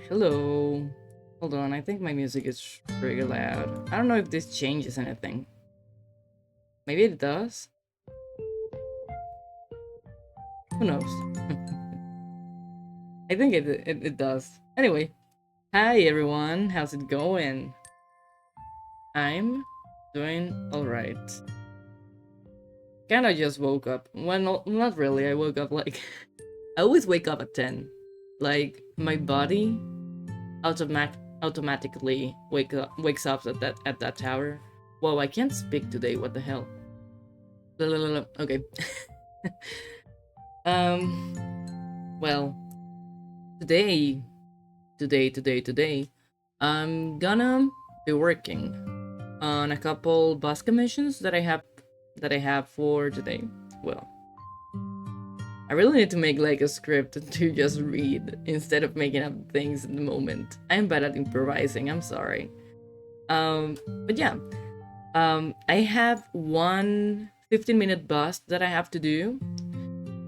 Hello. Hold on, I think my music is pretty loud. I don't know if this changes anything. Maybe it does? Who knows? I think it does. Anyway, hi everyone, how's it going? I'm doing alright. Kinda just woke up. Well, not really, I woke up like... I always wake up at 10. Like, my body automatically wakes up at that hour. Whoa, I can't speak today, what the hell? Okay. Well, today, I'm gonna be working on a couple bus commissions that I have for today. Well, I really need to make like a script to just read instead of making up things in the moment. I'm bad at improvising, I'm sorry. But yeah, I have one 15-minute bus that I have to do,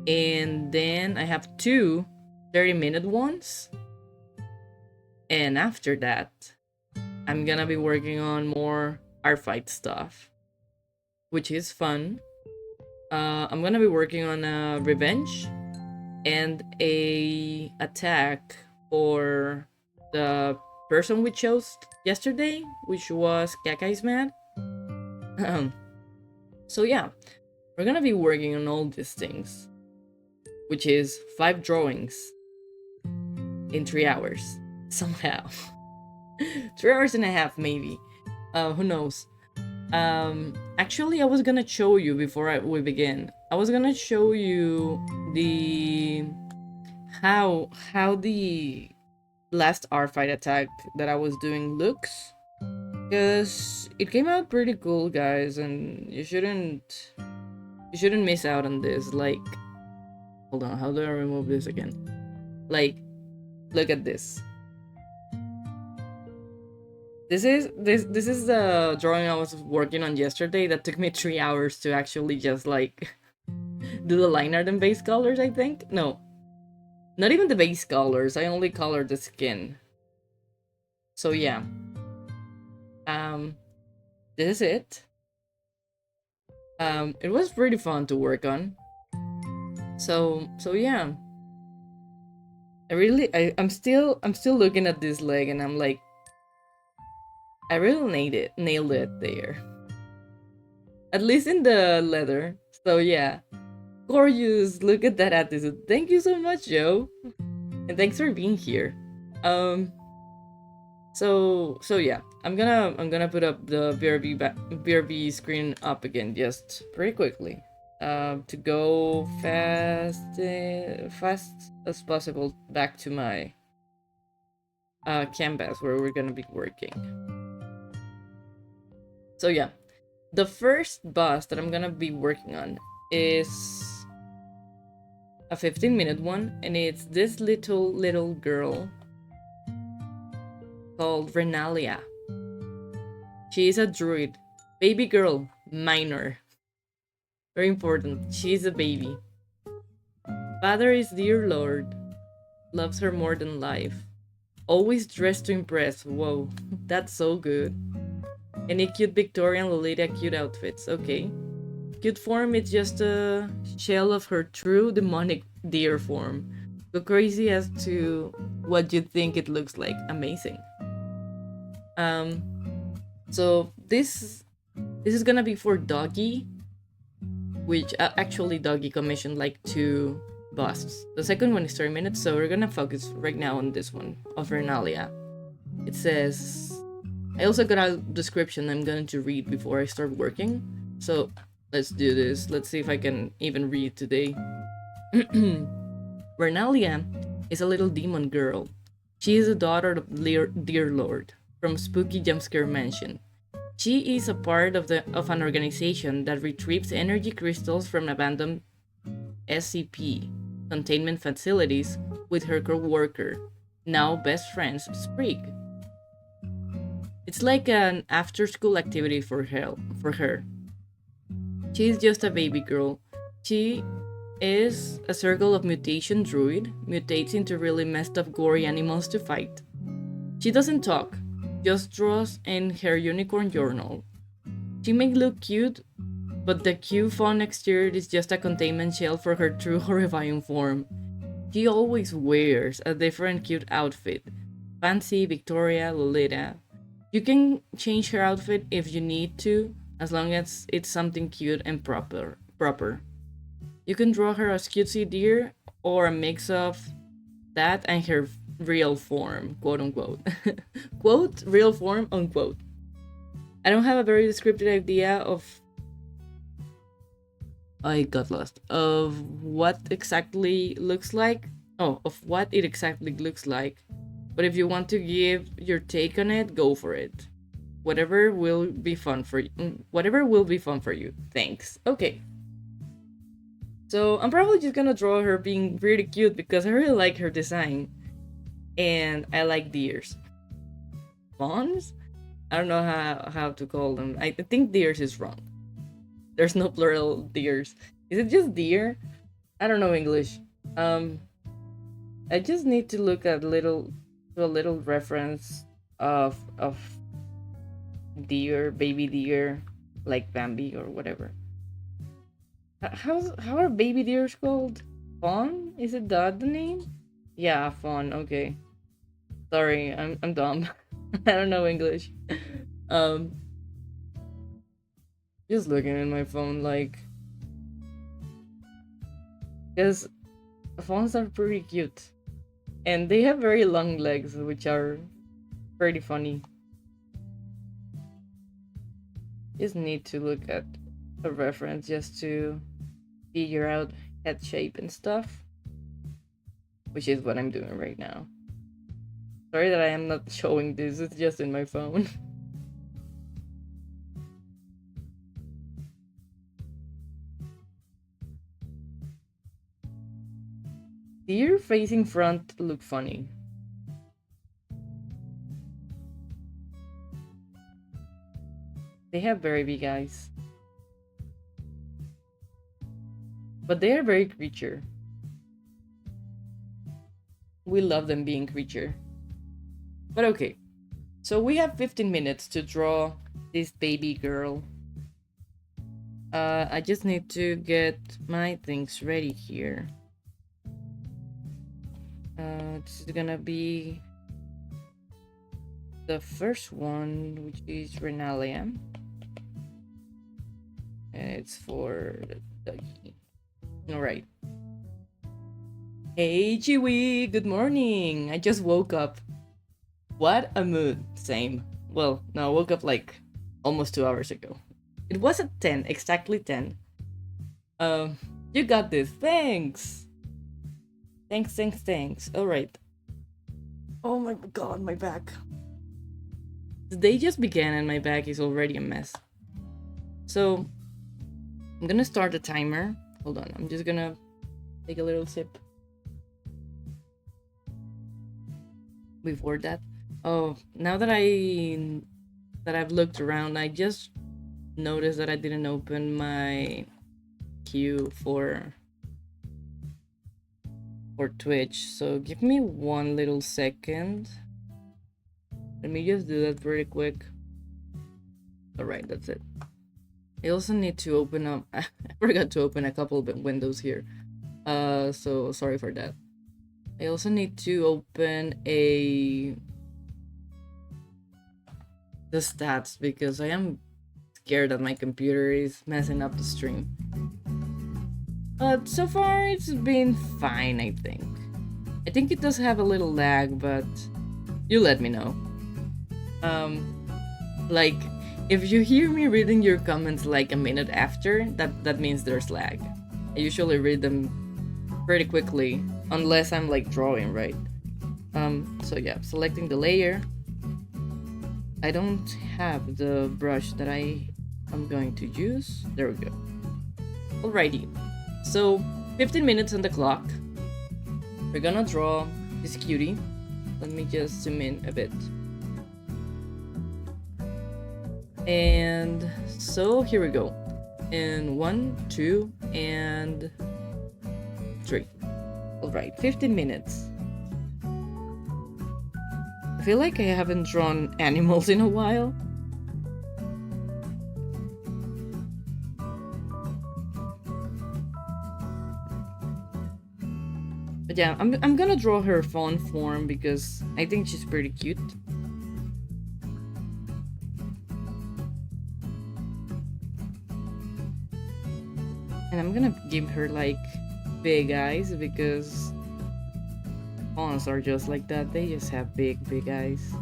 and then I have two 30-minute ones, and after that, I'm gonna be working on more art fight stuff, which is fun. I'm gonna be working on a revenge and a attack for the person we chose yesterday, which was Kakai's Mad. So yeah, we're gonna be working on all these things, which is 5 drawings in 3 hours, somehow. 3 hours and a half, maybe. Who knows? Actually, I was gonna show you before we begin. I was gonna show you the how the last art fight attack that I was doing looks, because it came out pretty cool, guys, and you shouldn't miss out on this. Like, hold on, how do I remove this again? Like, look at this. This is the drawing I was working on yesterday that took me 3 hours to actually just like do the line art and base colors, I think. No, not even the base colors. I only colored the skin. So yeah. This is it. It was pretty fun to work on. So yeah. I'm still looking at this leg and I'm like, I really nailed it there. At least in the leather. So yeah. Gorgeous, look at that attitude. Thank you so much, Joe. And thanks for being here. So yeah, I'm gonna put up the BRB screen up again just pretty quickly. To go fast as possible back to my canvas where we're gonna be working. So yeah, the first bus that I'm gonna be working on is a 15-minute one, and it's this little girl called Renalia. She is a druid, baby girl, minor. Very important, she's a baby. Father is dear lord, loves her more than life. Always dressed to impress, whoa, that's so good. Any cute Victorian Lolita cute outfits, okay. Cute form is just a shell of her true demonic deer form. Go crazy as to what you think it looks like, amazing. So this is gonna be for Doggy, which actually Doggy commissioned like 2 busts. The second one is 30 minutes, so we're gonna focus right now on this one of Renalia. It says, I also got a description I'm going to read before I start working, so let's do this. Let's see if I can even read today. Renalia is a little demon girl. She is the daughter of Dear Lord from Spooky Jumpscare Mansion. She is a part of an organization that retrieves energy crystals from abandoned SCP containment facilities with her co-worker, now best friends Sprig. It's like an after-school activity for her. She's just a baby girl. She is a circle of mutation druid, mutates into really messed up gory animals to fight. She doesn't talk, just draws in her unicorn journal. She may look cute, but the cute font exterior is just a containment shell for her true horrifying form. She always wears a different cute outfit. Fancy, Victoria, Lolita. You can change her outfit if you need to, as long as it's something cute and proper. You can draw her as cutesy deer or a mix of that and her real form, quote unquote. Quote, real form, unquote. I don't have a very descriptive idea of. I got lost. Of what exactly looks like. Oh, of what it exactly looks like. But if you want to give your take on it, go for it. Whatever will be fun for you. Whatever will be fun for you. Thanks. Okay. So I'm probably just gonna draw her being really cute because I really like her design. And I like deers. Fawns? I don't know how to call them. I think deers is wrong. There's no plural deers. Is it just deer? I don't know English. I just need to look at a little reference of deer, baby deer, like Bambi or whatever. How are baby deers called? Fawn? Is it that the name? Yeah, fawn. Okay. Sorry, I'm dumb. I don't know English. Um, just looking at my phone, like, because fawns are pretty cute, and they have very long legs, which are pretty funny. Just need to look at a reference just to figure out head shape and stuff, which is what I'm doing right now. Sorry that I am not showing this, it's just in my phone. Deer facing front look funny. They have very big eyes. But they are very creature. We love them being creature. But okay. So we have 15 minutes to draw this baby girl. I just need to get my things ready here. This is gonna be the first one, which is Renalia. And it's for the doggy. Alright. Hey Chiwi, good morning! I just woke up. What a mood. Same. Well, no, I woke up like almost 2 hours ago. It was at 10, exactly 10. You got this. Thanks! Thanks. Alright. Oh my god, my back. The day just began and my back is already a mess. So, I'm gonna start the timer. Hold on, I'm just gonna take a little sip. Before that. Oh, now that I've looked around, I just noticed that I didn't open my queue for Twitch, so give me one little second. Let me just do that really quick. Alright, that's it. I also need to open up I forgot to open a couple of windows here. So sorry for that. I also need to open the stats because I am scared that my computer is messing up the stream. But so far it's been fine, I think. I think it does have a little lag, but you let me know. Like, if you hear me reading your comments like a minute after, that means there's lag. I usually read them pretty quickly, unless I'm like drawing, right? So yeah, selecting the layer. I don't have the brush that I am going to use. There we go. Alrighty. So, 15 minutes on the clock. We're gonna draw this cutie. Let me just zoom in a bit. And so here we go. In 1, 2, and 3. Alright, 15 minutes. I feel like I haven't drawn animals in a while. But yeah, I'm gonna draw her fawn form because I think she's pretty cute. And I'm gonna give her like big eyes because fawns are just like that. They just have big eyes.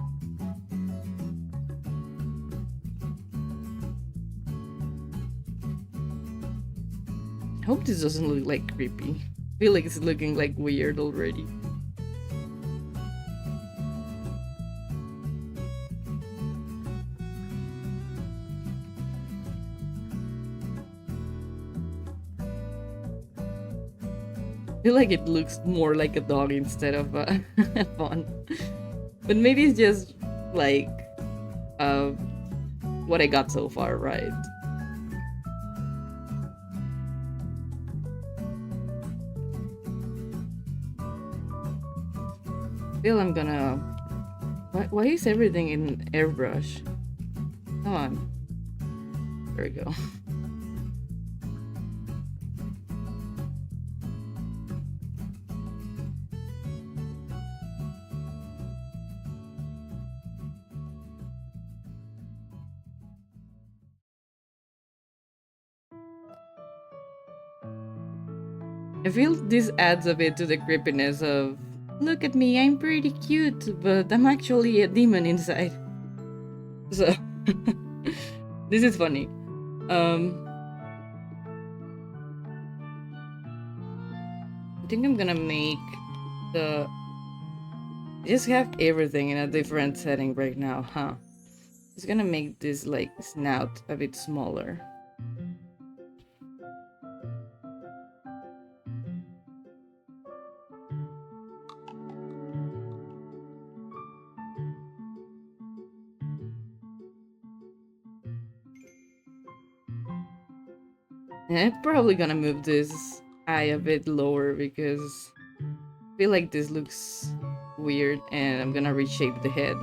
I hope this doesn't look like creepy. I feel like it's looking like weird already. I feel like it looks more like a dog instead of a fawn. But maybe it's just like uh, what I got so far, right? I feel I'm gonna... Why is everything in airbrush? Come on. There we go. I feel this adds a bit to the creepiness of, look at me, I'm pretty cute, but I'm actually a demon inside. So, this is funny. I think I'm gonna make the... just have everything in a different setting right now, huh? Just gonna make this like snout a bit smaller. And I'm probably gonna move this eye a bit lower because I feel like this looks weird, and I'm gonna reshape the head.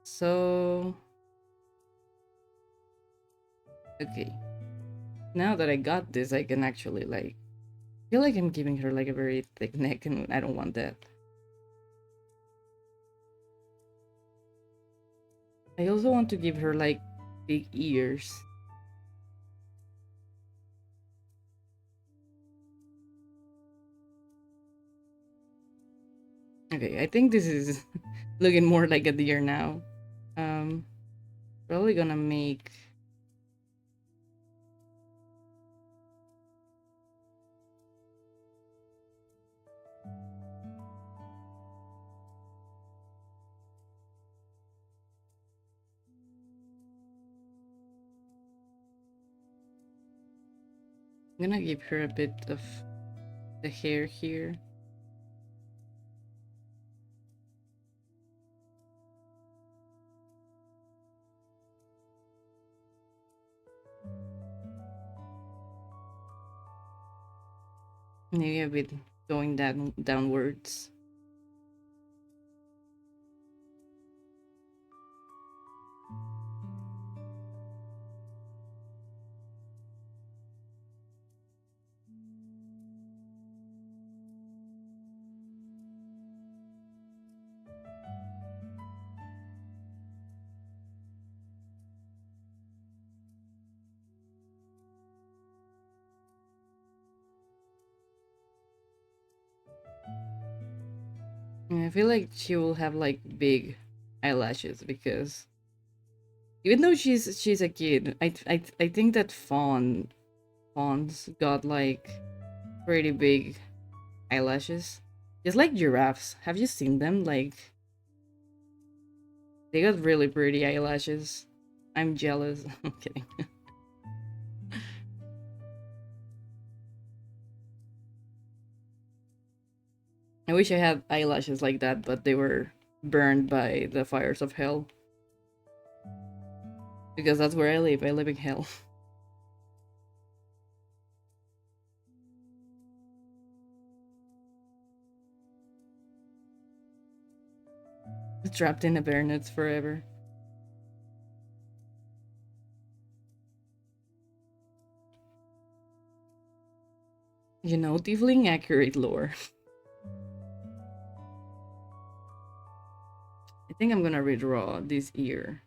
So... okay. Now that I got this, I can actually like... I feel like I'm giving her like a very thick neck, and I don't want that. I also want to give her like big ears. Okay, I think this is looking more like a deer now. Probably gonna make... I'm gonna give her a bit of the hair here. Maybe a bit going downwards. And I feel like she will have like big eyelashes because even though she's a kid, I think that fawns got like pretty big eyelashes. Just like giraffes. Have you seen them? Like, they got really pretty eyelashes. I'm jealous. I'm kidding. I wish I had eyelashes like that, but they were burned by the fires of hell. Because that's where I live. I live in hell. Trapped in a bare nuts forever. You know, tiefling accurate lore. I think I'm gonna redraw this ear.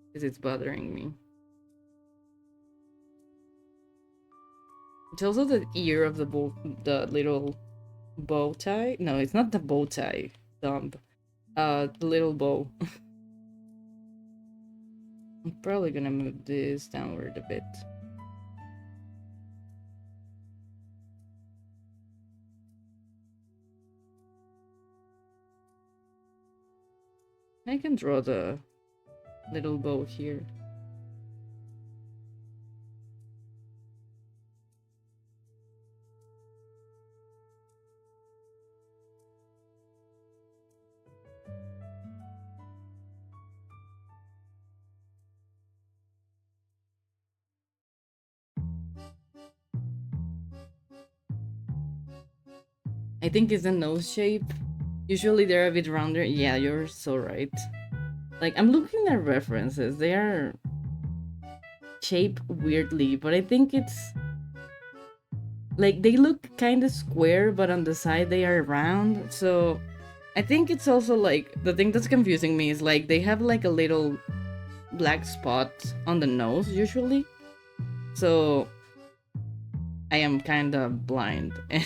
Because it's bothering me. It's also the ear of the little bow tie. No, it's not the bow tie. Dumb. The little bow. I'm probably gonna move this downward a bit. I can draw the little bow here. I think it's the nose shape. Usually they're a bit rounder. Yeah, you're so right. Like, I'm looking at references. They are shaped weirdly, but I think it's... Like, they look kind of square, but on the side they are round. So, I think it's also, like... The thing that's confusing me is, like, they have, like, a little black spot on the nose, usually. So, I am kind of blind. And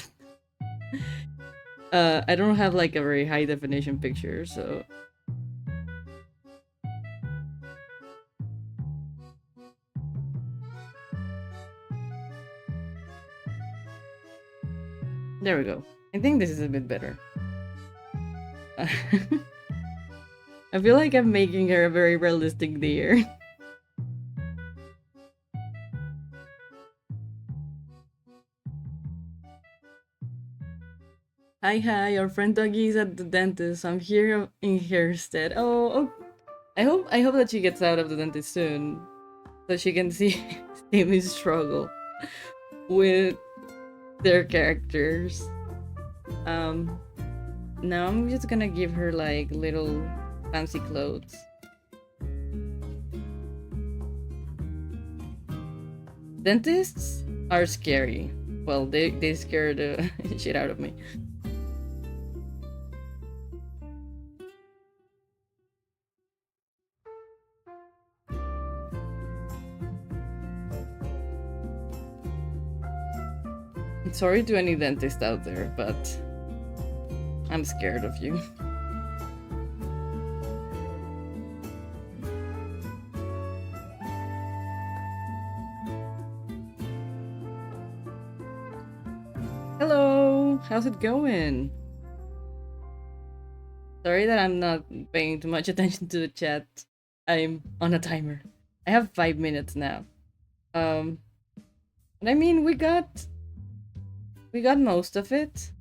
I don't have, like, a very high definition picture, so... There we go. I think this is a bit better. I feel like I'm making her a very realistic deer. Hi, your friend Doggy is at the dentist. I'm here in her stead. Oh, I hope that she gets out of the dentist soon, so she can see Timmy struggle with their characters. Now I'm just gonna give her like little fancy clothes. Dentists are scary. Well, they scare the shit out of me. Sorry to any dentist out there, but I'm scared of you. Hello, how's it going? Sorry that I'm not paying too much attention to the chat. I'm on a timer. I have 5 minutes now. And I mean we got most of it.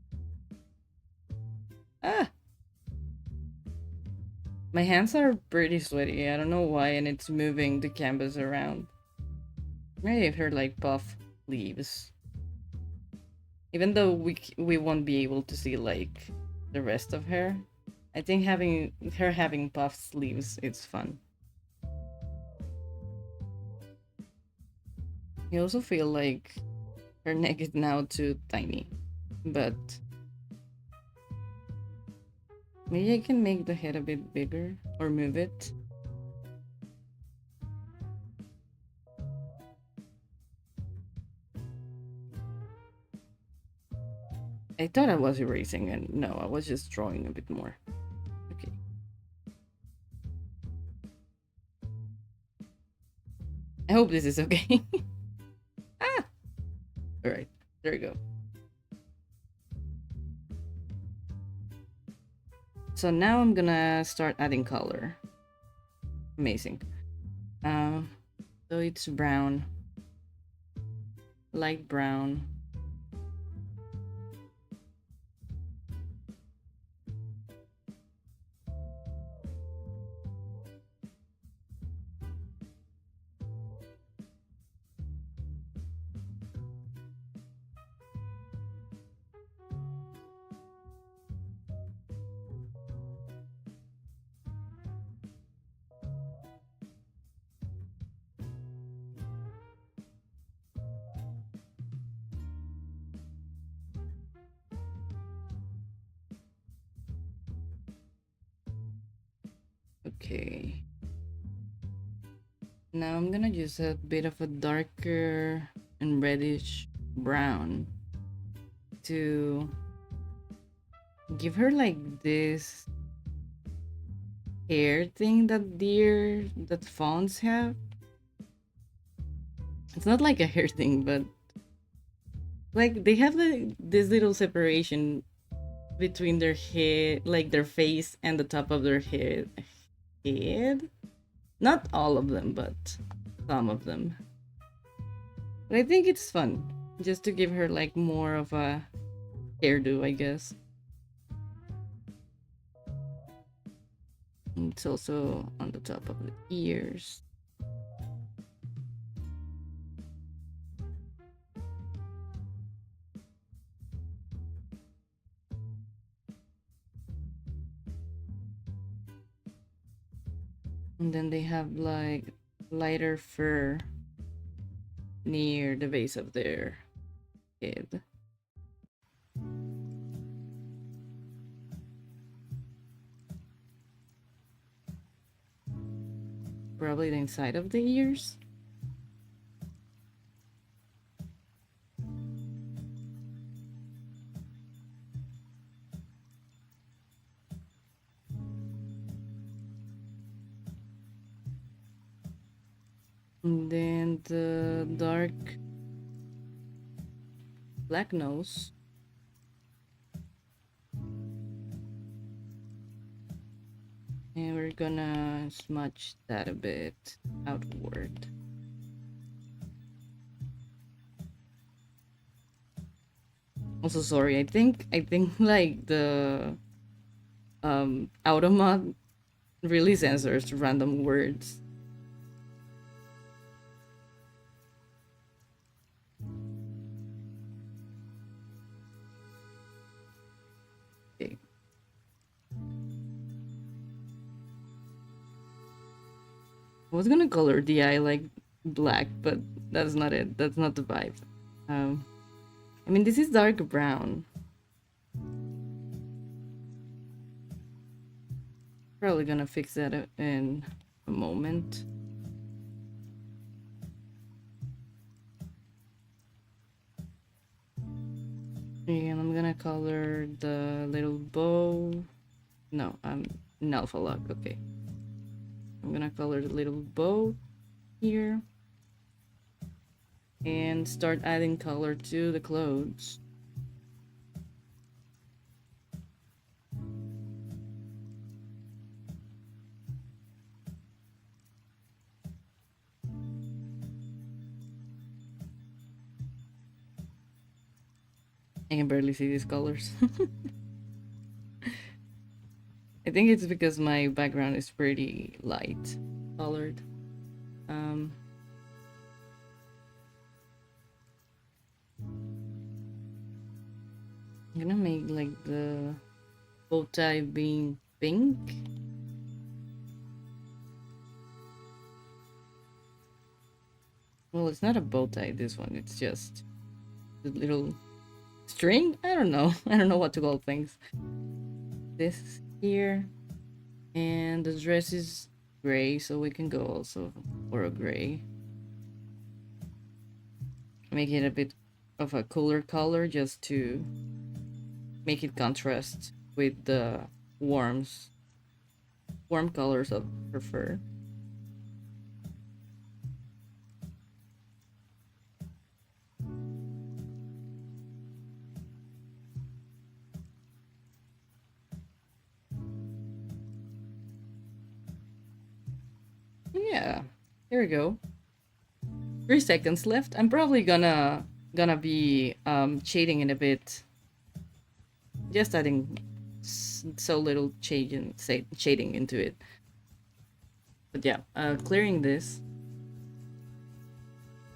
Ah, my hands are pretty sweaty. I don't know why, and it's moving the canvas around. Maybe if her like puff leaves. Even though we won't be able to see like the rest of her, I think having puff sleeves is fun. I also feel like her neck is now too tiny, but maybe I can make the head a bit bigger or move it. I thought I was erasing, and no, I was just drawing a bit more. Okay. I hope this is okay. Ah! Alright, there we go. So now I'm gonna start adding color. Amazing. So it's brown. Light brown. Okay. Now I'm gonna use a bit of a darker and reddish brown to give her like this hair thing that fawns have. It's not like a hair thing, but like they have this little separation between their head, like their face and the top of their head. Not all of them, but some of them. But I think it's fun just to give her like more of a hairdo, I guess. And it's also on the top of the ears. And then they have like lighter fur near the base of their head. Probably the inside of the ears. And then the dark black nose. And we're gonna smudge that a bit outward. Also, sorry, I think like the Automod really censors random words. Okay. I was gonna color the eye like black, but that's not it. That's not the vibe. I mean, this is dark brown. Probably gonna fix that in a moment. And I'm gonna color the little bow. No, I'm in alpha lock. Okay. I'm gonna color the little bow here. And start adding color to the clothes. I can barely see these colors. I think it's because my background is pretty light colored. I'm gonna make like the bow tie being pink. Well, it's not a bow tie, this one. It's just a little string. I don't know. I don't know what to call things. This here. And the dress is gray, so we can go also for a gray. Make it a bit of a cooler color just to make it contrast with the warm colors of her fur. Yeah, here we go. 3 seconds left. I'm probably gonna be shading it a bit. Just adding so little shading into it. But yeah, clearing this.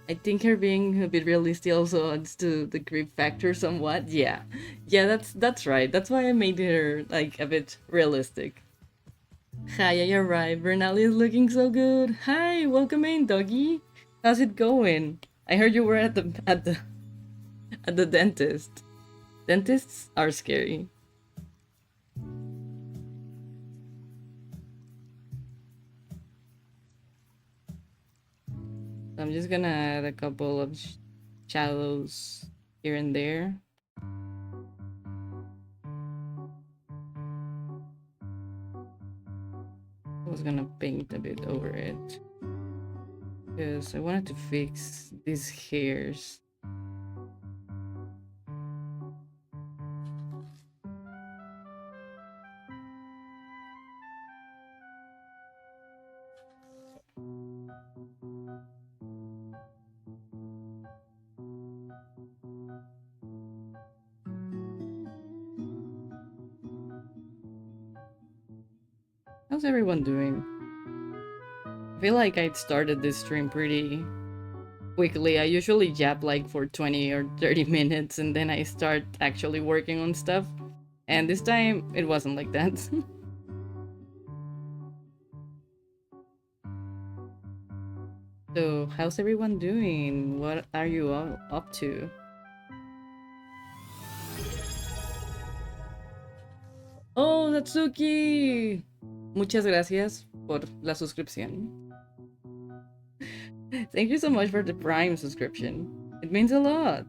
I think her being a bit realistic also adds to the creep factor somewhat. Yeah, that's right. That's why I made her like a bit realistic. Hi, I arrived. Bernal is looking so good. Hi, welcome in, doggy. How's it going? I heard you were at the dentist. Dentists are scary. I'm just gonna add a couple of shadows here and there. I was gonna paint a bit over it because I wanted to fix these hairs. How's everyone doing? I feel like I started this stream pretty quickly. I usually jab like for 20 or 30 minutes and then I start actually working on stuff. And this time it wasn't like that. So, how's everyone doing? What are you all up to? Oh, Natsuki! Muchas gracias por la suscripción. Thank you so much for the Prime subscription. It means a lot.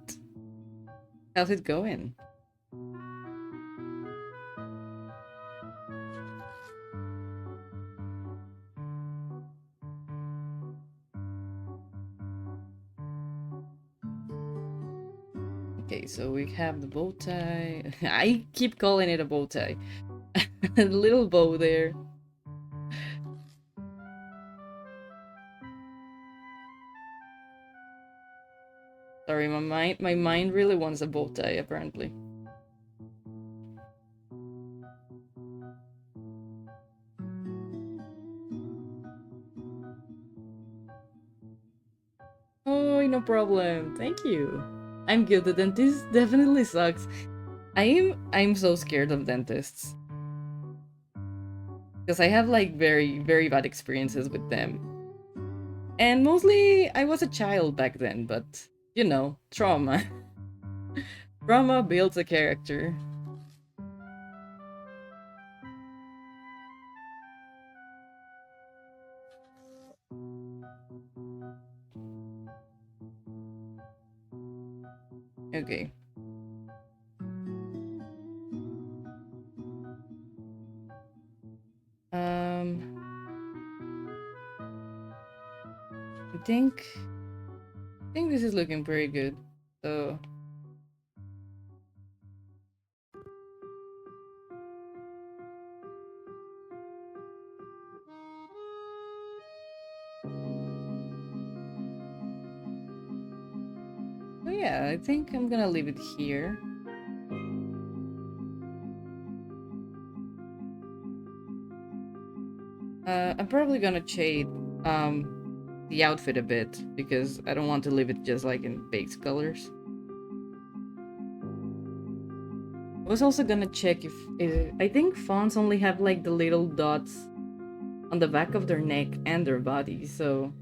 How's it going? Okay, so we have the bow tie. I keep calling it a bow tie. A little bow there. Sorry, my mind really wants a bow tie, apparently. Oh, no problem. Thank you. I'm good. The dentist definitely sucks. I'm so scared of dentists. Because I have like very, very bad experiences with them. And mostly I was a child back then, but you know, trauma. Trauma builds a character. Okay. I think this is looking pretty good. So oh yeah, I think I'm gonna leave it here. I'm probably gonna shade the outfit a bit because I don't want to leave it just like in base colors. I was also gonna check if I think fonts only have like the little dots on the back of their neck and their body, so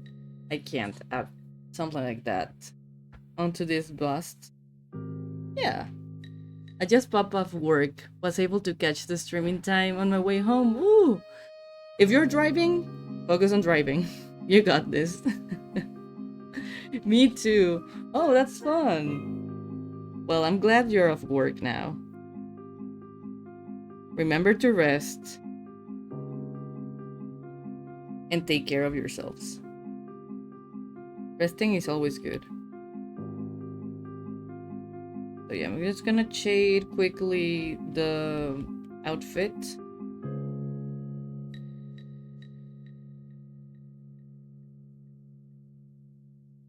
I can't add something like that onto this bust. Yeah. I just popped off work, was able to catch the streaming time on my way home. Woo! If you're driving, focus on driving. You got this. Me too. Oh, that's fun. Well, I'm glad you're off work now. Remember to rest and take care of yourselves. Resting is always good. So yeah, I'm just gonna shade quickly the outfit.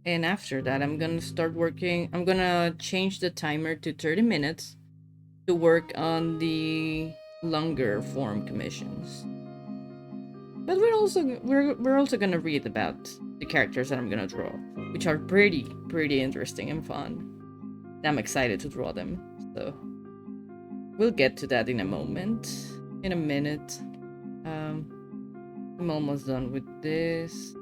And after that, I'm gonna start working. I'm gonna change the timer to 30 minutes to work on the longer form commissions. But we're also gonna read about the characters that I'm gonna draw, which are pretty interesting and fun. I'm excited to draw them. So we'll get to that in a moment. In a minute. I'm almost done with this.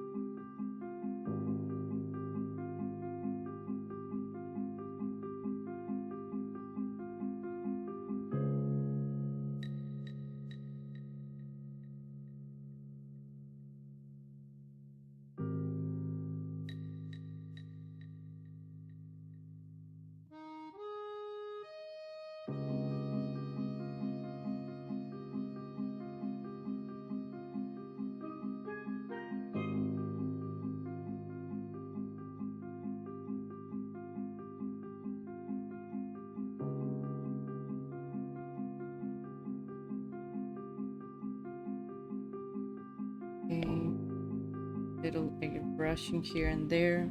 little like brushing here and there.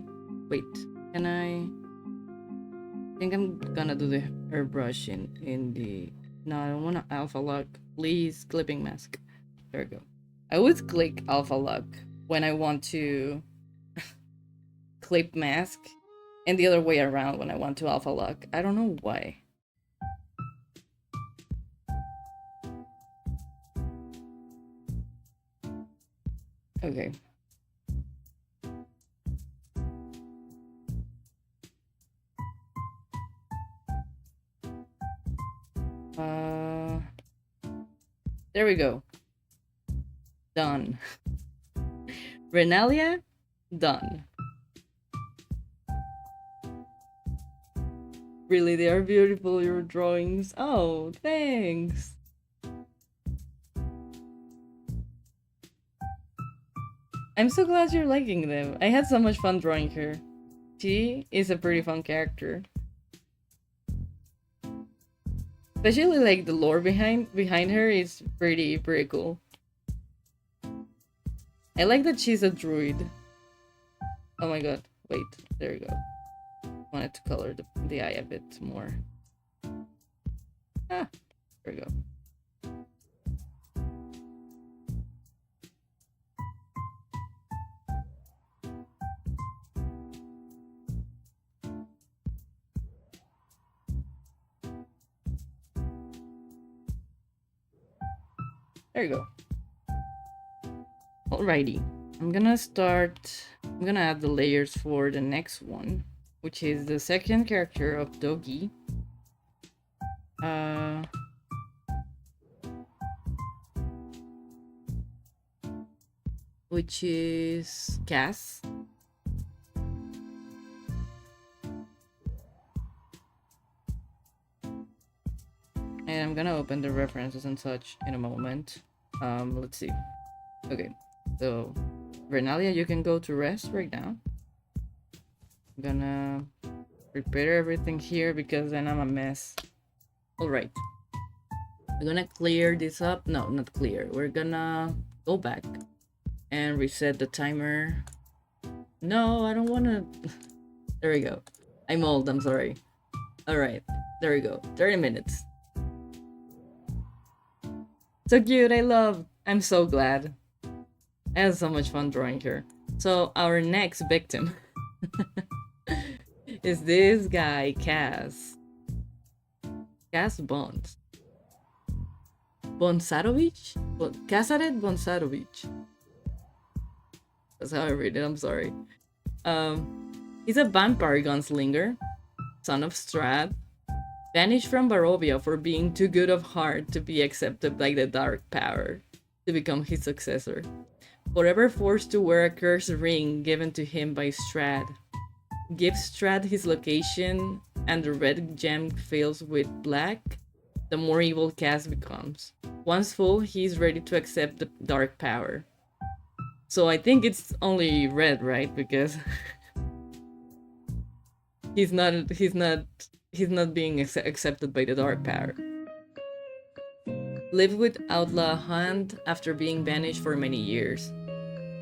Wait, can I think I'm gonna do the hair brushing in the... No, I don't want to alpha lock. Please, clipping mask. There we go. I always click alpha lock when I want to clip mask, and the other way around when I want to alpha lock. I don't know why. Okay. There we go. Done. Renalia, done. Really, they are beautiful, your drawings. Oh, thanks. I'm so glad you're liking them. I had so much fun drawing her. She is a pretty fun character. Especially like the lore behind her is pretty cool. I like that she's a druid. Oh my god. Wait, there you go. Wanted to color the eye a bit more. Ah, there we go. There you go. Alrighty. I'm gonna add the layers for the next one, which is the second character of Doggy. Which is Cass. And I'm gonna open the references and such in a moment. Let's see. Okay, so Renalia, you can go to rest right now. I'm gonna prepare everything here because then I'm a mess. Alright. We're gonna clear this up. No, not clear. We're gonna go back and reset the timer. No, I don't wanna... There we go. I'm old, I'm sorry. Alright, there we go. 30 minutes. So cute, I'm so glad. I had so much fun drawing her. So our next victim is this guy, Cass. Cass Bonds. Bonsarovic? Kasaret Bonsarovic. That's how I read it, I'm sorry. He's a vampire gunslinger, son of Strad, banished from Barovia for being too good of heart to be accepted by the Dark Power to become his successor. Forever forced to wear a cursed ring given to him by Strad. Gives Strad his location, and the red gem fills with black, the more evil Cass becomes. Once full, he's ready to accept the Dark Power. So I think it's only red, right? Because he's not being accepted by the Dark Power. Lived with Outlaw Hunt after being banished for many years.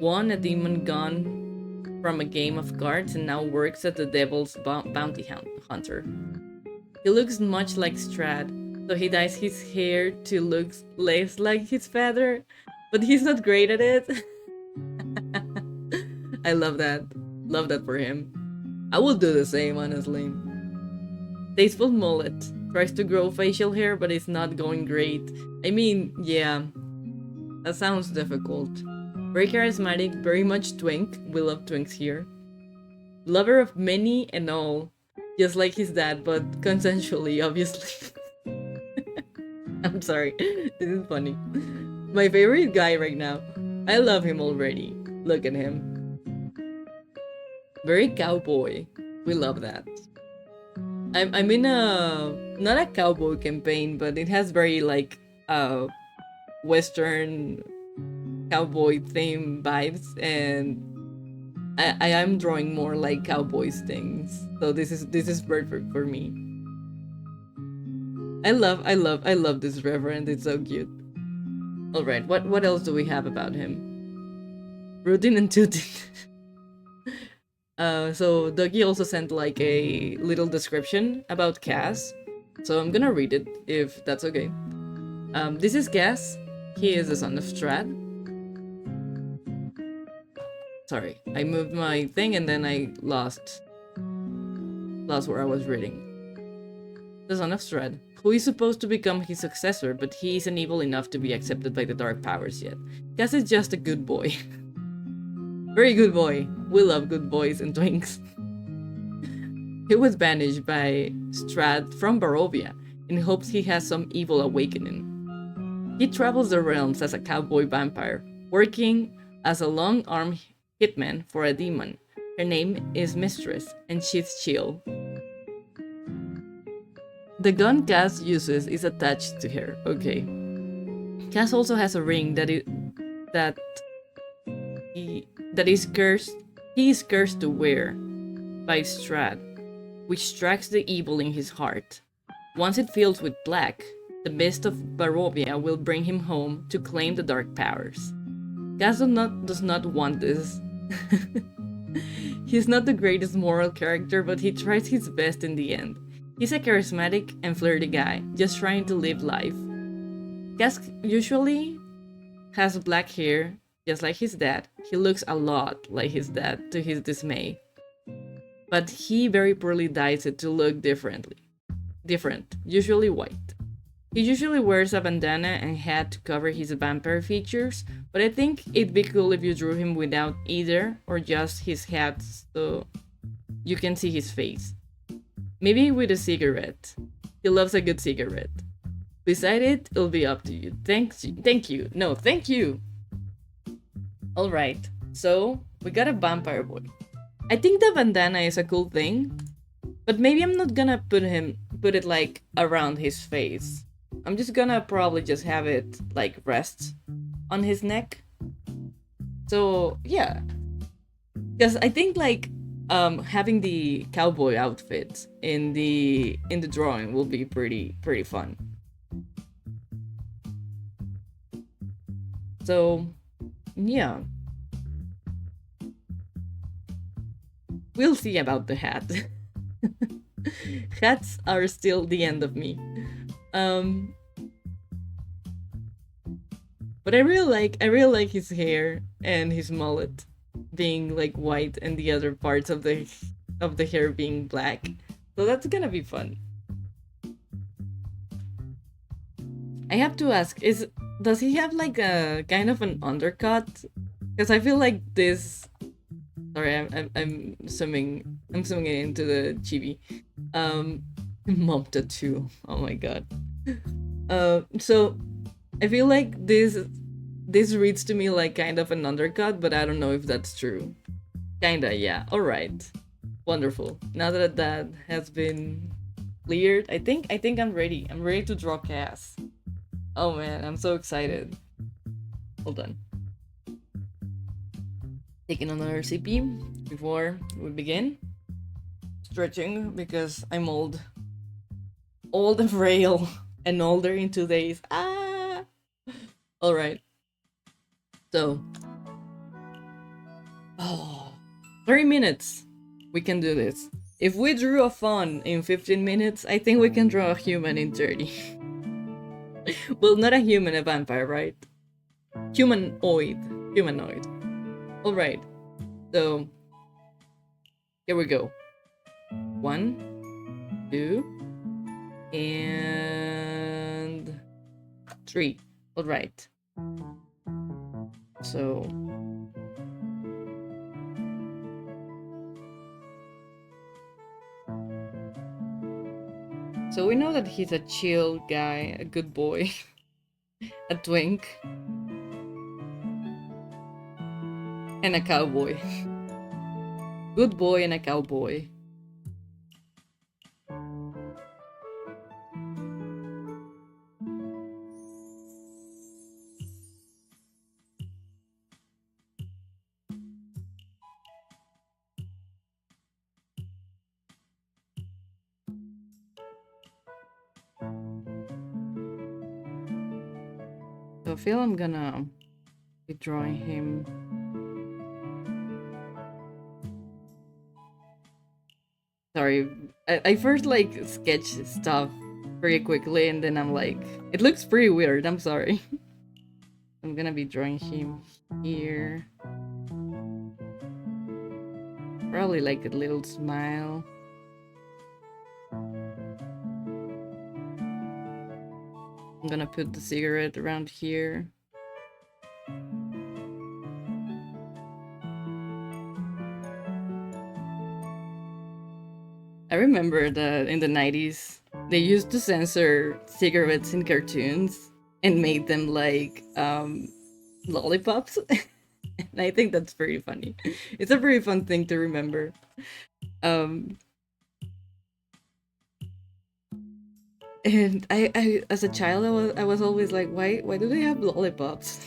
Won a demon gun from a game of cards and now works at the Devil's Bounty Hunter. He looks much like Strad, so he dyes his hair to look less like his father, but he's not great at it. I love that. Love that for him. I will do the same, honestly. Tasteful mullet. Tries to grow facial hair, but it's not going great. I mean, yeah. That sounds difficult. Very charismatic, very much twink. We love twinks here. Lover of many and all. Just like his dad, but consensually, obviously. I'm sorry. This is funny. My favorite guy right now. I love him already. Look at him. Very cowboy. We love that. I'm in a... not a cowboy campaign, but it has very like Western cowboy theme vibes, and I am drawing more like cowboys things. So this is perfect for me. I love this reference. It's so cute. All right, what else do we have about him? Rootin' and tootin'. So Dougie also sent like a little description about Cass. So I'm gonna read it if that's okay. This is Cass. He is the son of Strad. Sorry, I moved my thing and then I lost where I was reading. The son of Strad, who is supposed to become his successor, but he isn't evil enough to be accepted by the dark powers yet. Cass is just a good boy. Very good boy. We love good boys and twinks. He was banished by Strad from Barovia in hopes he has some evil awakening. He travels the realms as a cowboy vampire, working as a long-armed hitman for a demon. Her name is Mistress, and she's chill. The gun Cass uses is attached to her. Okay. Cass also has a ring that is cursed. He is cursed to wear by Strad, which tracks the evil in his heart. Once it fills with black, the mist of Barovia will bring him home to claim the dark powers. Cass does not want this. He's not the greatest moral character, but he tries his best in the end. He's a charismatic and flirty guy, just trying to live life. Cass usually has black hair, just like his dad. He looks a lot like his dad, to his dismay. But he very poorly dyes it to look different, usually white. He usually wears a bandana and hat to cover his vampire features, but I think it'd be cool if you drew him without either, or just his hat so you can see his face. Maybe with a cigarette. He loves a good cigarette. Beside it, it'll be up to you. Thank you. No, thank you! Alright, so we got a vampire boy. I think the bandana is a cool thing, but maybe I'm not gonna put it like around his face. I'm just gonna probably just have it like rest on his neck. So yeah, because I think like having the cowboy outfit in the drawing will be pretty fun. So yeah, we'll see about the hat. Hats are still the end of me. But I really like his hair and his mullet being like white and the other parts of the hair being black. So that's gonna be fun. I have to ask, does he have like a kind of an undercut? Because I feel like this. Sorry, I'm zooming into the chibi. Mom tattoo. Oh my god. So I feel like this reads to me like kind of an undercut, but I don't know if that's true. Kinda, yeah. Alright. Wonderful. Now that that has been cleared, I think I'm ready. I'm ready to draw Cass. Oh man, I'm so excited. Hold on. Taking another CP before we begin. Stretching because I'm old and frail and older in 2 days. Ah! Alright. So. 30 minutes. We can do this. If we drew a fawn in 15 minutes, I think we can draw a human in 30. Well, not a human, a vampire, right? Humanoid. Alright. So. Here we go. 1, 2, and 3. Alright. So we know that he's a chill guy, a good boy, a twink, and a cowboy. Good boy and a cowboy. So I feel I'm gonna be drawing him sorry. I first like sketch stuff pretty quickly, and then I'm like, it looks pretty weird. I'm sorry. I'm gonna be drawing him here. Probably like a little smile. I'm gonna put the cigarette around here. I remember that in the 90s, they used to censor cigarettes in cartoons and made them like lollipops. And I think that's pretty funny. It's a pretty fun thing to remember. Um, and I as a child, I was always like, why do they have lollipops?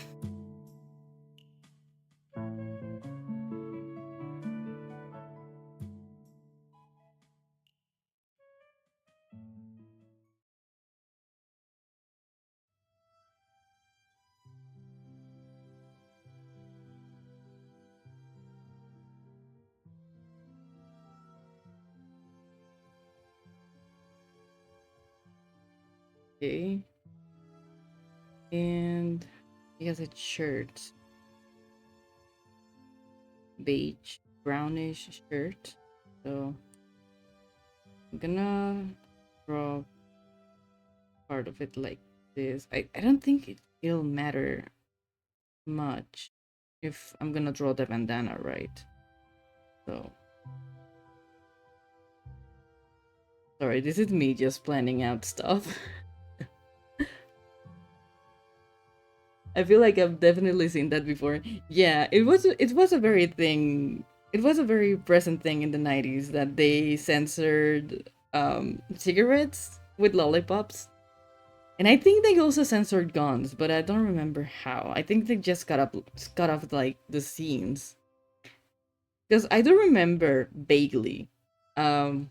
Okay, and he has a shirt, beige, brownish shirt. So I'm gonna draw part of it like this. I don't think it'll matter much if I'm gonna draw the bandana, right? So sorry, this is me just planning out stuff. I feel like I've definitely seen that before. Yeah, it was a very thing. It was a very present thing in the 90s that they censored cigarettes with lollipops. And I think they also censored guns, but I don't remember how. I think they just cut off like the scenes. Because I do remember vaguely. Um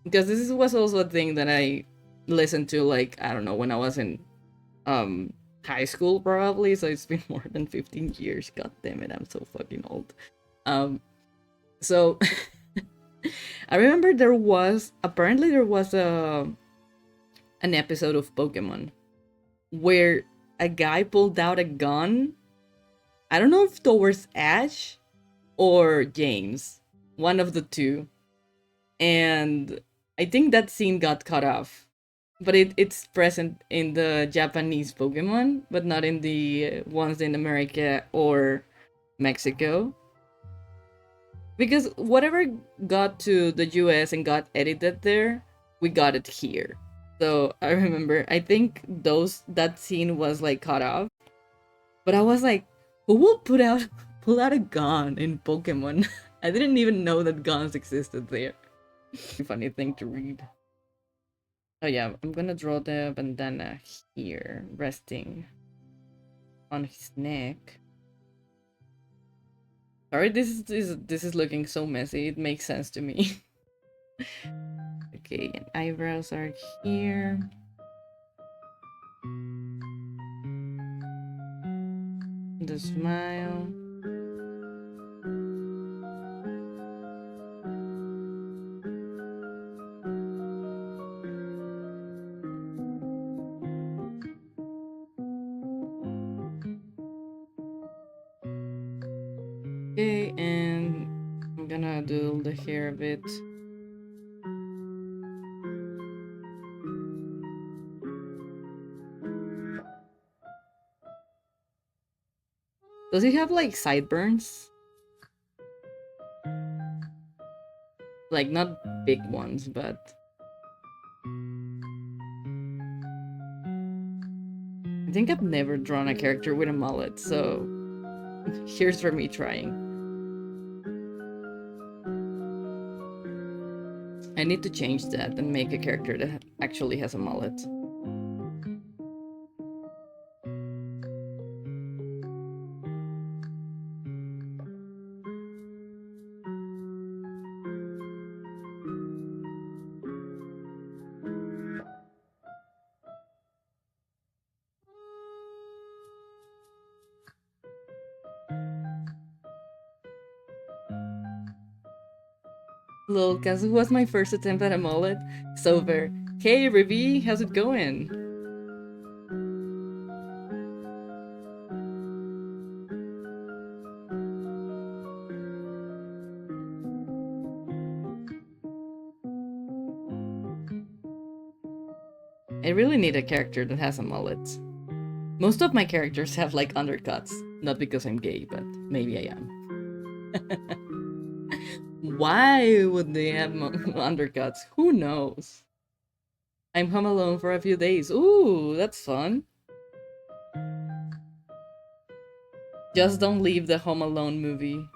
because this was also a thing that I listened to, like, I don't know, when I was in um high school probably, so it's been more than 15 years. God damn it, I'm so fucking old. So I remember there was an episode of Pokemon where a guy pulled out a gun. I don't know if towards Ash or James, one of the two. And I think that scene got cut off. But it's present in the Japanese Pokemon, but not in the ones in America or Mexico. Because whatever got to the US and got edited there, we got it here. So I remember, I think that scene was like cut off. But I was like, who will pull out a gun in Pokemon? I didn't even know that guns existed there. Funny thing to read. Oh yeah, I'm gonna draw the bandana here, resting on his neck. Sorry, this is looking so messy. It makes sense to me. Okay, and eyebrows are here. The smile. Okay, and I'm gonna do the hair a bit. Does he have like sideburns? Like, not big ones, but I think I've never drawn a character with a mullet, so here's for me trying. I need to change that and make a character that actually has a mullet. Lol, Kazu was my first attempt at a mullet. It's over. Hey, Ruby, how's it going? I really need a character that has a mullet. Most of my characters have like undercuts. Not because I'm gay, but maybe I am. Why would they have undercuts? Who knows? I'm home alone for a few days. Ooh, that's fun. Just don't leave the Home Alone movie.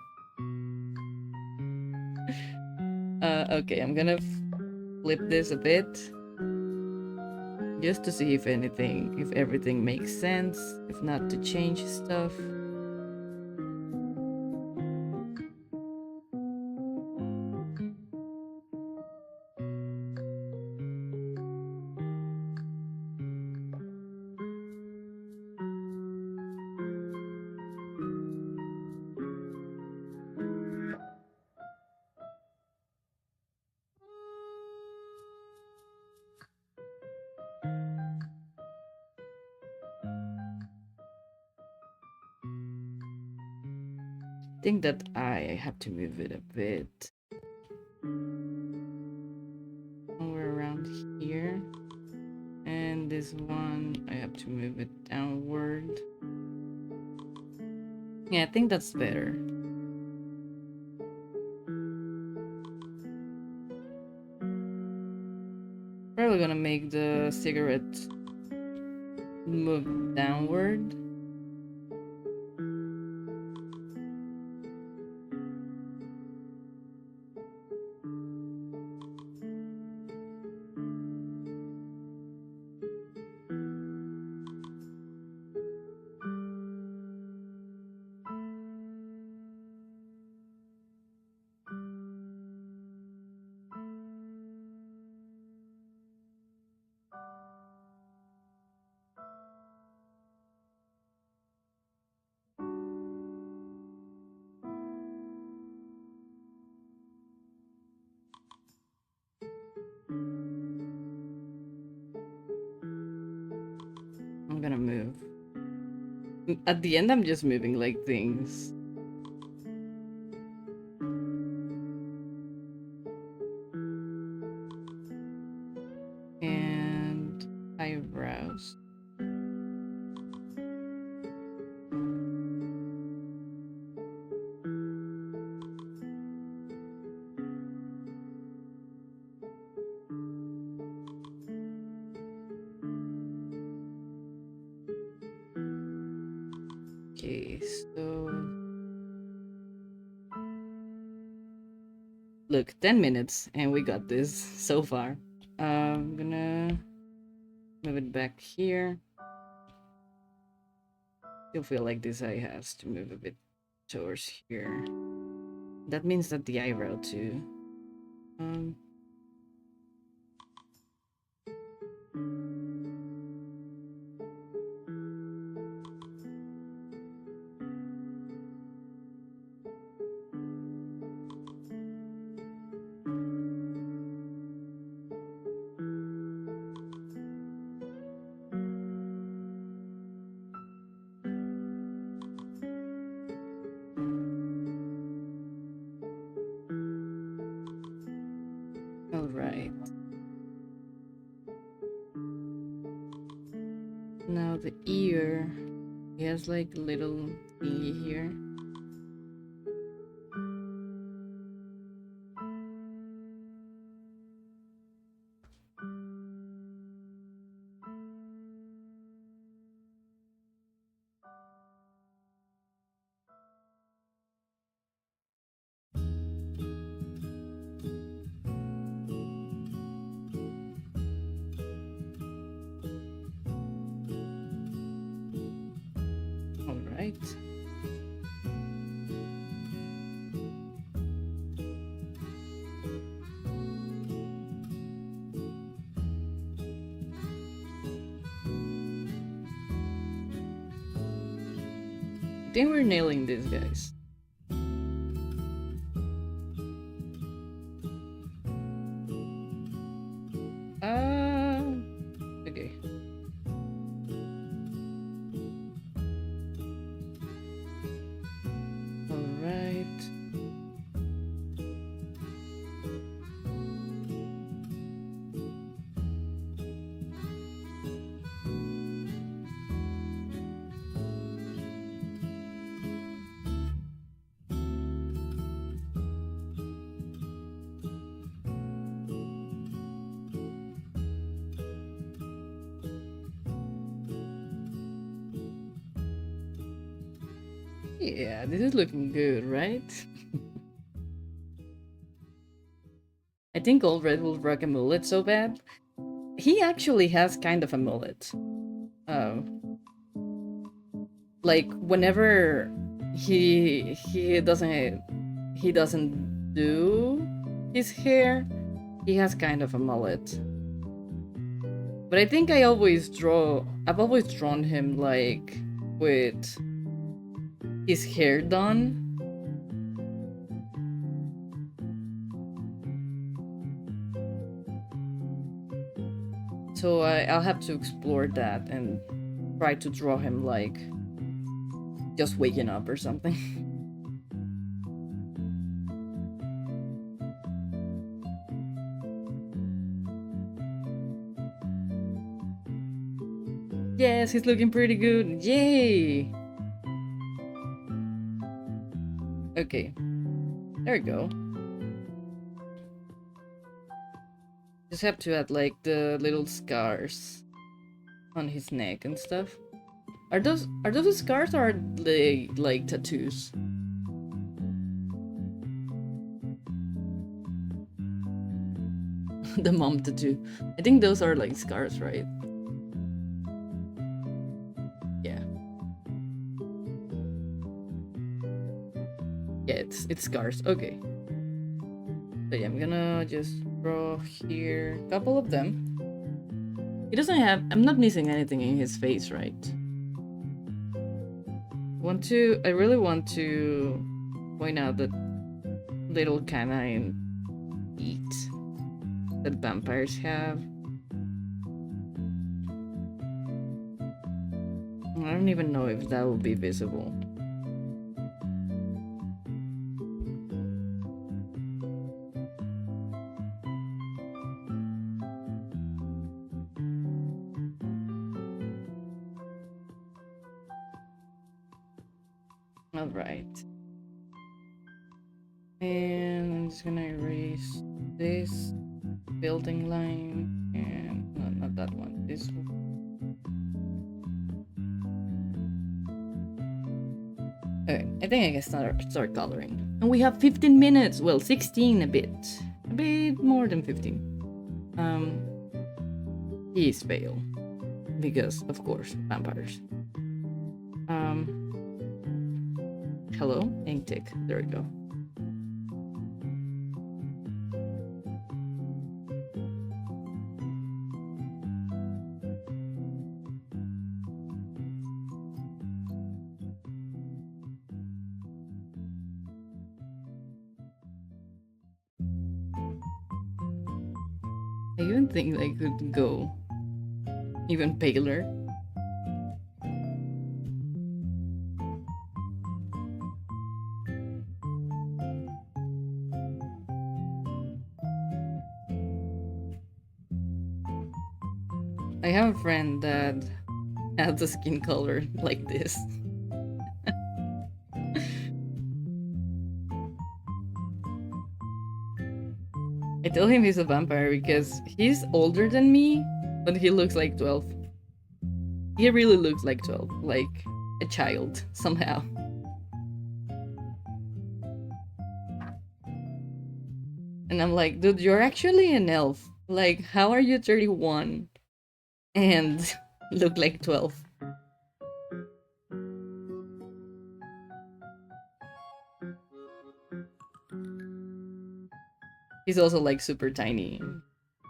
Okay, I'm gonna flip this a bit. Just to see if everything makes sense. If not, to change stuff. I think that I have to move it a bit. Somewhere around here. And this one, I have to move it downward. Yeah, I think that's better. Probably gonna make the cigarette move downward. I'm gonna move. At the end, I'm just moving like things. And eyebrows. Okay, so look, 10 minutes and we got this so far. I'm gonna move it back here. Still feel like this eye has to move a bit towards here. That means that the eyebrow too. All right. Now the ear, he has like a little thingy here. All right. I think we're nailing this, guys. Yeah, this is looking good, right? I think old Red will rock a mullet so bad. He actually has kind of a mullet. Uh, like whenever he doesn't do his hair, he has kind of a mullet. But I think I've always drawn him like with his hair done. So I'll have to explore that and try to draw him like just waking up or something. Yes, he's looking pretty good. Yay! Okay, there we go. Just have to add like the little scars on his neck and stuff. Are those scars or are they like tattoos? The mom tattoo. I think those are like scars, right? Yeah. Yeah, it's scars. Okay. So yeah, I'm gonna just draw here a couple of them. He doesn't have. I'm not missing anything in his face, right? I really want to point out that little canine feet that vampires have. I don't even know if that will be visible. Alright. And I'm just gonna erase this building line and no, not that one. This one. Okay, I think I can start coloring. And we have 15 minutes. Well, 16 a bit more than 15. He is pale because, of course, vampires. Hello, ink tick. There we go. I even think I could go even paler. I have a friend that has a skin color like this. I told him he's a vampire because he's older than me, but he looks like 12. He really looks like 12, like a child, somehow. And I'm like, dude, you're actually an elf. Like, how are you 31 and look like 12? He's also like super tiny.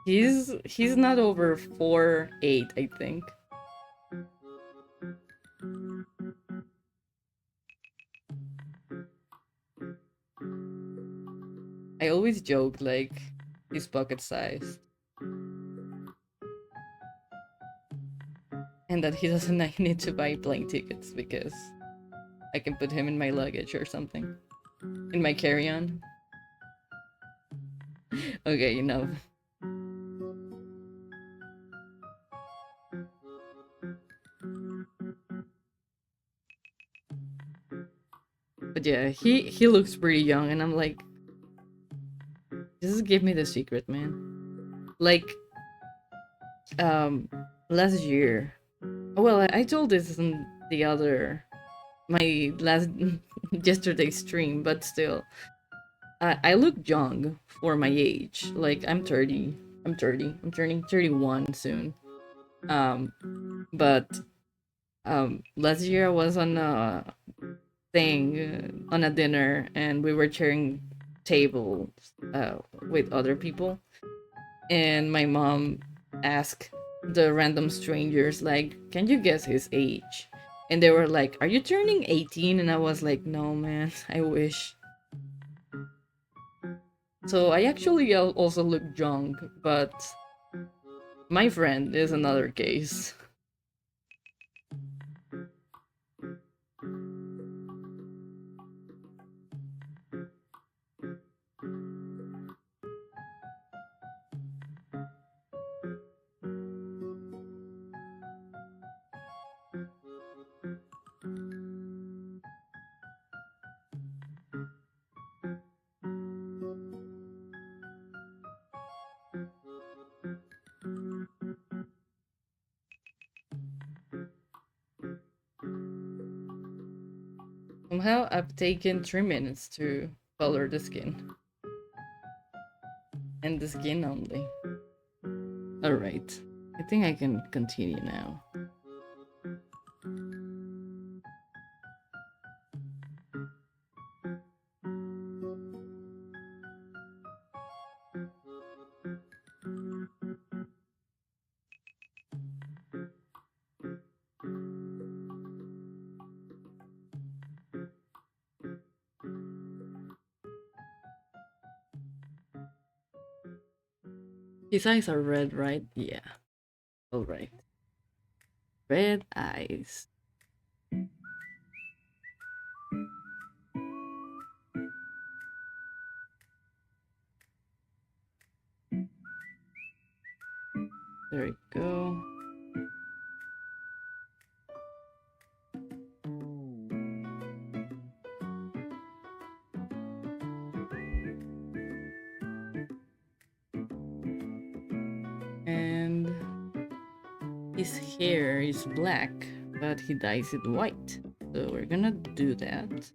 He's not over 4'8", I think. I always joke like he's pocket sized. And that he doesn't need to buy plane tickets because I can put him in my luggage or something. In my carry-on. Okay, enough. But yeah, he looks pretty young and I'm like, just give me the secret, man. Like, last year. Well, I told this in the other my last yesterday's stream, but still, I look young for my age. Like I'm 30. I'm 30. I'm turning 31 soon. But last year I was on a thing on a dinner, and we were sharing tables with other people, and my mom asked the random strangers like, can you guess his age? And they were like, are you turning 18? And I was like, no man, I wish. So I actually also look young, but my friend is another case. Somehow I've taken 3 minutes to color the skin. And the skin only. Alright. I think I can continue now. His eyes are red, right? Yeah. Alright. Red eyes. There we go. And his hair is black, but he dyes it white. So we're gonna do that.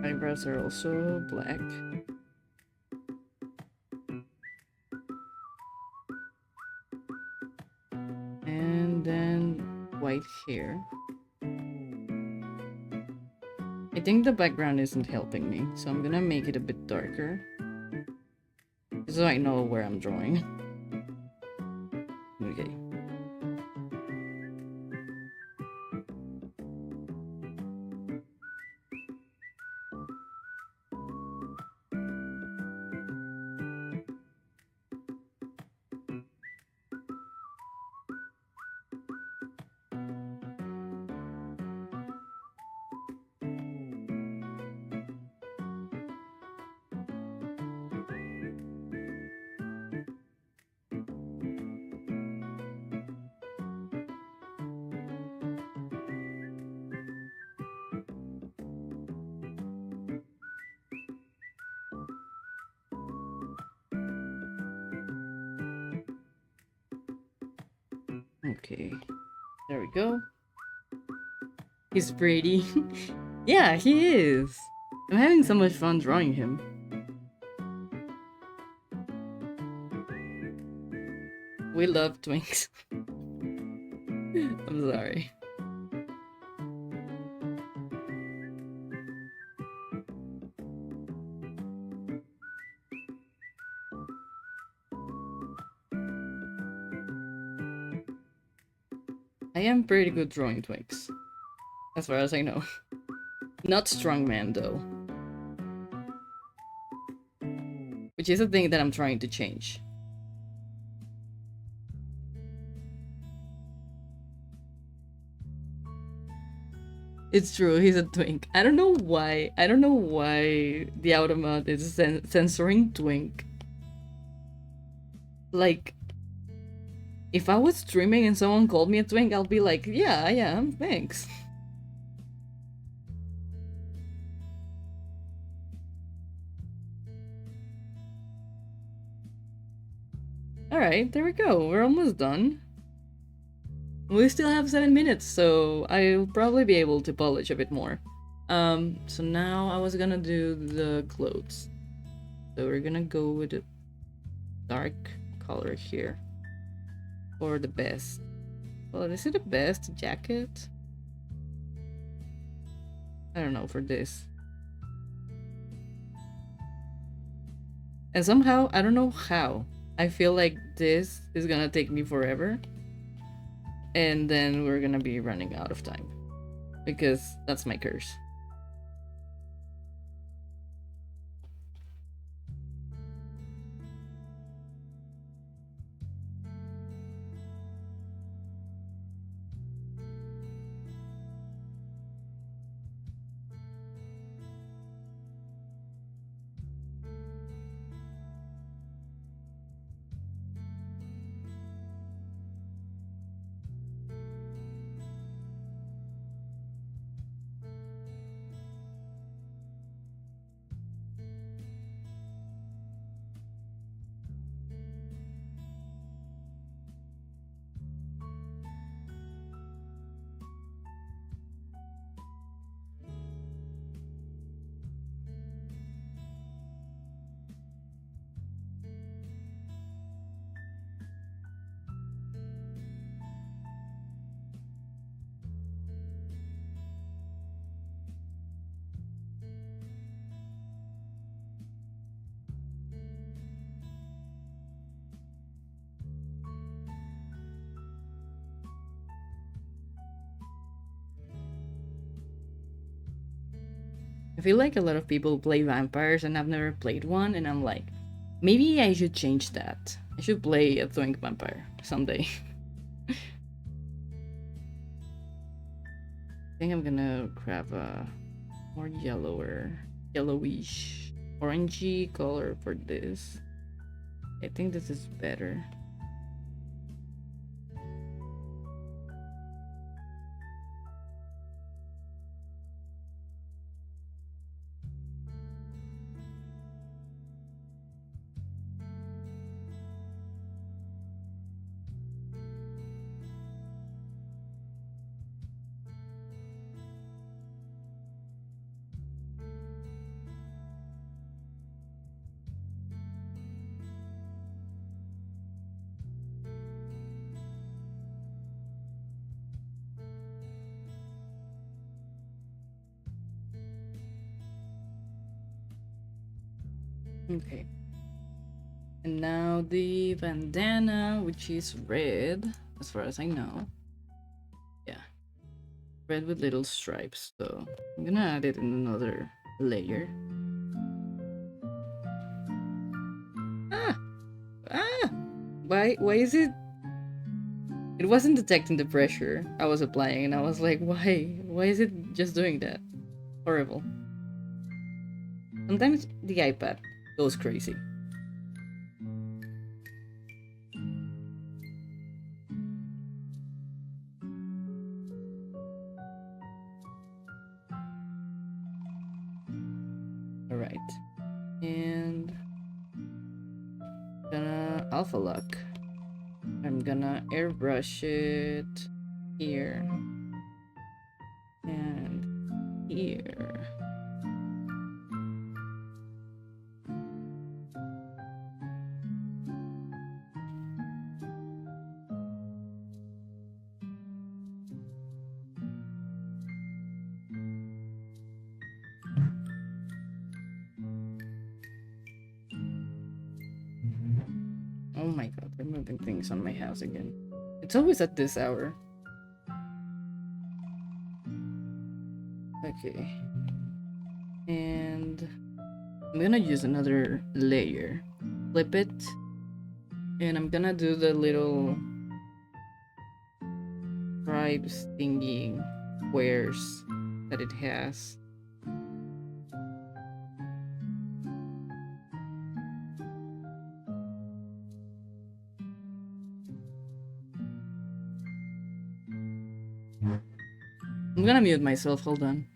Eyebrows are also black. And then white hair. I think the background isn't helping me, so I'm gonna make it a bit darker, so I know where I'm drawing. Okay. Okay, there we go. He's pretty. Yeah, he is. I'm having so much fun drawing him. We love twinks. I'm sorry. I am pretty good drawing twinks, as far as I know. Not strongman though. Which is a thing that I'm trying to change. It's true, he's a twink. I don't know why. I don't know why the automat is censoring twink. Like, if I was streaming and someone called me a twink, I'll be like, yeah, I am, thanks. Alright, there we go. We're almost done. We still have 7 minutes, so I'll probably be able to polish a bit more. So now I was gonna do the clothes. So we're gonna go with a dark color here. For the best. Well, is it the best jacket? I don't know, for this. And somehow, I don't know how, I feel like this is gonna take me forever. And then we're gonna be running out of time. Because that's my curse. I feel like a lot of people play vampires and I've never played one, and I'm like, maybe I should change that. I should play a twink vampire someday. I think I'm gonna grab a more yellowish, orangey color for this. I think this is better. Okay. And now the bandana, which is red, as far as I know. Yeah. Red with little stripes, so I'm gonna add it in another layer. Ah! Ah! Why is it? It wasn't detecting the pressure I was applying, and I was like, why? Why is it just doing that? Horrible. Sometimes the iPad goes crazy. Alright. And gonna alpha lock. I'm gonna airbrush it here and here. Oh my god, they're moving things on my house again. It's always at this hour. Okay. And I'm gonna use another layer. Flip it. And I'm gonna do the little stripes thingy squares that it has. I'm gonna mute myself, hold on.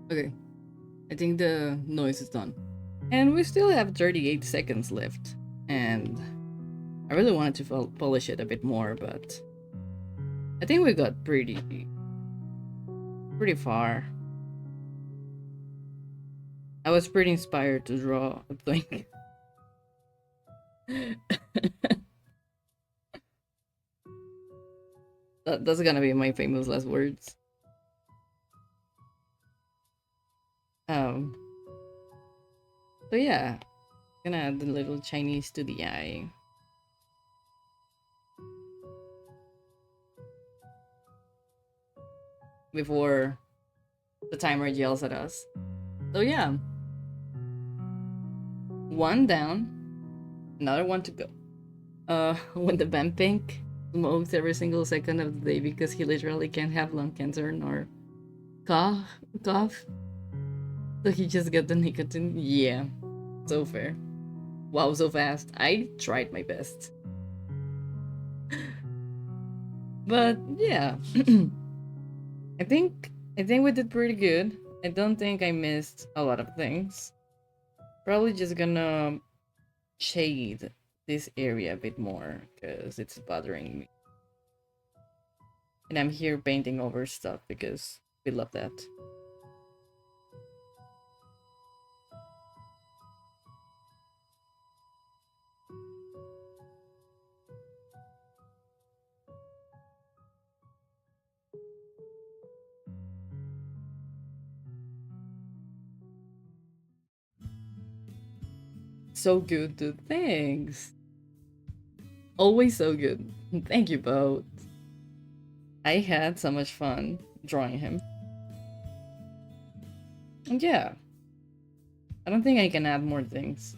Okay, I think the noise is done. And we still have 38 seconds left. And I really wanted to polish it a bit more, but I think we got pretty far. I was pretty inspired to draw a thing. That's gonna be my famous last words. Um. So yeah, gonna add the little Chinese to the eye. Before the timer yells at us. So yeah. One down, another one to go. When the vampink smokes every single second of the day because he literally can't have lung cancer nor cough. So he just got the nicotine. Yeah, so fair. Wow, so fast. I tried my best. But yeah. I think we did pretty good. I don't think I missed a lot of things. Probably just gonna shade this area a bit more because it's bothering me. And I'm here painting over stuff because we love that. So good, dude. Thanks. Always so good. Thank you both. I had so much fun drawing him. And yeah, I don't think I can add more things.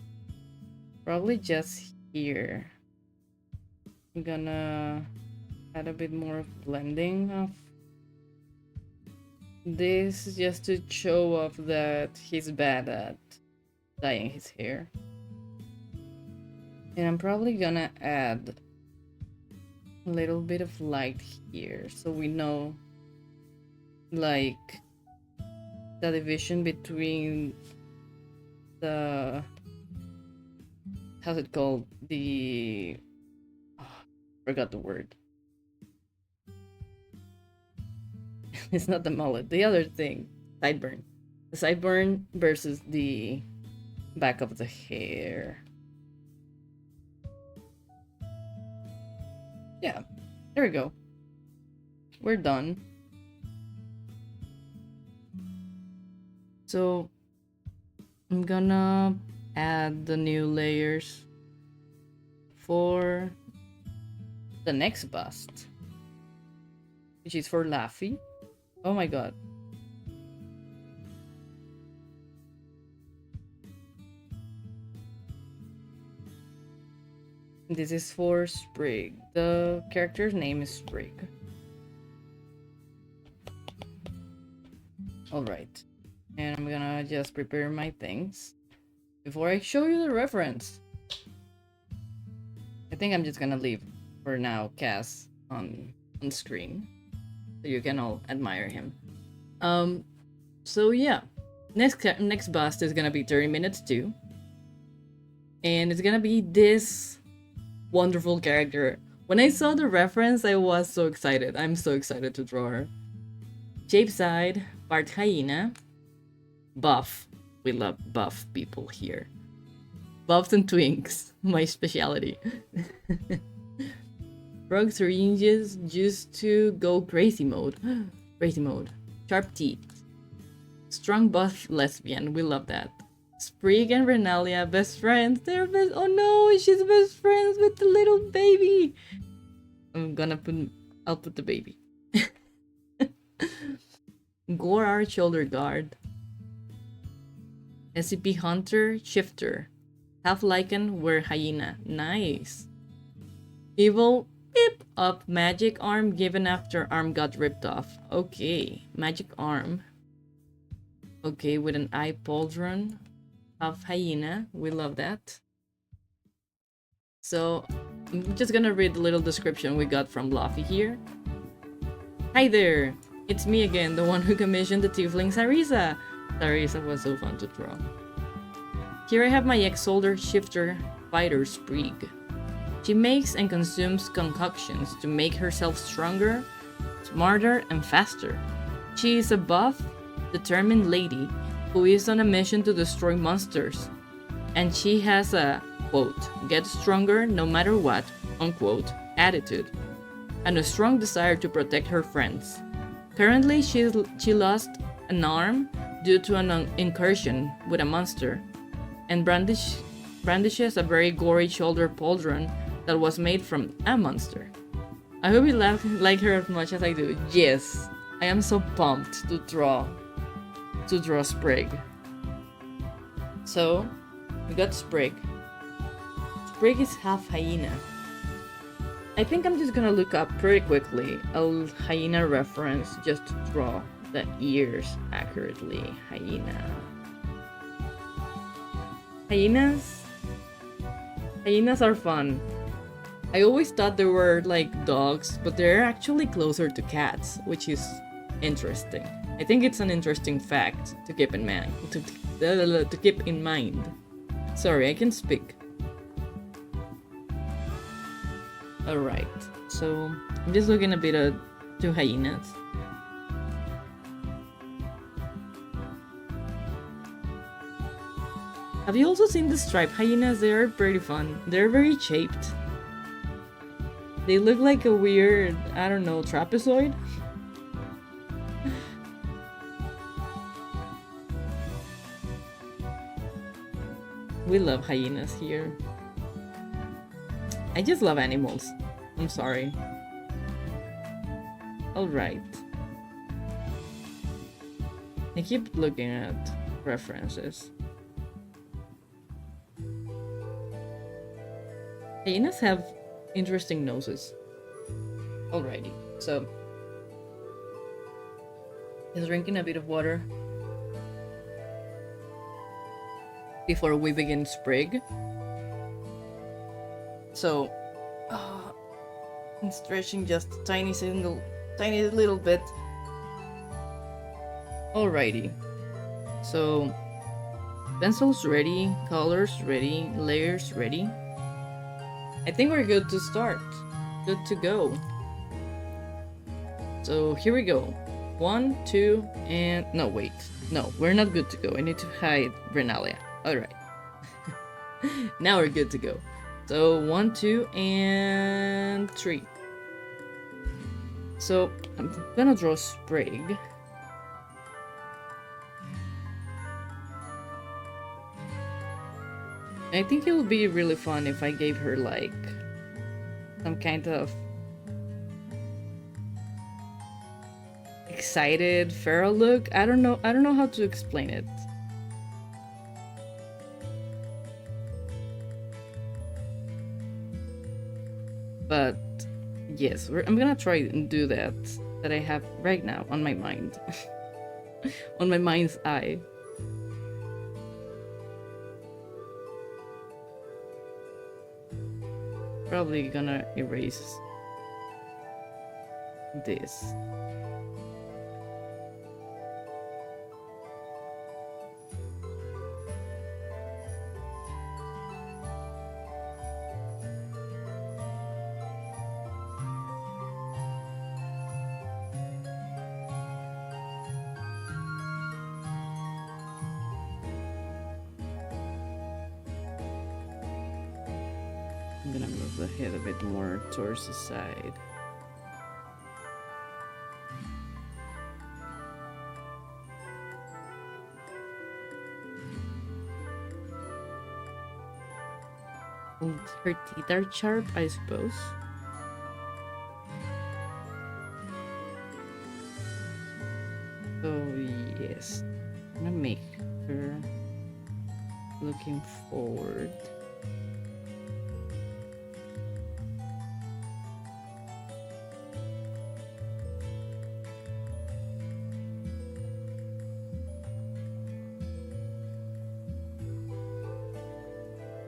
Probably just here. I'm gonna add a bit more of blending of this just to show off that he's bad at dyeing his hair. And I'm probably gonna add a little bit of light here so we know like the division between the, how's it called, the, oh, forgot the word. It's not the mullet, the other thing, sideburn. The sideburn versus the back of the hair. Yeah, there we go. We're done. So I'm gonna add the new layers for the next bust, which is for Laffy. Oh my god. This is for Sprig. The character's name is Sprig. Alright. And I'm gonna just prepare my things before I show you the reference. I think I'm just gonna leave for now Cass on screen so you can all admire him. So yeah, next bust is gonna be 30 minutes too, and it's gonna be this wonderful character. When I saw the reference, I was so excited. I'm so excited to draw her. Shape side, part hyena, buff. We love buff people here. Buffs and twinks, my speciality. Frog syringes just to go crazy mode. Crazy mode. Sharp teeth. Strong buff lesbian, we love that. Sprig and Renalia, best friends. They're best. Oh no, she's best friends with the little baby. I'll put the baby. Gorar shoulder guard. SCP Hunter Shifter. Half Lycan were hyena. Nice. Evil beep up magic arm given after arm got ripped off. Okay, magic arm. Okay, with an eye pauldron. Half hyena. We love that. So I'm just gonna read the little description we got from Luffy here. Hi there! It's me again, the one who commissioned the tiefling Sarisa. Sarisa was so fun to draw. Here I have my ex-soldier shifter fighter Sprig. She makes and consumes concoctions to make herself stronger, smarter, and faster. She is a buff, determined lady who is on a mission to destroy monsters. And she has a, quote, get stronger no matter what, unquote, attitude, and a strong desire to protect her friends. Currently, she lost an arm due to an incursion with a monster, and brandishes a very gory shoulder pauldron that was made from a monster. I hope you like her as much as I do. Yes, I am so pumped to draw Sprig. So, we got Sprig. Sprig is half hyena. I think I'm just gonna look up pretty quickly a hyena reference just to draw the ears accurately. Hyena. Hyenas are fun. I always thought they were like dogs, but they're actually closer to cats, which is interesting. I think it's an interesting fact to keep in mind. To keep in mind. Sorry, I can speak. Alright, so I'm just looking a bit at two hyenas. Have you also seen the striped hyenas? They are pretty fun. They're very shaped. They look like a weird, I don't know, trapezoid? We love hyenas here. I just love animals. I'm sorry. Alright. I keep looking at references. Hyenas have interesting noses. Alrighty, so he's drinking a bit of water before we begin Sprig. So I'm stretching just a tiny little bit. Alrighty, so pencils ready, colors ready, layers ready. I think we're good to start. Good to go. So here we go. 1, 2, and no, wait. No, we're not good to go. I need to hide Renalia. Alright. Now we're good to go. So 1, 2, and 3. So I'm gonna draw Sprig. I think it would be really fun if I gave her like some kind of excited feral look. I don't know how to explain it. But yes, I'm gonna try and do that I have right now on my mind. On my mind's eye. Probably gonna erase this. I'm gonna move the head a bit more towards the side. And her teeth are sharp, I suppose. So yes, I'm gonna make her looking forward.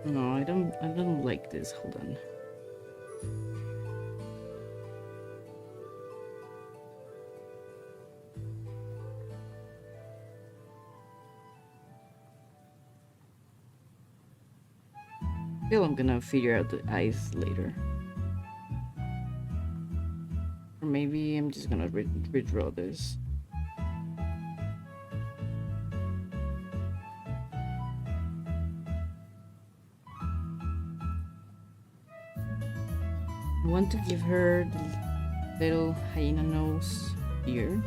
No, I don't like this. Hold on. I feel I'm gonna figure out the eyes later. Or maybe I'm just gonna redraw this. I want to give her the little hyena nose here.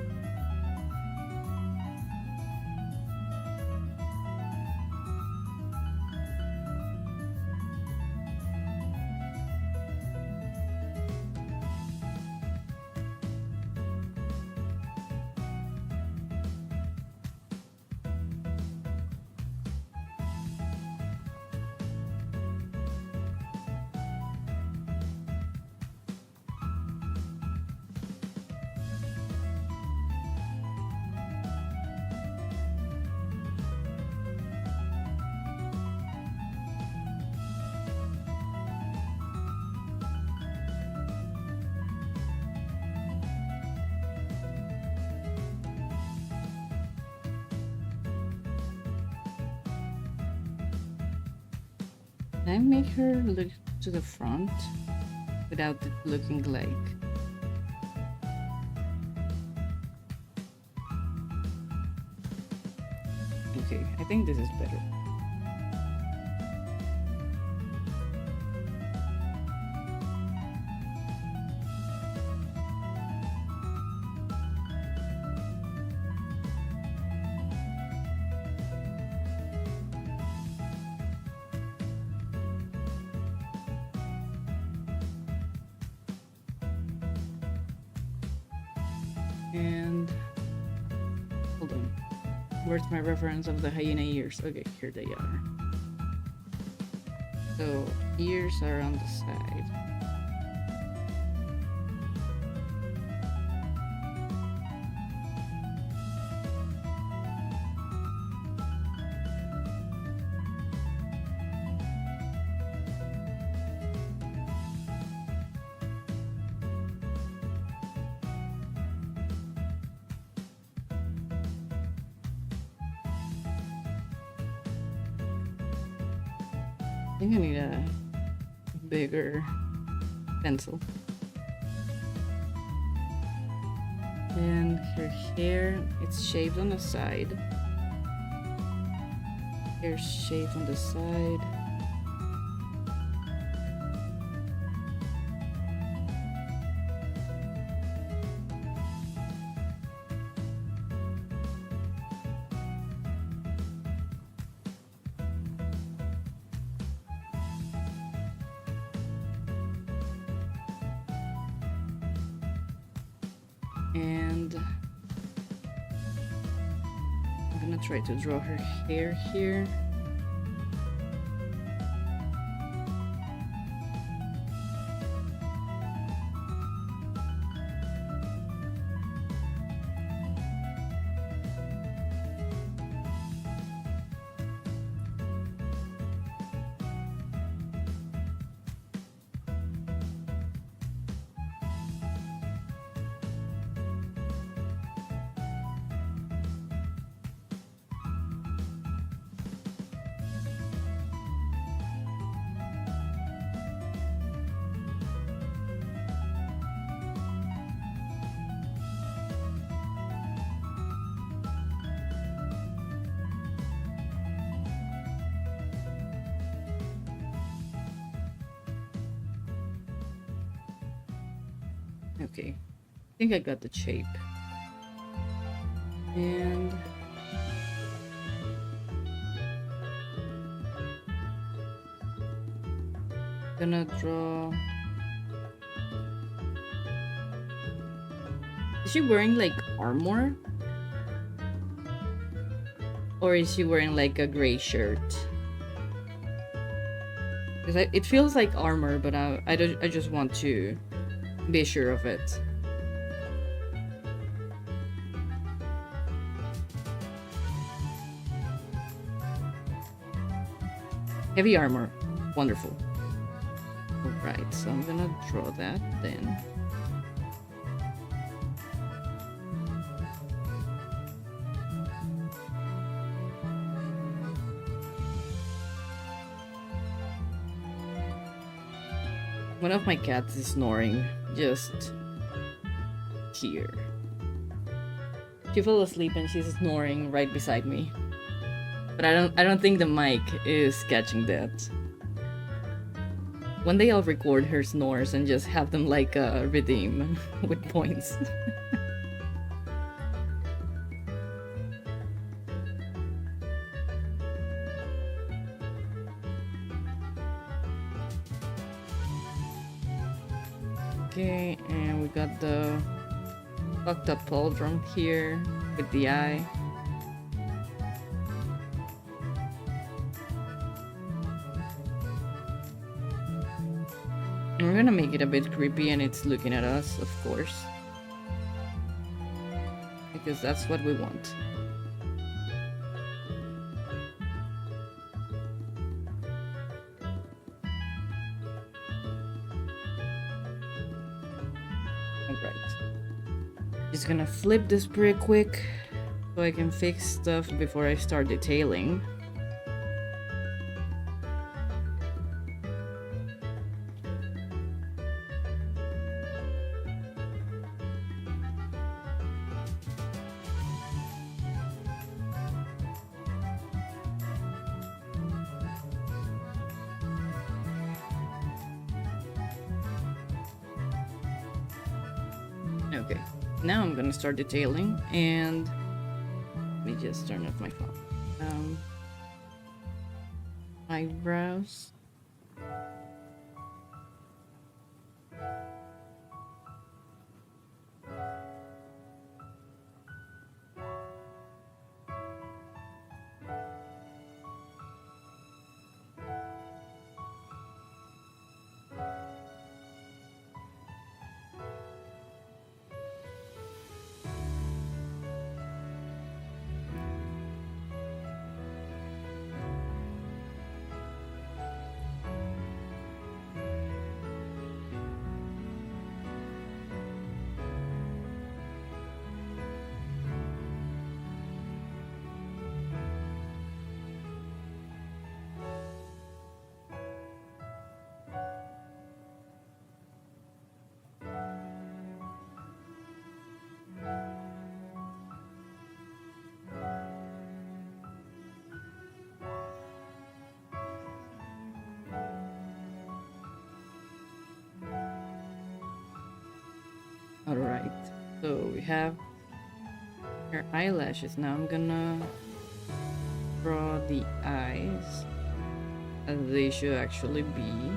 Can I make her look to the front without it looking like... Okay, I think this is better. And hold on, where's my reference of the hyena ears? Okay, here they are. So ears are on the side. think I need a bigger pencil. And her hair, it's shaved on the side. Hair shaved on the side. And I'm gonna try to draw her hair here. Okay, I think I got the shape. And gonna draw. Is she wearing like armor? Or is she wearing like a gray shirt? Because it feels like armor, but I just want to be sure of it. Heavy armor. Wonderful. Alright, so I'm gonna draw that then. One of my cats is snoring just here. She fell asleep and she's snoring right beside me. But I don't think the mic is catching that. One day I'll record her snores and just have them like redeem with points. Okay, and we got the fucked up pauldron here with the eye. And we're gonna make it a bit creepy and it's looking at us, of course. Because that's what we want. Just gonna flip this pretty quick so I can fix stuff before I start detailing. Okay. Now I'm gonna start detailing, and let me just turn off my phone. Eyebrows. Alright, so we have her eyelashes. Now I'm gonna draw the eyes as they should actually be.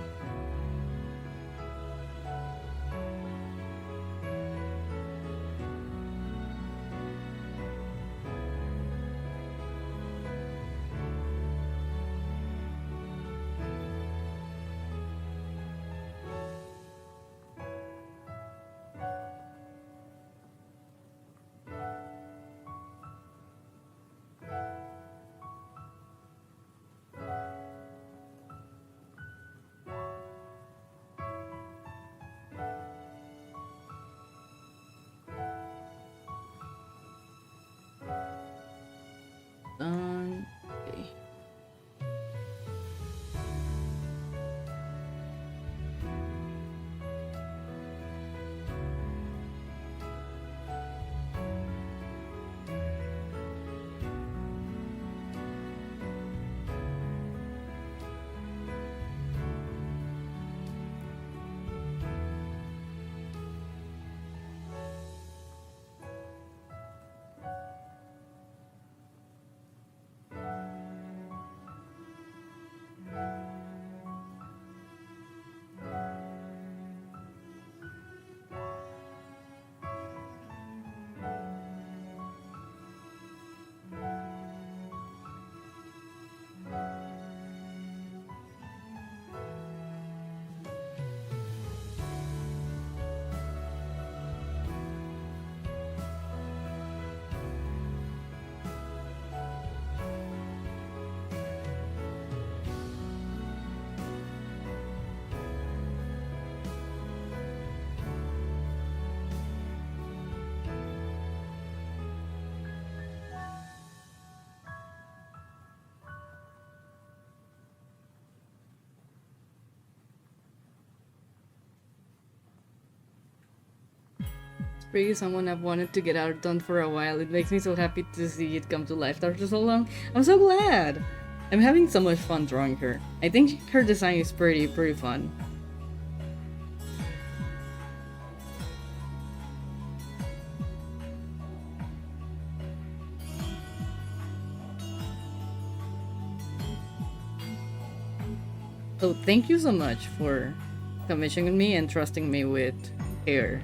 Done. Okay. Spring is someone I've wanted to get art done for a while. It makes me so happy to see it come to life after so long. I'm so glad! I'm having so much fun drawing her. I think her design is pretty fun. So thank you so much for commissioning me and trusting me with hair.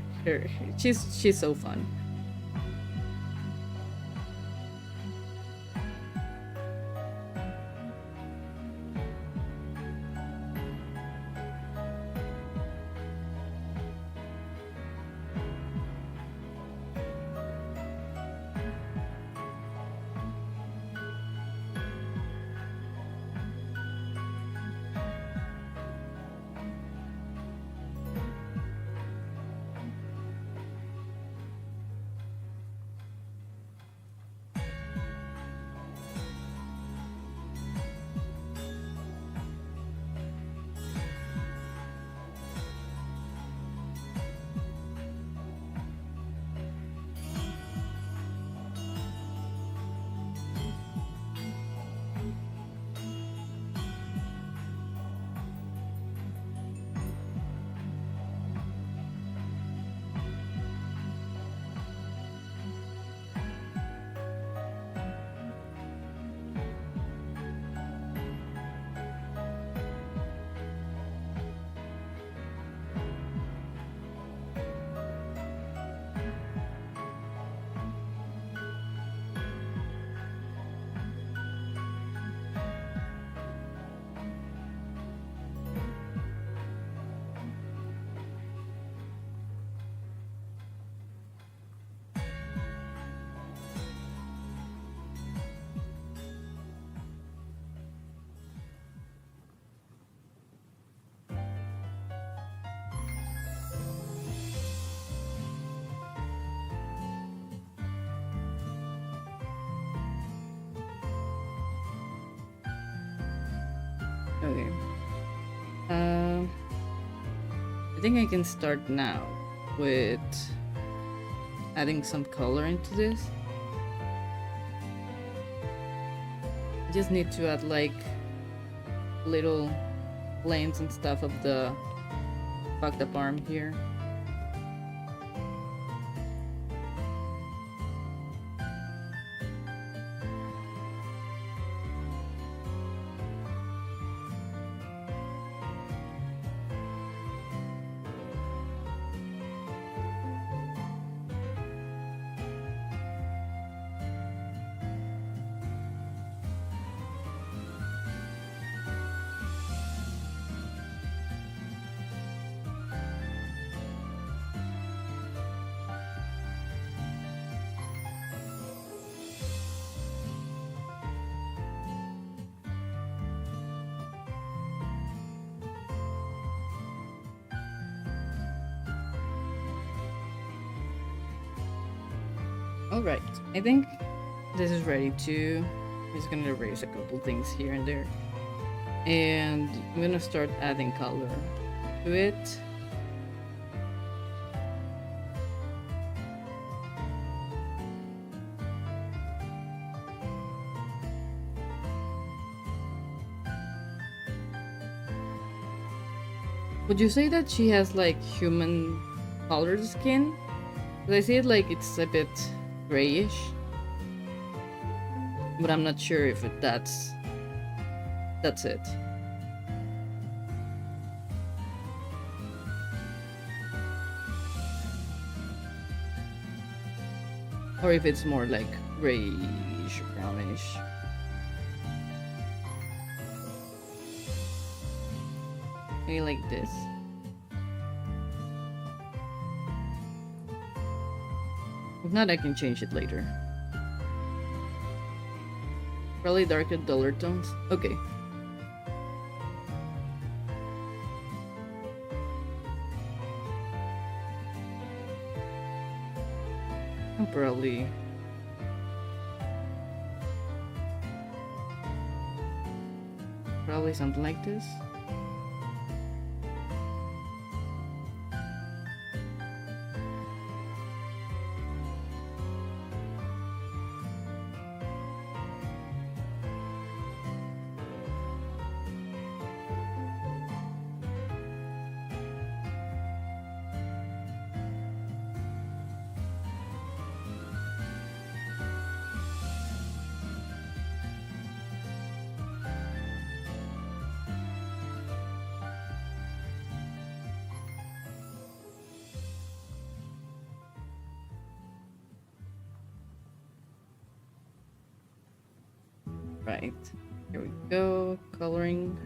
She's so fun. Okay. I think I can start now with adding some color into this. I just need to add like little flames and stuff of the fucked up arm here. Alright, I think this is ready too. I'm just gonna erase a couple things here and there. And I'm gonna start adding color to it. Would you say that she has like human colored skin? Because I see it like it's a bit grayish. But I'm not sure if that's it. Or if it's more like grayish, brownish. Maybe like this. If not, I can change it later. Probably darker, duller tones. Okay. I'll probably something like this. Right, here we go, coloring.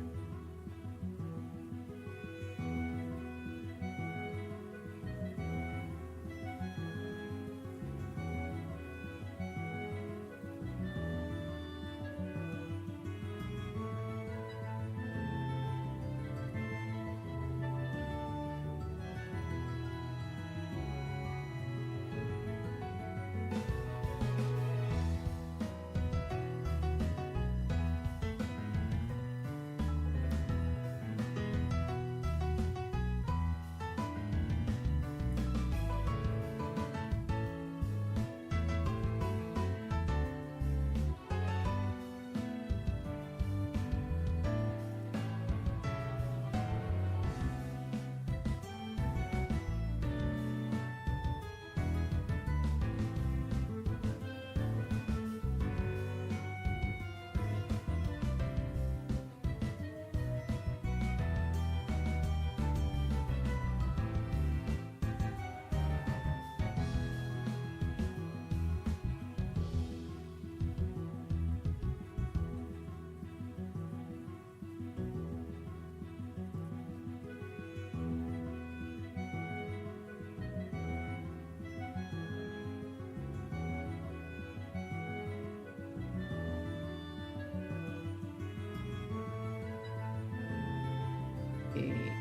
Okay.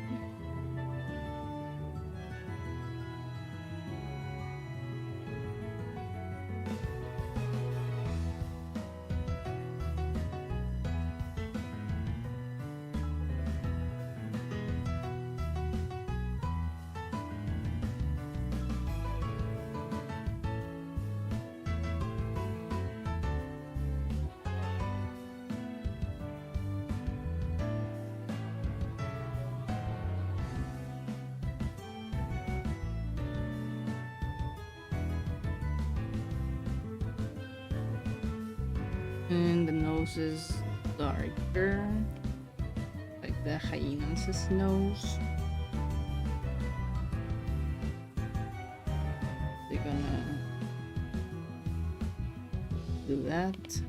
And the nose is darker, like the hyena's nose. They're gonna do that.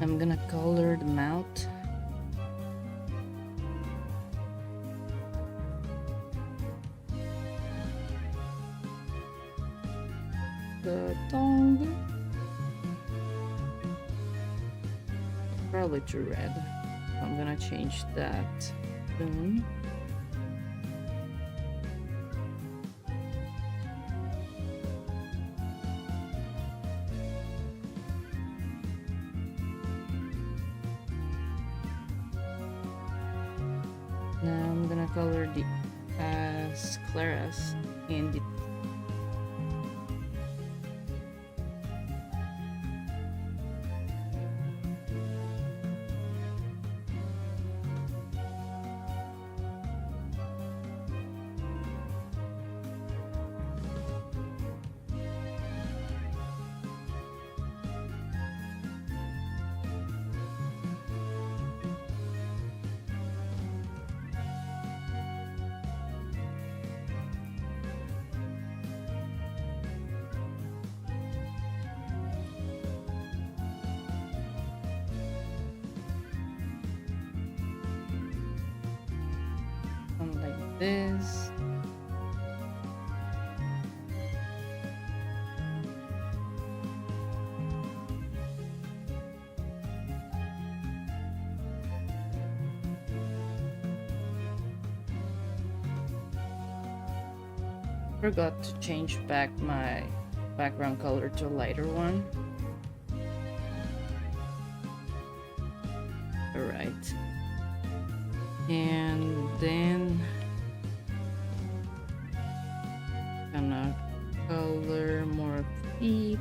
I'm gonna color the mouth. the tongue. Probably too red. I'm gonna change that soon. Now I'm gonna color the scleras in the like this. Forgot to change back my background color to a lighter one. Alright. And then gonna color more feet.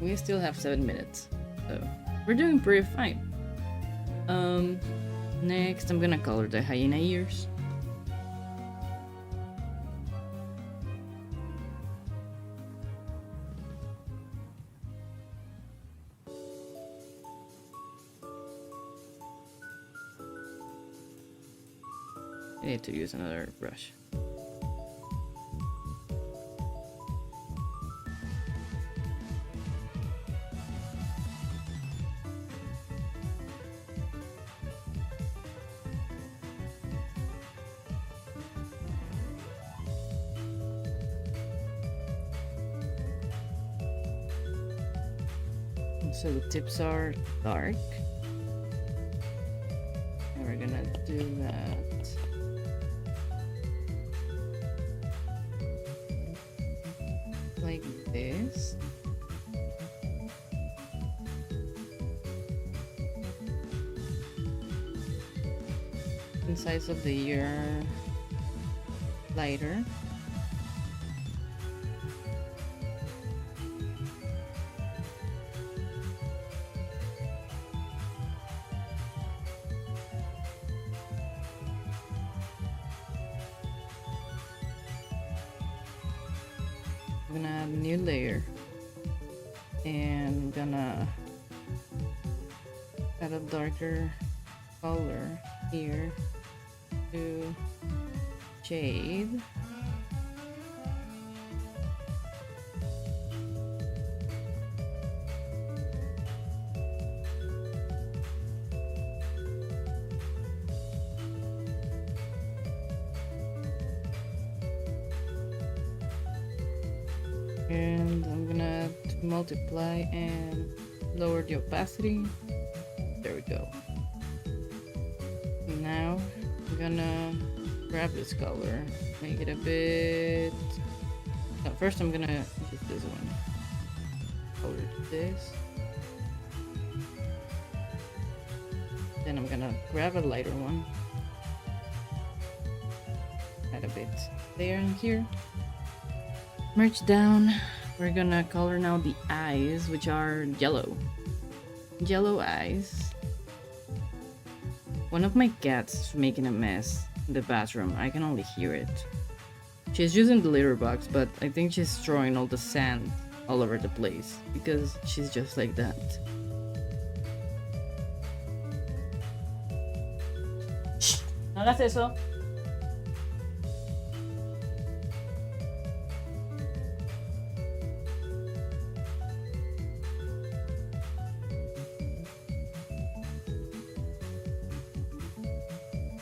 We still have 7 minutes, so we're doing pretty fine. Next I'm gonna color the hyena ears. I need to use another brush. So the tips are dark, and we're gonna do that. Like this. The size of the ear lighter. I'm gonna add a new layer and gonna add a darker color here to shade. And I'm gonna multiply and lower the opacity. There we go. Now I'm gonna grab this color, make it a bit. No, first I'm gonna use this one. Color this. Then I'm gonna grab a lighter one. Add a bit there and here. Merge down. We're gonna color now the eyes, which are yellow. Yellow eyes. One of my cats is making a mess in the bathroom. I can only hear it. She's using the litter box, but I think she's throwing all the sand all over the place because she's just like that. Shh, no hagas eso.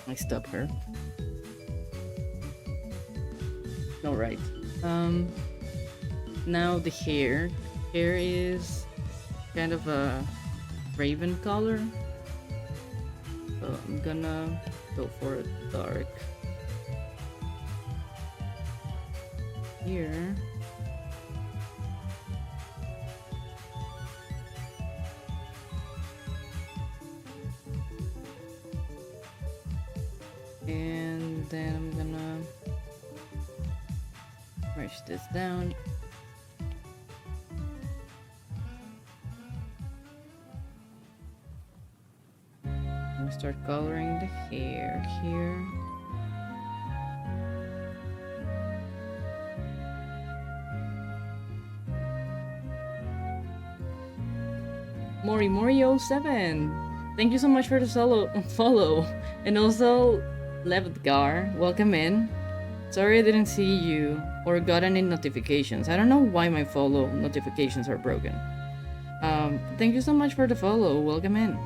I stop her. Alright. Now the hair. Hair is kind of a raven color. So I'm gonna go for a dark here. And then I'm gonna brush this down. I'm gonna start coloring the hair here. Mori07, thank you so much for the follow, and also Levdgar, welcome in. Sorry I didn't see you or got any notifications. I don't know why my follow notifications are broken. Thank you so much for the follow, welcome in.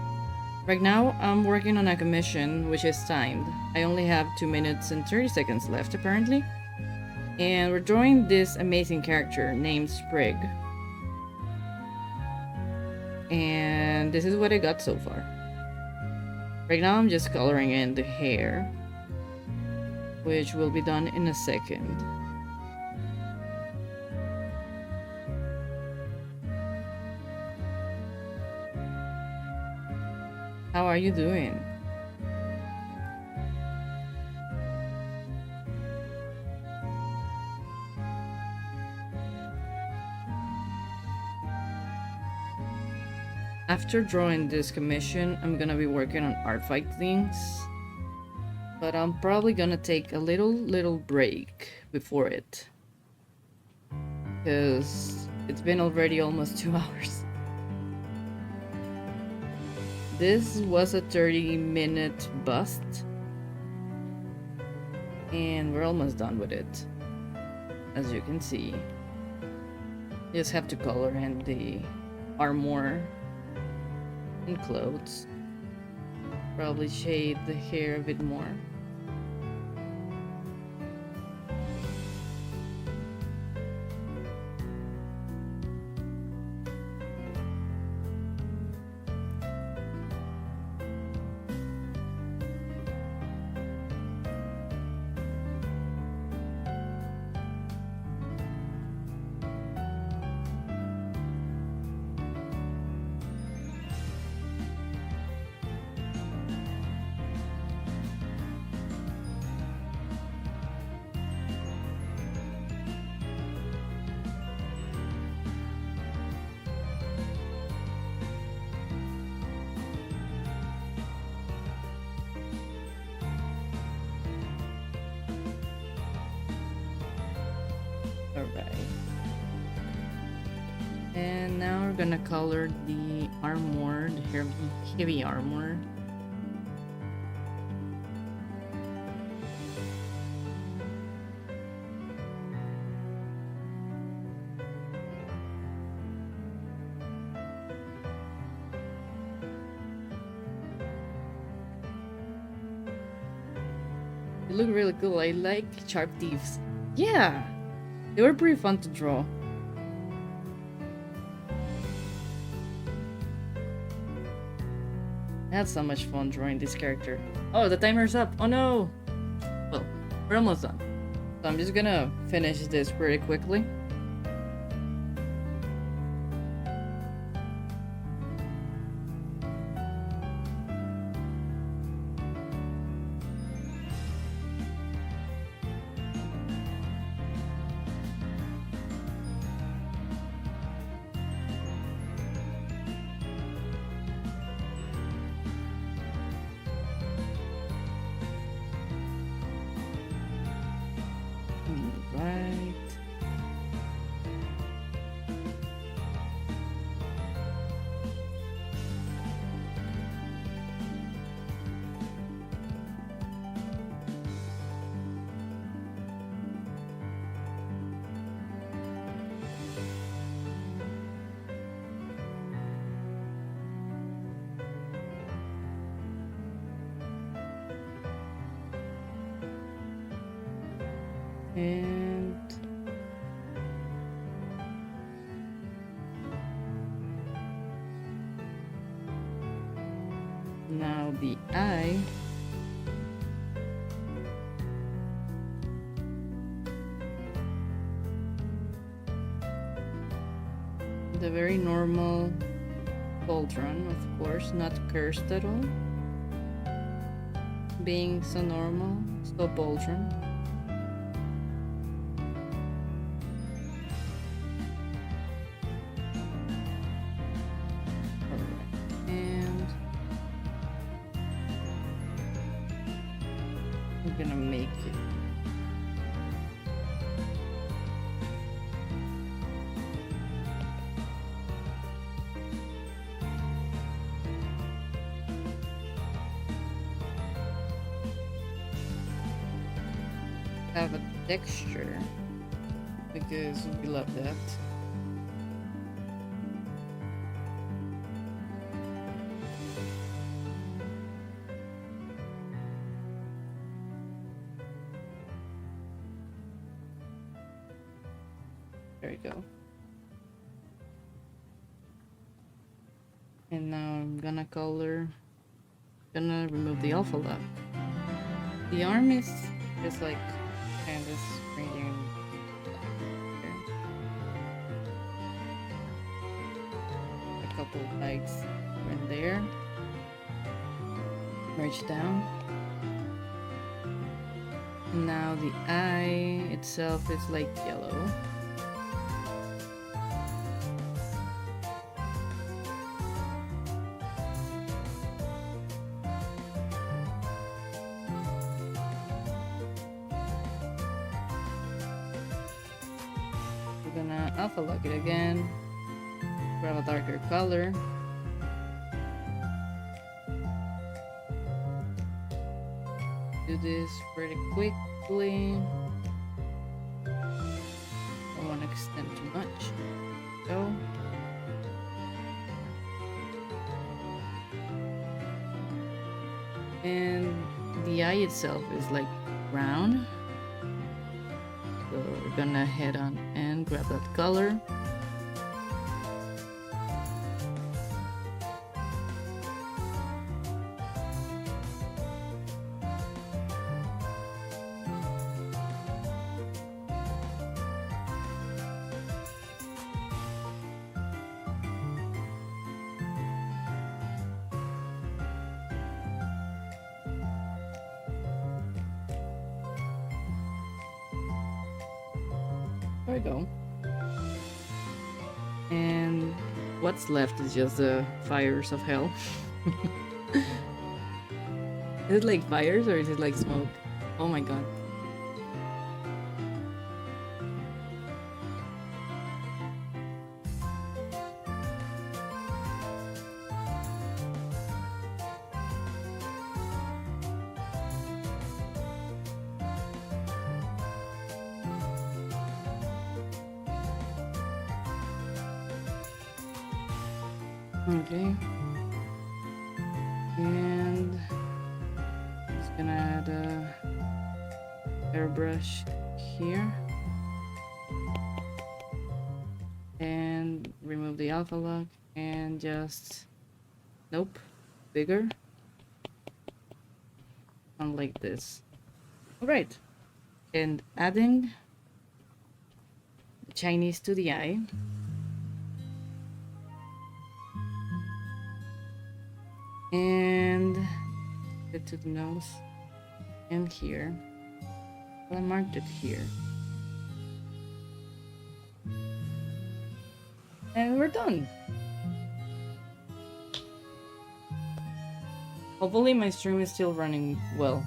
Right now I'm working on a commission which is timed. I only have 2 minutes and 30 seconds left apparently. And we're drawing this amazing character named Sprig. And this is what I got so far. Right now I'm just coloring in the hair, which will be done in a second. How are you doing? After drawing this commission, I'm gonna be working on art fight things. But I'm probably gonna take a little break before it. Because it's been already almost 2 hours. This was a 30-minute bust. And we're almost done with it. As you can see. You just have to color in the armor and clothes. Probably shade the hair a bit more. Alright. And now we're gonna color the armor, the heavy armor. They look really cool. I like sharp thieves. Yeah! They were pretty fun to draw. I had so much fun drawing this character. Oh, the timer's up. Oh no! Well, we're almost done. So I'm just gonna finish this pretty quickly. Right. And now the eye. The very normal pauldron, of course, not cursed at all. Being so normal, so pauldron. Alright, and I'm gonna make it. Have a texture because we love that. There we go. And now I'm gonna remove the alpha lock. The arm is just like kind of screening a couple lights here and there. Merge down. And now the eye itself is like yellow. Gonna alpha lock it again, grab a darker color, do this pretty quickly, don't want to extend too much, go, and the eye itself is like brown. So we're gonna head on and grab that color. There we go. And what's left is just the fires of hell. Is it like fires or is it like smoke? Oh my god. Okay. And just gonna add a airbrush here. And remove the alpha lock and just, nope, bigger. Like this. Alright. And adding the Chinese to the eye. And it to the nose and here. Well, I marked it here. And we're done. Hopefully my stream is still running well.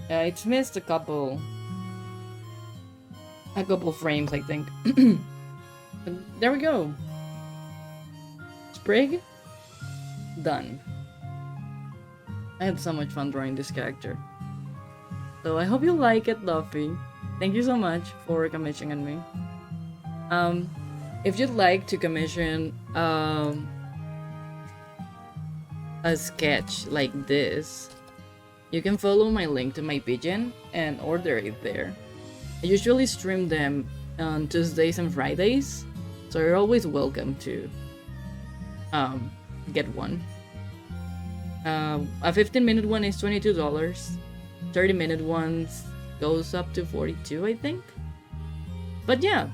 It's missed a couple frames, I think. But there we go. Sprig done. I had so much fun drawing this character. So I hope you like it, Luffy. Thank you so much for commissioning me. If you'd like to commission a sketch like this, you can follow my link to my pigeon and order it there. I usually stream them on Tuesdays and Fridays, so you're always welcome to get one. A 15-minute one is $22. 30-minute ones goes up to 42, I think. But yeah,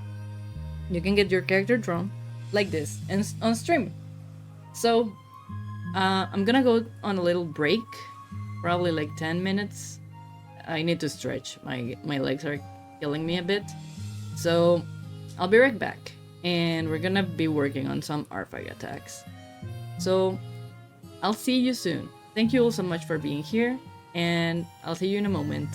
you can get your character drawn like this and on stream. So I'm gonna go on a little break, probably like 10 minutes. I need to stretch. My legs are killing me a bit. So I'll be right back, and we're gonna be working on some R5 attacks. So I'll see you soon. Thank you all so much for being here, and I'll see you in a moment.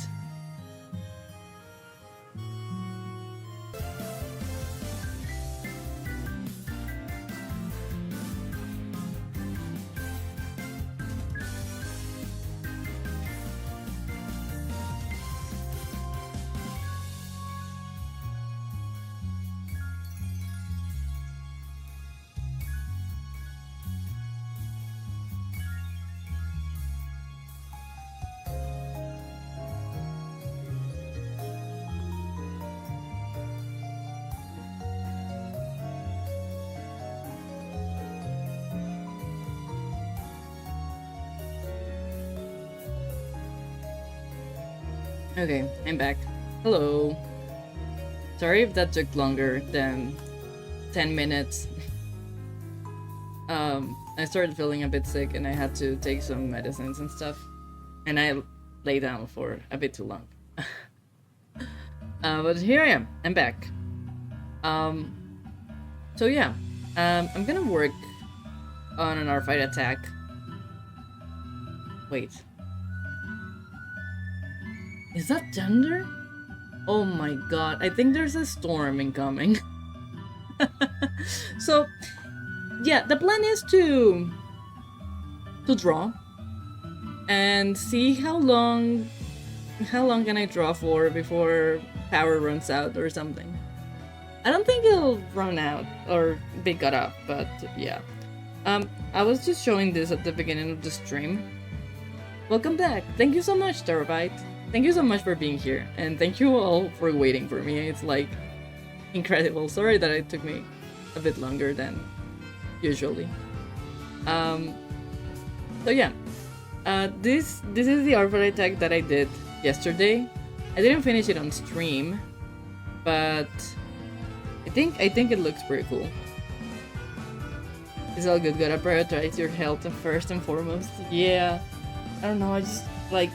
Okay, I'm back. Hello. Sorry if that took longer than 10 minutes. I started feeling a bit sick and I had to take some medicines and stuff. And I lay down for a bit too long. But here I am. I'm back. So yeah. I'm gonna work on an R5 attack. Wait. Is that thunder? Oh my god, I think there's a storm incoming. So, yeah, the plan is to draw and see how long can I draw for before power runs out or something. I don't think it'll run out or be cut off, but yeah. I was just showing this at the beginning of the stream. Welcome back. Thank you so much, Terabyte. Thank you so much for being here, and thank you all for waiting for me. It's like incredible. Sorry that it took me a bit longer than usually. So yeah, this is the R5 attack that I did yesterday. I didn't finish it on stream, but I think it looks pretty cool. It's all good. Gotta prioritize your health first and foremost. Yeah, I don't know. I just like.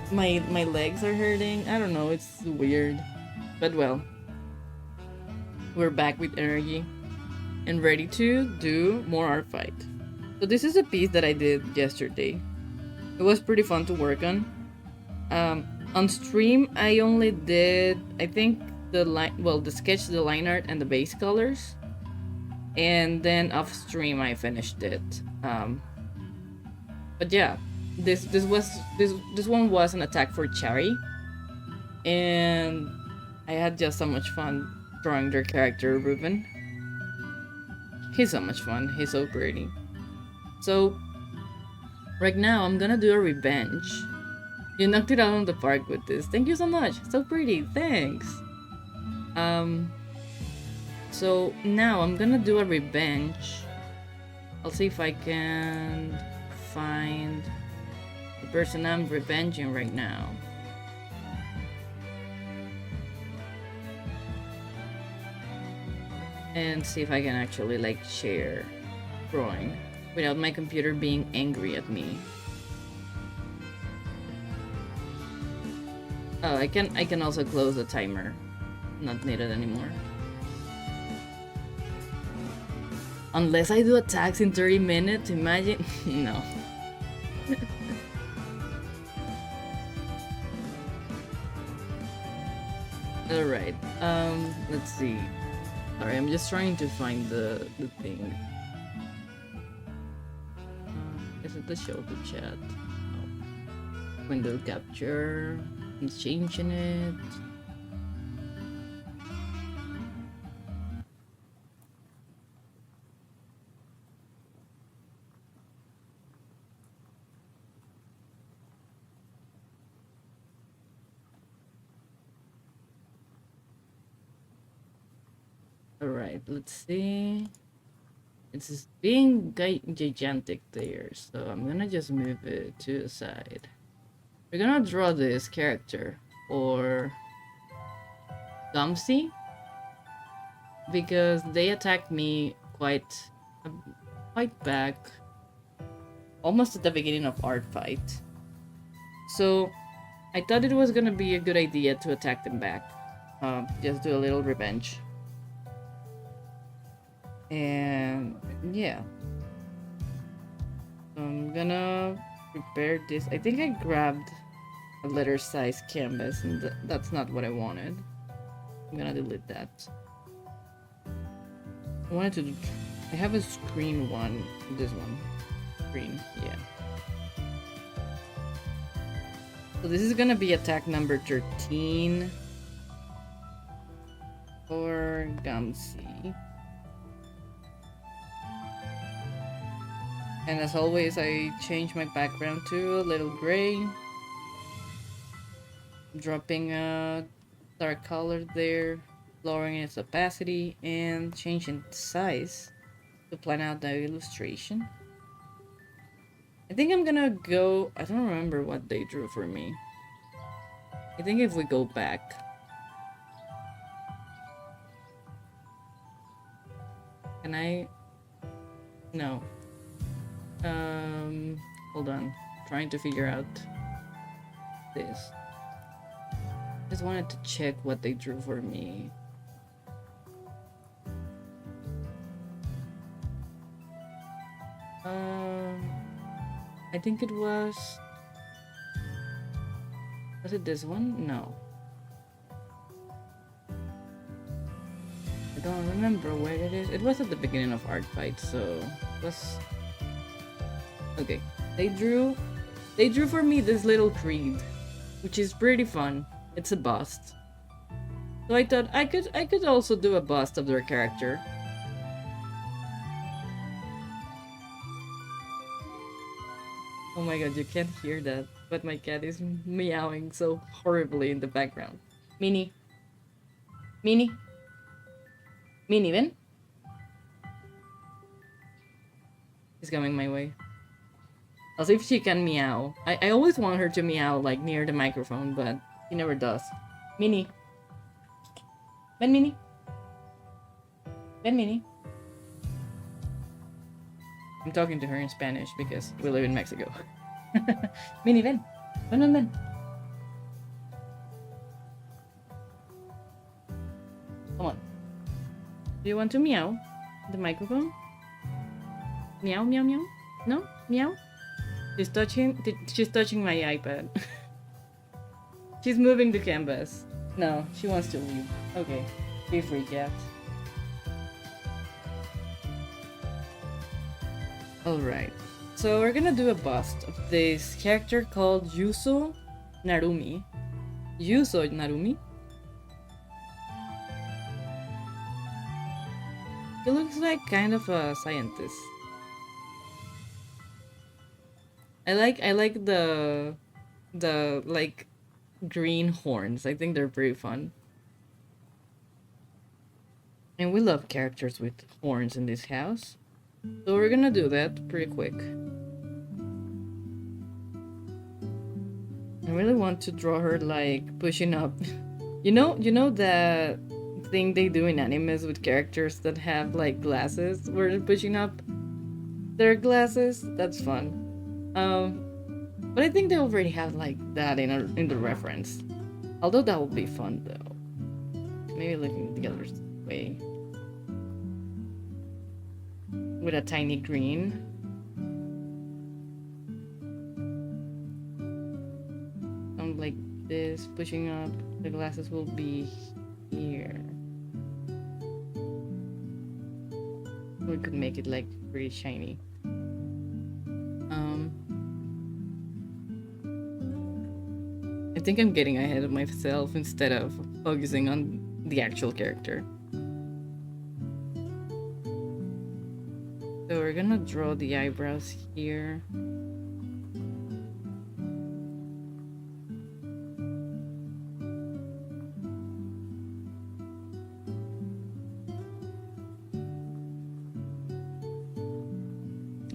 My legs are hurting. I don't know, it's weird. But well, we're back with energy and ready to do more art fight. So this is a piece that I did yesterday. It was pretty fun to work on. On stream, I only did, I think, the sketch, the line art, and the base colors. And then off stream, I finished it. But yeah. This one was an attack for Cherry, and I had just so much fun drawing their character, Ruben. He's so much fun. He's so pretty. So right now I'm gonna do a revenge. You knocked it out on the park with this. Thank you so much. So pretty. Thanks. So now I'm gonna do a revenge. I'll see if I can find the person I'm revenging right now. And see if I can actually like share drawing without my computer being angry at me. Oh, I can also close the timer. Not needed anymore. Unless I do attacks in 30 minutes, imagine. No. Alright, let's see. Sorry, I'm just trying to find the thing. Is it the show to chat? Oh. Window capture. I'm changing it. Alright, let's see. It's being gigantic there, so I'm gonna just move it to the side. We're gonna draw this character, or Gumsy, because they attacked me quite back, almost at the beginning of Art Fight. So I thought it was gonna be a good idea to attack them back. Just do a little revenge. And yeah. So I'm gonna prepare this. I think I grabbed a letter size canvas and that's not what I wanted. I'm gonna delete that. I wanted to... I have a screen one. This one. Screen, yeah. So this is gonna be attack number 13 for Gumsy. And as always, I change my background to a little gray. Dropping a dark color there, lowering its opacity, and changing the size to plan out the illustration. I think I'm gonna go... I don't remember what they drew for me. I think if we go back... Can I... No. Hold on. Trying to figure out this. Just wanted to check what they drew for me. I think it was... Was it this one? No. I don't remember where it is. It was at the beginning of Art Fight, so it was... Okay. They drew for me this little creed, which is pretty fun. It's a bust. So I thought I could also do a bust of their character. Oh my god, you can't hear that, but my cat is meowing so horribly in the background. Minnie. Minnie. Minnie, ven. He's coming my way. I'll see if she can meow. I always want her to meow like near the microphone, but she never does. Minnie. Ven, Minnie. Ven, Minnie. I'm talking to her in Spanish because we live in Mexico. Minnie, ven. Ven, ven, ven. Come on. Do you want to meow? The microphone? Meow, meow, meow? No? Meow? She's touching my iPad. She's moving the canvas. No, she wants to leave. Okay. Be free, cat. Alright. So we're gonna do a bust of this character called Yuso Narumi. Yuso Narumi? He looks like kind of a scientist. I like the like green horns. I think they're pretty fun. And we love characters with horns in this house. So we're gonna do that pretty quick. I really want to draw her like pushing up. You know that thing they do in animes with characters that have like glasses where they're pushing up their glasses? That's fun. But I think they already have like that in the reference. Although that would be fun though. Maybe looking the other way. With a tiny green. Something like this, pushing up. The glasses will be here. We could make it like pretty shiny. I think I'm getting ahead of myself instead of focusing on the actual character. So we're gonna draw the eyebrows here.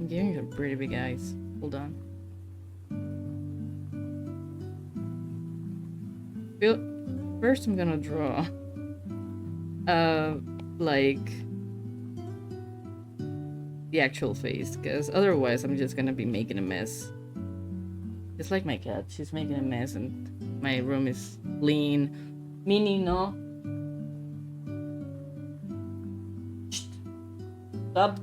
I'm giving her pretty big eyes. Hold on. First I'm gonna draw like the actual face, because otherwise I'm just gonna be making a mess. Just like my cat, she's making a mess and my room is clean. Minnie, no. Stop.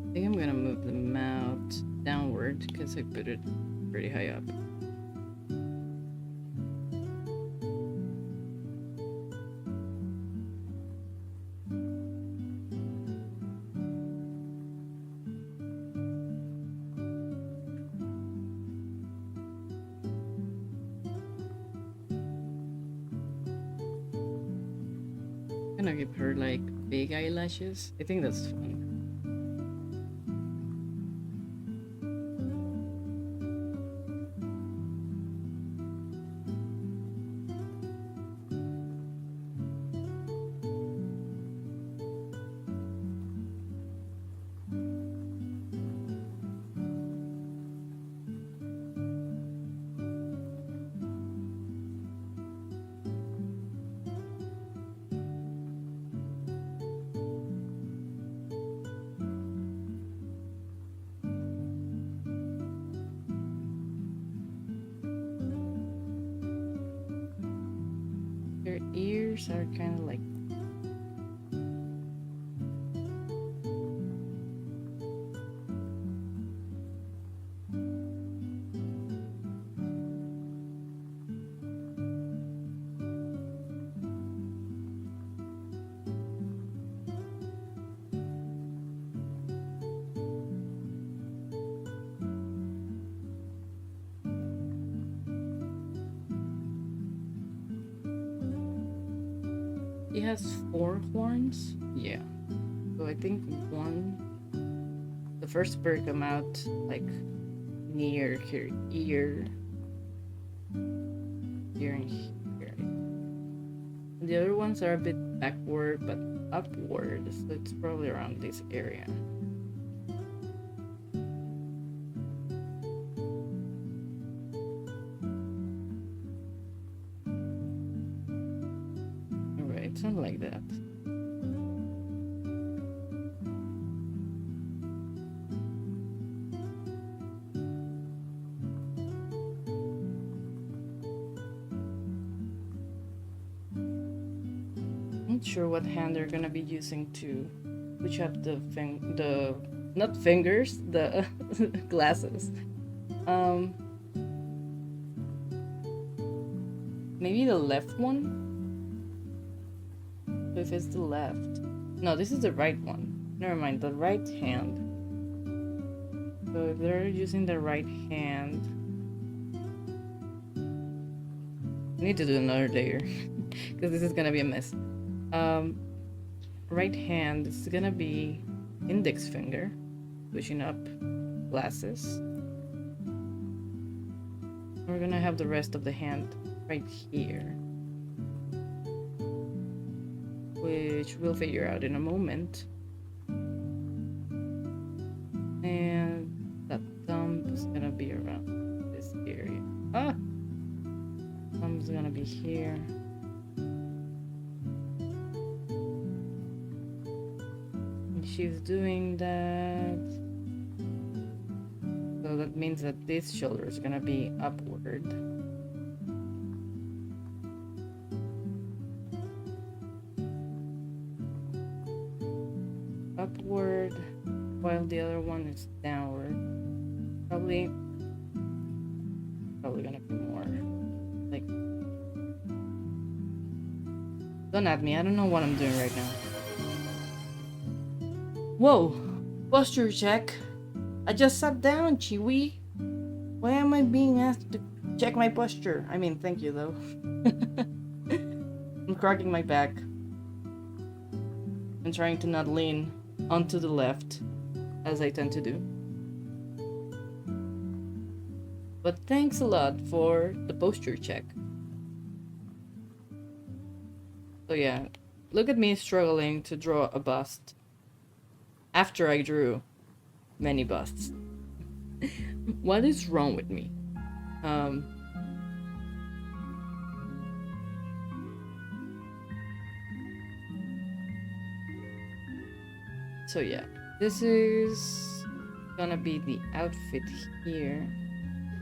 I think I'm gonna move the mouth downward because I put it pretty high up. I'm gonna give her like big eyelashes. I think that's fun. Her ears are kind of like He has 4 horns? Yeah. So I think the first pair come out like near her ear. Here and here. And the other ones are a bit backward but upward, so it's probably around this area. Something like that. Not sure what hand they're gonna be using to push up the not fingers, the glasses. Maybe the left one? If it's the left. No, this is the right one. Never mind, the right hand. So if they're using the right hand, I need to do another layer because this is gonna be a mess. Right hand is gonna be index finger, pushing up glasses. We're gonna have the rest of the hand right here, which we'll figure out in a moment. And that thumb is gonna be around this area. Ah! Thumb's gonna be here. And she's doing that. So that means that this shoulder is gonna be upward. Upward, while the other one is downward. Probably gonna be more like. Don't at me. I don't know what I'm doing right now. Whoa! Posture check. I just sat down, Chiwi. Why am I being asked to check my posture? I mean, thank you though. I'm cracking my back. I'm trying to not lean onto the left, as I tend to do. But thanks a lot for the posture check. So yeah, look at me struggling to draw a bust after I drew many busts. What is wrong with me? So yeah, this is gonna be the outfit here.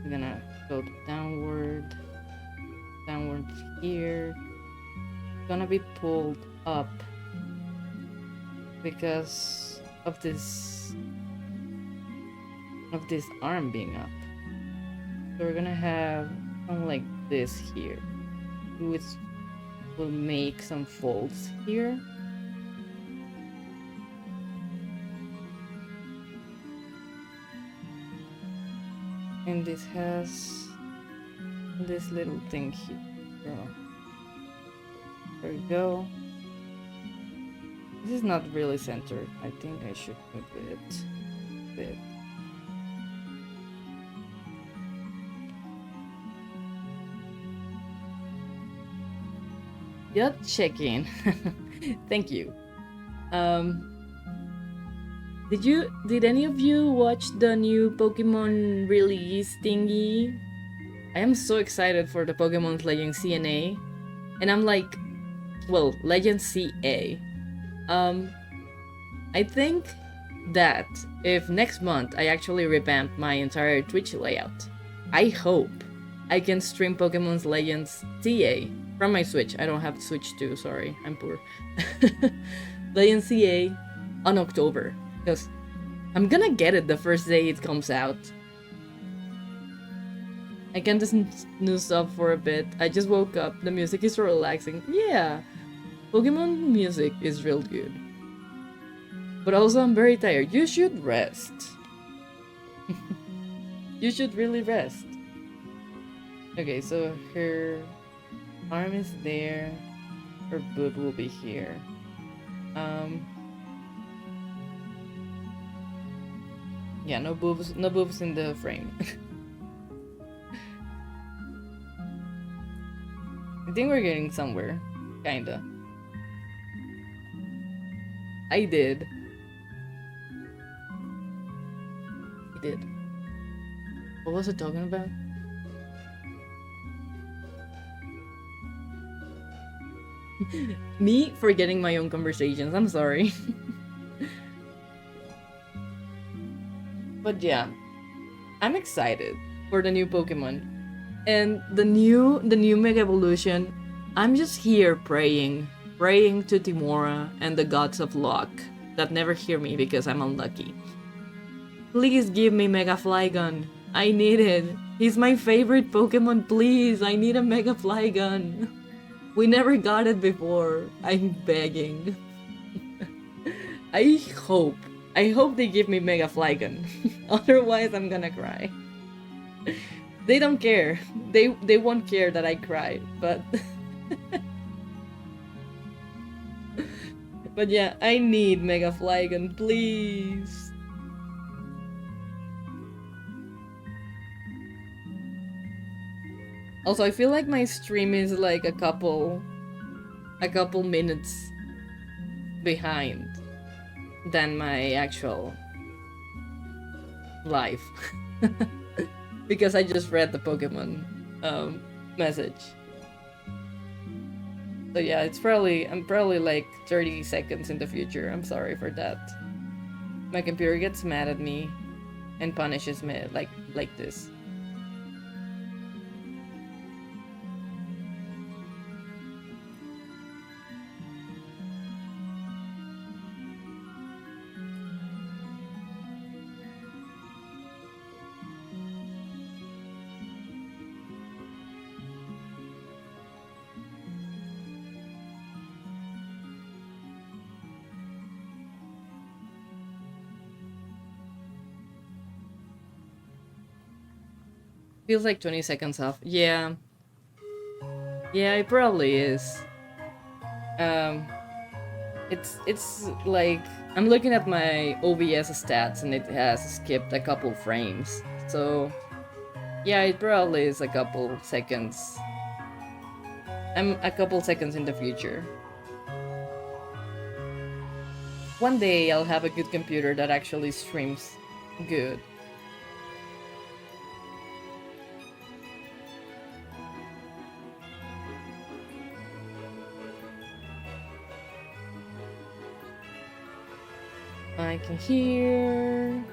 I'm gonna go downward here. Gonna be pulled up because of this arm being up. So we're gonna have something like this here, which will make some folds here. And this has this little thing here. So there we go. This is not really centered. I think I should move it a bit. Just checking. Thank you. Did any of you watch the new Pokemon release thingy? I am so excited for the Pokemon Legend CNA. And I'm like, well, Legend CA. I think that if next month I actually revamp my entire Twitch layout, I hope I can stream Pokemon's Legends CA from my Switch. I don't have Switch 2, sorry, I'm poor. Legends CA on October. Because I'm gonna get it the first day it comes out. I can just snooze up for a bit. I just woke up. The music is so relaxing. Yeah, Pokemon music is real good. But also I'm very tired. You should rest. You should really rest. Okay, so her arm is there. Her boob will be here. Yeah, no boobs in the frame. I think we're getting somewhere. Kinda. I did. What was it talking about? Me forgetting my own conversations. I'm sorry. But yeah, I'm excited for the new Pokemon and the new Mega Evolution. I'm just here praying to Timora and the gods of luck that never hear me because I'm unlucky. Please give me Mega Flygon. I need it. He's my favorite Pokemon. Please, I need a Mega Flygon. We never got it before. I'm begging. I hope they give me Mega Flygon. Otherwise, I'm gonna cry. They don't care. They won't care that I cry, but... But yeah, I need Mega Flygon, please. Also, I feel like my stream is like a couple minutes behind than my actual life. Because I just read the Pokemon message. So yeah, I'm probably like 30 seconds in the future. I'm sorry for that. My computer gets mad at me and punishes me like this. Feels like 20 seconds off. Yeah. Yeah, it probably is. Um, it's like I'm looking at my OBS stats and it has skipped a couple frames. So yeah, it probably is a couple seconds. I'm a couple seconds in the future. One day I'll have a good computer that actually streams good. I can hear.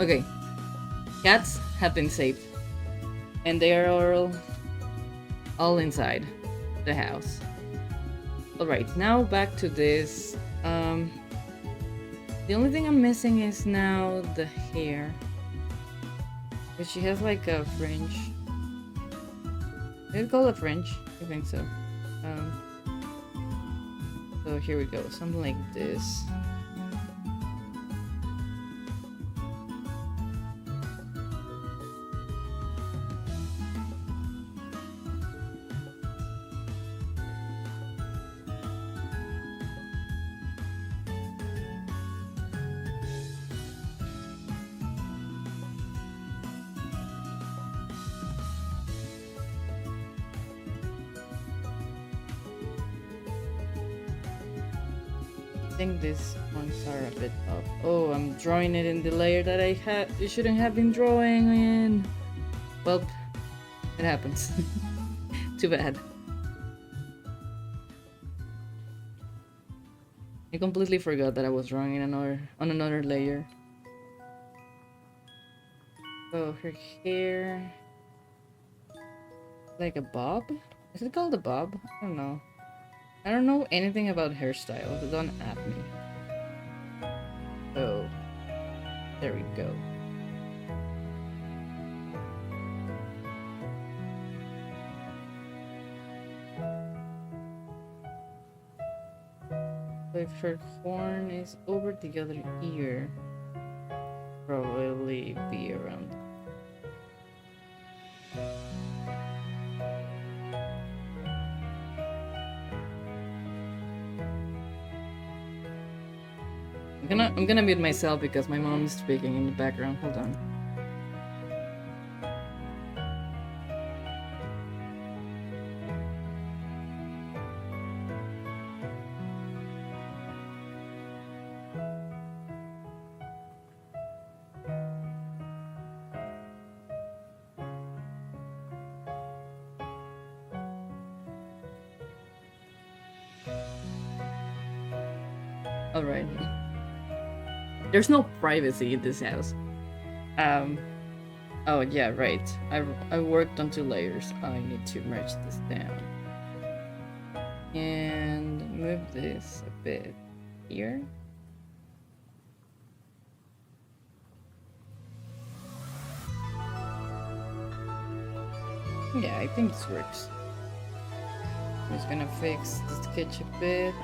Okay, cats have been saved, and they are all inside the house. All right, now back to this. The only thing I'm missing is now the hair, but she has like a fringe. Is it called a fringe? I think so. So here we go, something like this. I think these ones are a bit off. Oh, I'm drawing it in the layer that I shouldn't have been drawing in. Well, it happens. Too bad. I completely forgot that I was drawing in on another layer. Oh, her hair, like a bob? Is it called a bob? I don't know. I don't know anything about hairstyles, so don't at me. Oh, there we go. So if her horn is over the other ear, probably be around. I'm gonna mute myself because my mom is speaking in the background. Hold on. All right. There's no privacy in this house. Oh yeah, right. I worked on 2 layers. I need to merge this down. And move this a bit here. Yeah, I think this works. I'm just gonna fix the sketch a bit.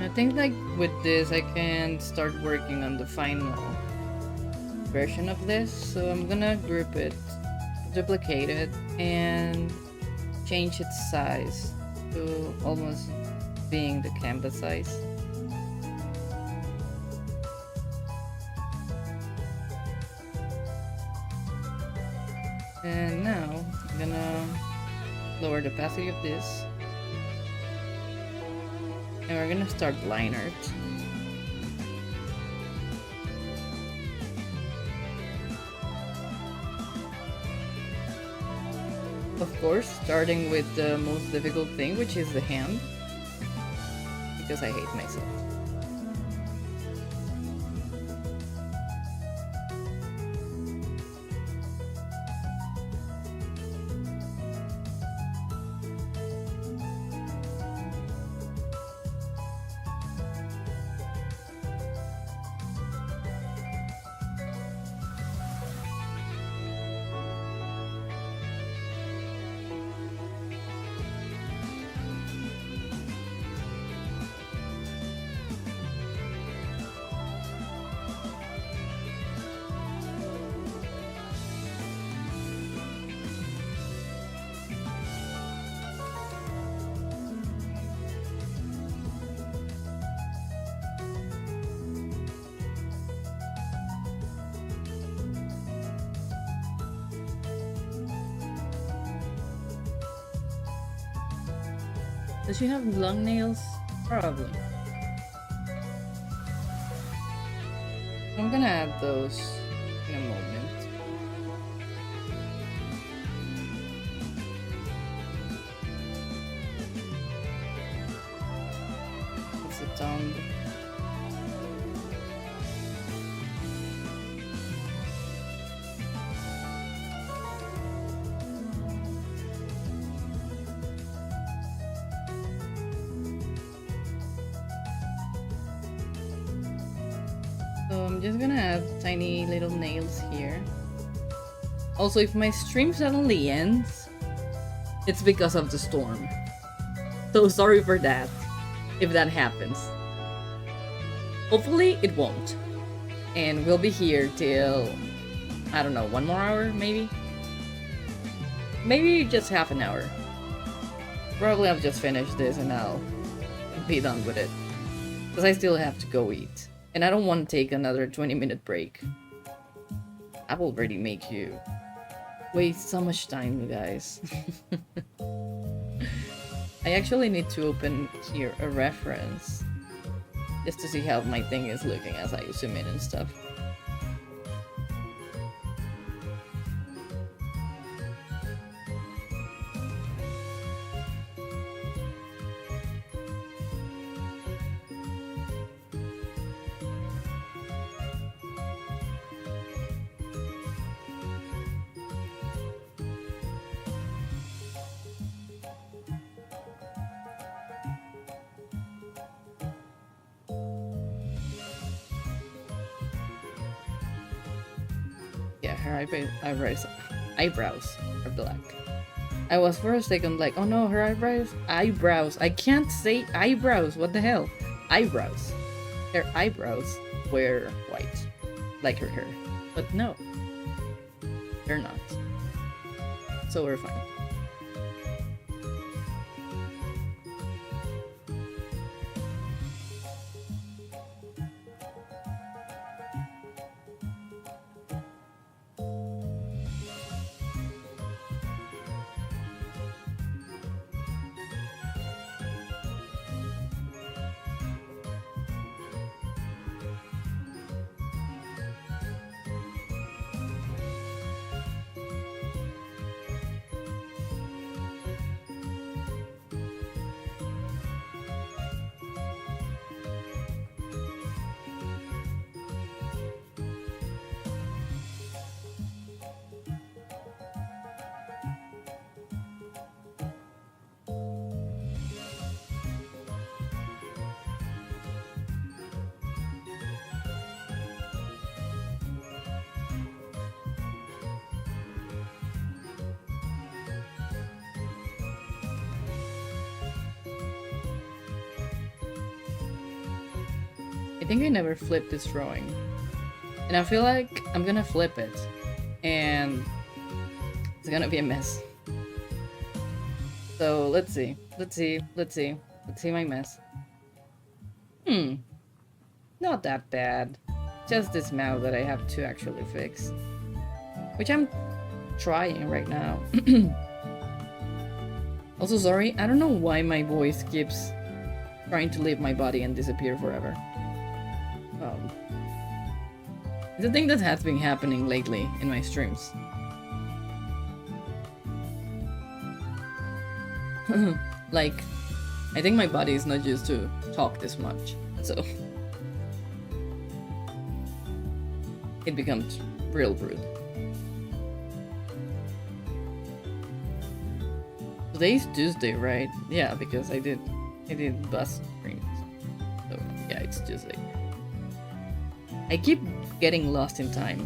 I think like with this I can start working on the final version of this. So I'm gonna group it, duplicate it, and change its size to almost being the canvas size. And now I'm gonna lower the opacity of this. And we're gonna start line art. Of course, starting with the most difficult thing, which is the hand. Because I hate myself. Does she have long nails? Probably. I'm gonna add those in a moment. It's a tongue. So I'm just gonna add tiny little nails here. Also, if my stream suddenly ends, it's because of the storm. So sorry for that, if that happens. Hopefully it won't. And we'll be here till, I don't know, 1 more hour maybe? Maybe just half an hour. Probably I'll just finish this and I'll be done with it. Because I still have to go eat. And I don't want to take another 20-minute break. I will already make you waste so much time, you guys. I actually need to open here a reference. Just to see how my thing is looking as I zoom in and stuff. Yeah, her eyebrows are black. I was for a second like, oh no, her eyebrows. I can't say eyebrows, what the hell? Eyebrows. Her eyebrows were white, like her hair. But no, they're not. So we're fine. think I never flipped this drawing. And I feel like I'm gonna flip it. And it's gonna be a mess. So let's see. Let's see my mess. Not that bad. Just this mouth that I have to actually fix. Which I'm trying right now. Also, sorry, I don't know why my voice keeps trying to leave my body and disappear forever. It's a thing that has been happening lately in my streams. Like, I think my body is not used to talk this much, so it becomes real rude. Today's Tuesday, right? Yeah, because I did bus streams. So yeah, it's Tuesday. I keep getting lost in time.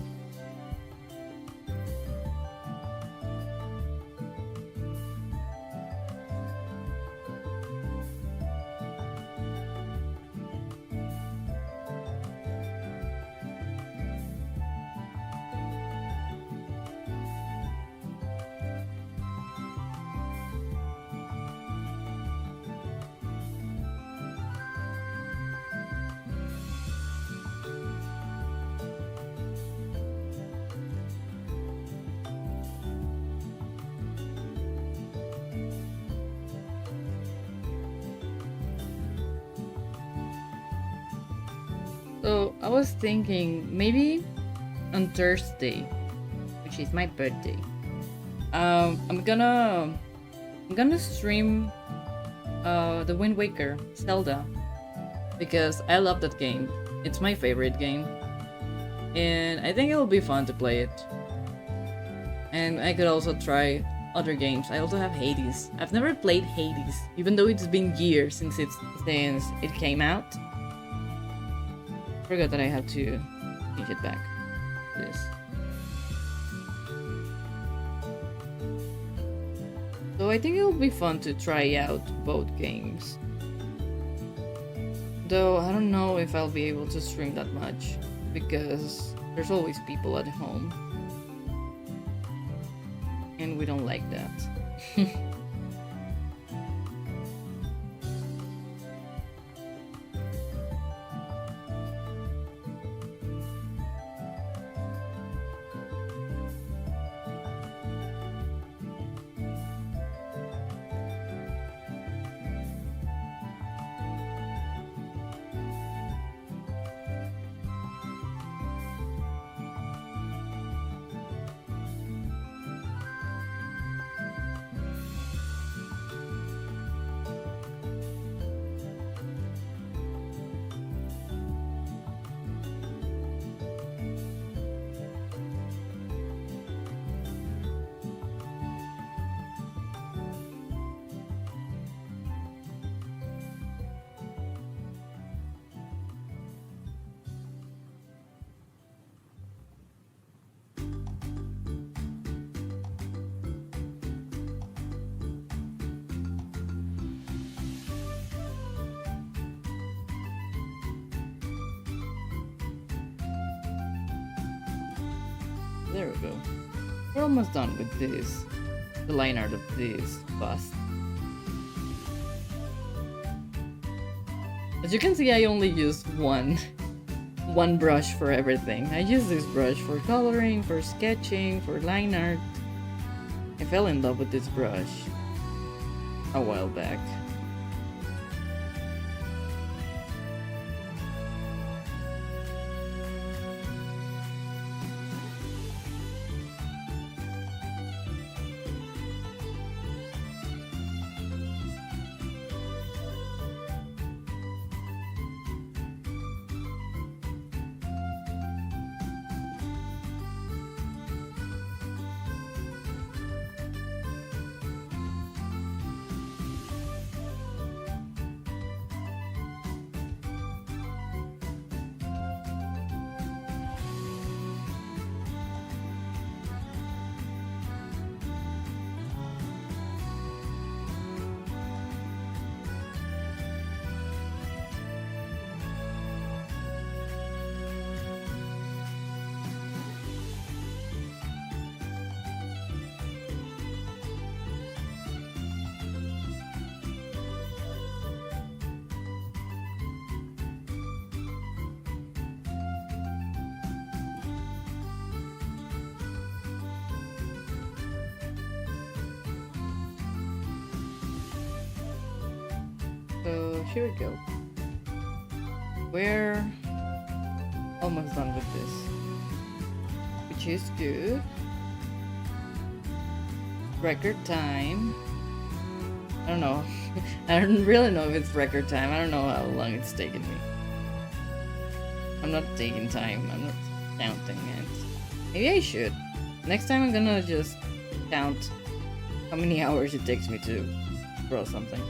So I was thinking maybe on Thursday, which is my birthday, I'm gonna stream the Wind Waker Zelda because I love that game. It's my favorite game, and I think it'll be fun to play it. And I could also try other games. I also have Hades. I've never played Hades, even though it's been years since it came out. Forgot that I have to change it back. This. So I think it'll be fun to try out both games. Though I don't know if I'll be able to stream that much because there's always people at home. And we don't like that. There we go. We're almost done with this, the line art of this bust. As you can see, I only used one brush for everything. I use this brush for coloring, for sketching, for line art. I fell in love with this brush a while back. here we go. We're almost done with this, which is good. Record time. I don't know. I don't really know if it's record time. I don't know how long it's taken me. I'm not taking time. I'm not counting it. Maybe I should. Next time I'm gonna just count how many hours it takes me to draw something.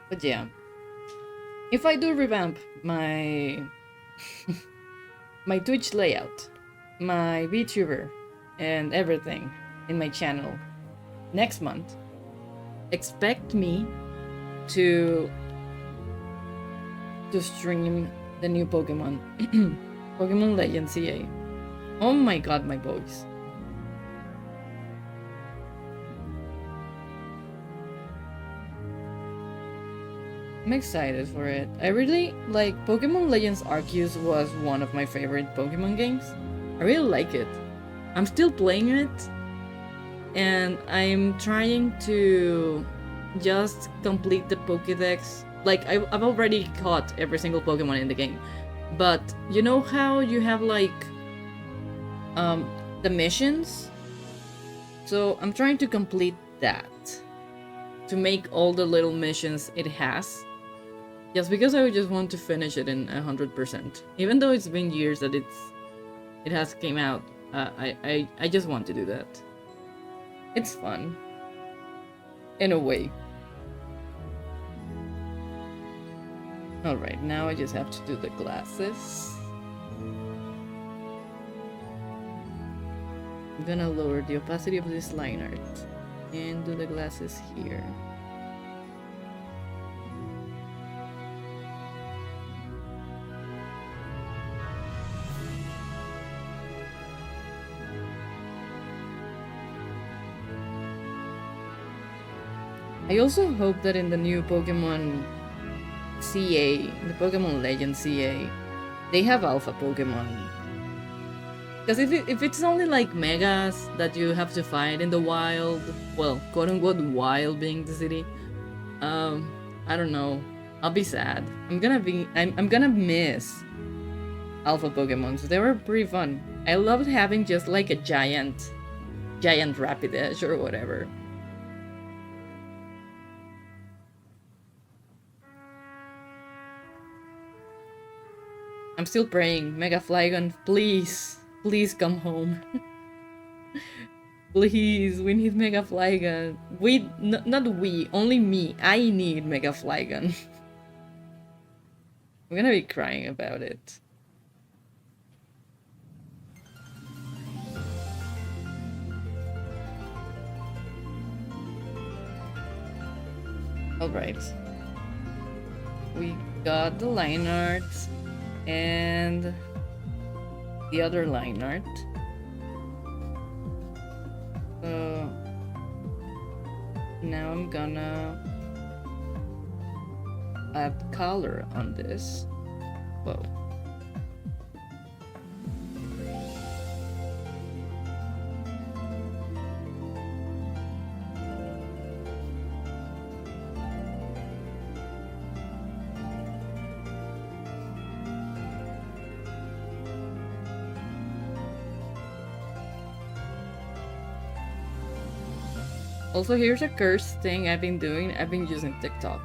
But yeah, if I do revamp my my Twitch layout, my VTuber, and everything in my channel next month, expect me to stream the new Pokemon, Pokemon Legends CA. Oh my god, my voice. I'm excited for it. I really like Pokemon Legends Arceus was one of my favorite Pokemon games. I really like it. I'm still playing it, and I'm trying to just complete the Pokédex. Like, I've already caught every single Pokemon in the game, but you know how you have like the missions? So I'm trying to complete that, to make all the little missions it has. Just because I just want to finish it in 100%. Even though it's been years that it has came out, I just want to do that. It's fun. In a way. Alright, now I just have to do the glasses. I'm gonna lower the opacity of this line art and do the glasses here. I also hope that in the new Pokemon CA, the Pokemon Legends CA, they have Alpha Pokemon. Because if it's only like Megas that you have to fight in the wild, well, quote unquote wild being the city, I don't know. I'll be sad. I'm gonna miss Alpha Pokemon. So they were pretty fun. I loved having just like a giant Rapidash or whatever. I'm still praying, Mega Flygon, please, please come home. Please, we need Mega Flygon. Not we, only me. I need Mega Flygon. I'm gonna be crying about it. Alright. We got the line art. And the other line art. So now I'm gonna add color on this. Whoa. Also, here's a cursed thing I've been doing. I've been using TikTok.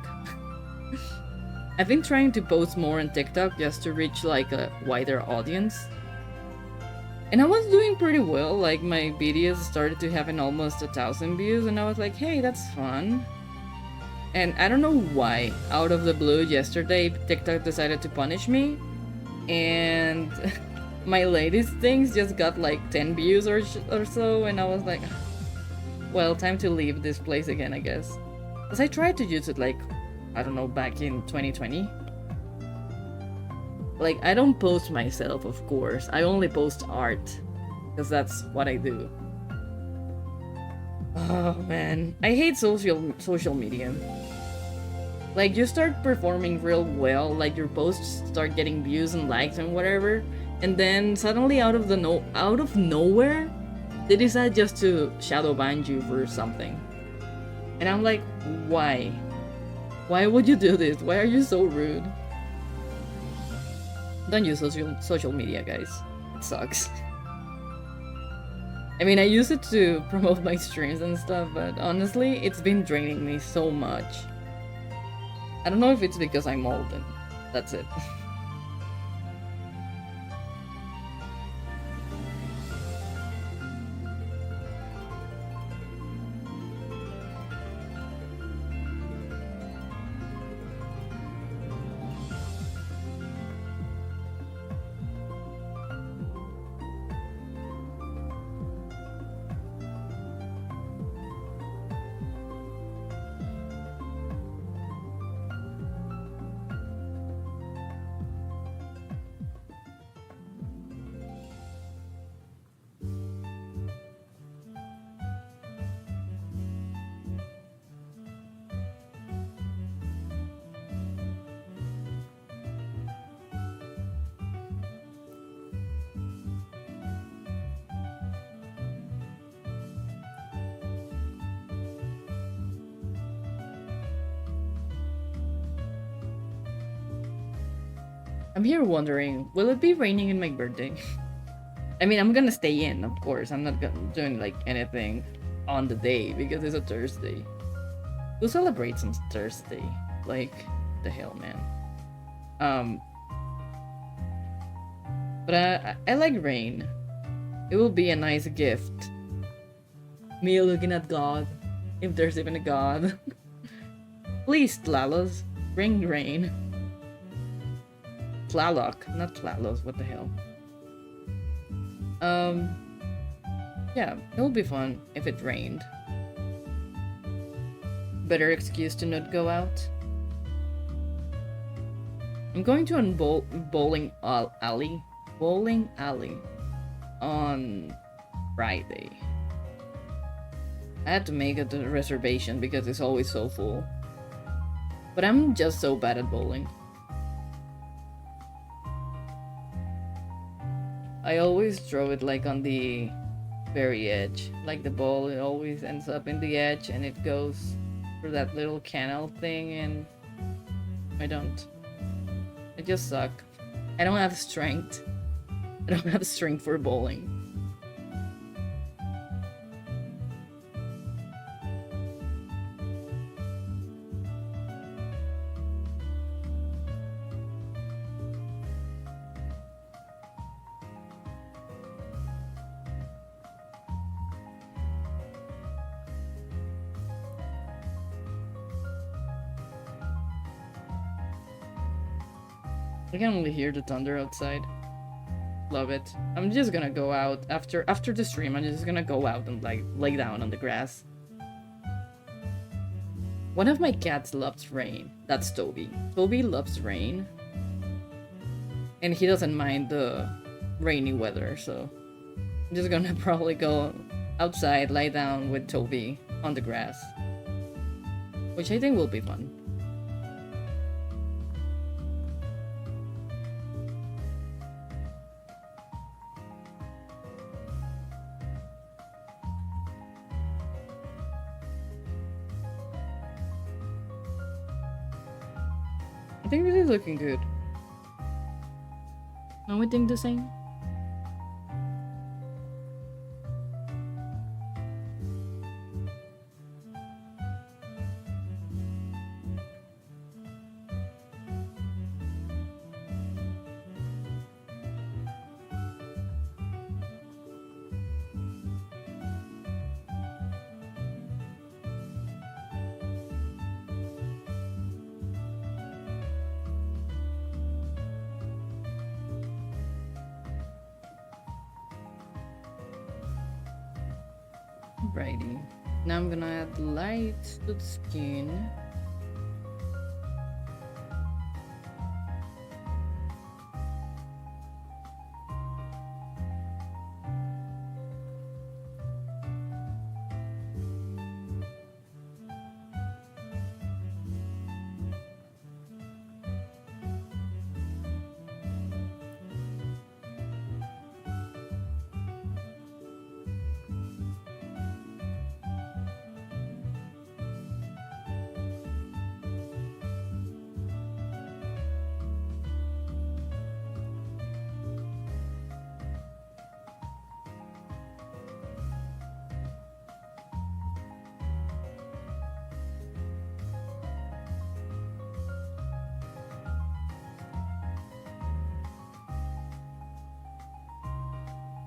I've been trying to post more on TikTok just to reach like a wider audience. And I was doing pretty well. Like, my videos started to having almost 1,000 views, and I was like, hey, that's fun. And I don't know why, out of the blue yesterday, TikTok decided to punish me. And my latest things just got like 10 views or so, and I was like, well, time to leave this place again, I guess. Because I tried to use it like, I don't know, back in 2020. Like, I don't post myself, of course. I only post art. Because that's what I do. Oh, man. I hate social media. Like, you start performing real well, like your posts start getting views and likes and whatever, and then suddenly out of nowhere, they decide just to shadow ban you for something. And I'm like, why? Why would you do this? Why are you so rude? Don't use social media, guys. It sucks. I mean, I use it to promote my streams and stuff, but honestly, it's been draining me so much. I don't know if it's because I'm old and that's it. I'm here wondering, will it be raining in my birthday? I mean, I'm gonna stay in, of course. I'm not doing like anything on the day because it's a Thursday. Who celebrates on Thursday? Like, the hell, man. But I like rain. It will be a nice gift. Me looking at God, if there's even a God. Please, Tlalos, bring rain. Tlaloc, not Tlalos, what the hell. Yeah, it would be fun if it rained. Better excuse to not go out. I'm going to a bowling alley on Friday. I had to make a reservation because it's always so full. But I'm just so bad at bowling. I always throw it like on the very edge. Like the ball, it always ends up in the edge and it goes through that little canal thing, and I don't. I just suck. I don't have strength. I don't have strength for bowling. I can only hear the thunder outside. Love it. I'm just gonna go out after the stream. I'm just gonna go out and like lay down on the grass. One of my cats loves rain. That's Toby. Toby loves rain. And he doesn't mind the rainy weather, so I'm just gonna probably go outside, lie down with Toby on the grass. Which I think will be fun. I think this is looking good. Don't we think the same? Righty. Now I'm gonna add light to the skin.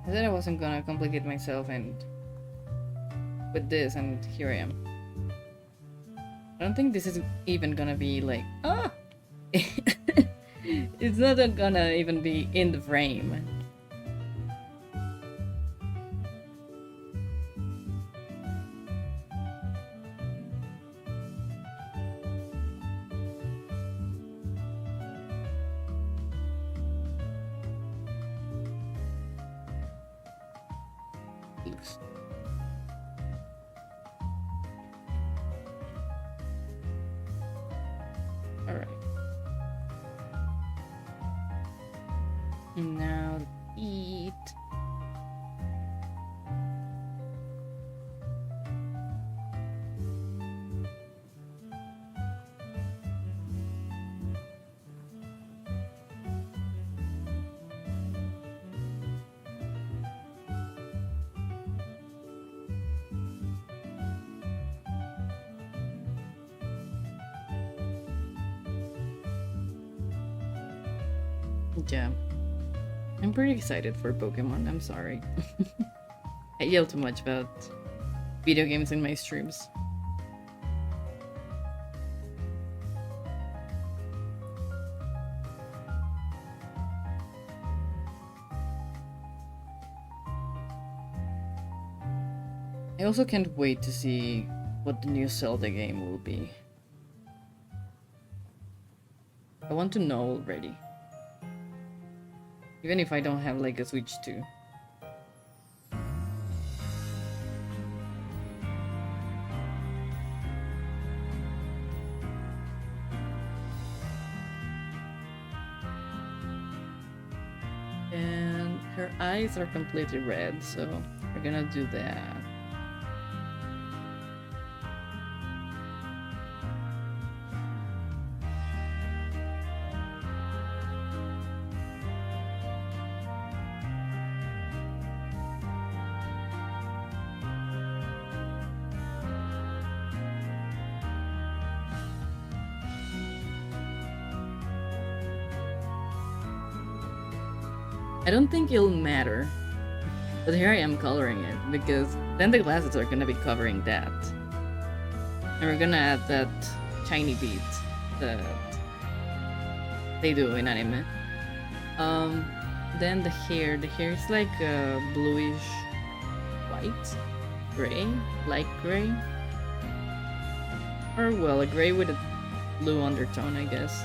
I said I wasn't gonna complicate myself and with this, and here I am. I don't think this is even gonna be like it's not gonna even be in the frame. Looks. All right. Now eat. Yeah. I'm pretty excited for Pokemon, I'm sorry. I yell too much about video games in my streams. I also can't wait to see what the new Zelda game will be. I want to know already. Even if I don't have like a Switch 2. And her eyes are completely red, so we're gonna do that. I don't think it'll matter, but here I am coloring it, because then the glasses are gonna be covering that. And we're gonna add that shiny bead that they do in anime. Then the hair is like bluish white, gray, light gray. Or well, a gray with a blue undertone, I guess.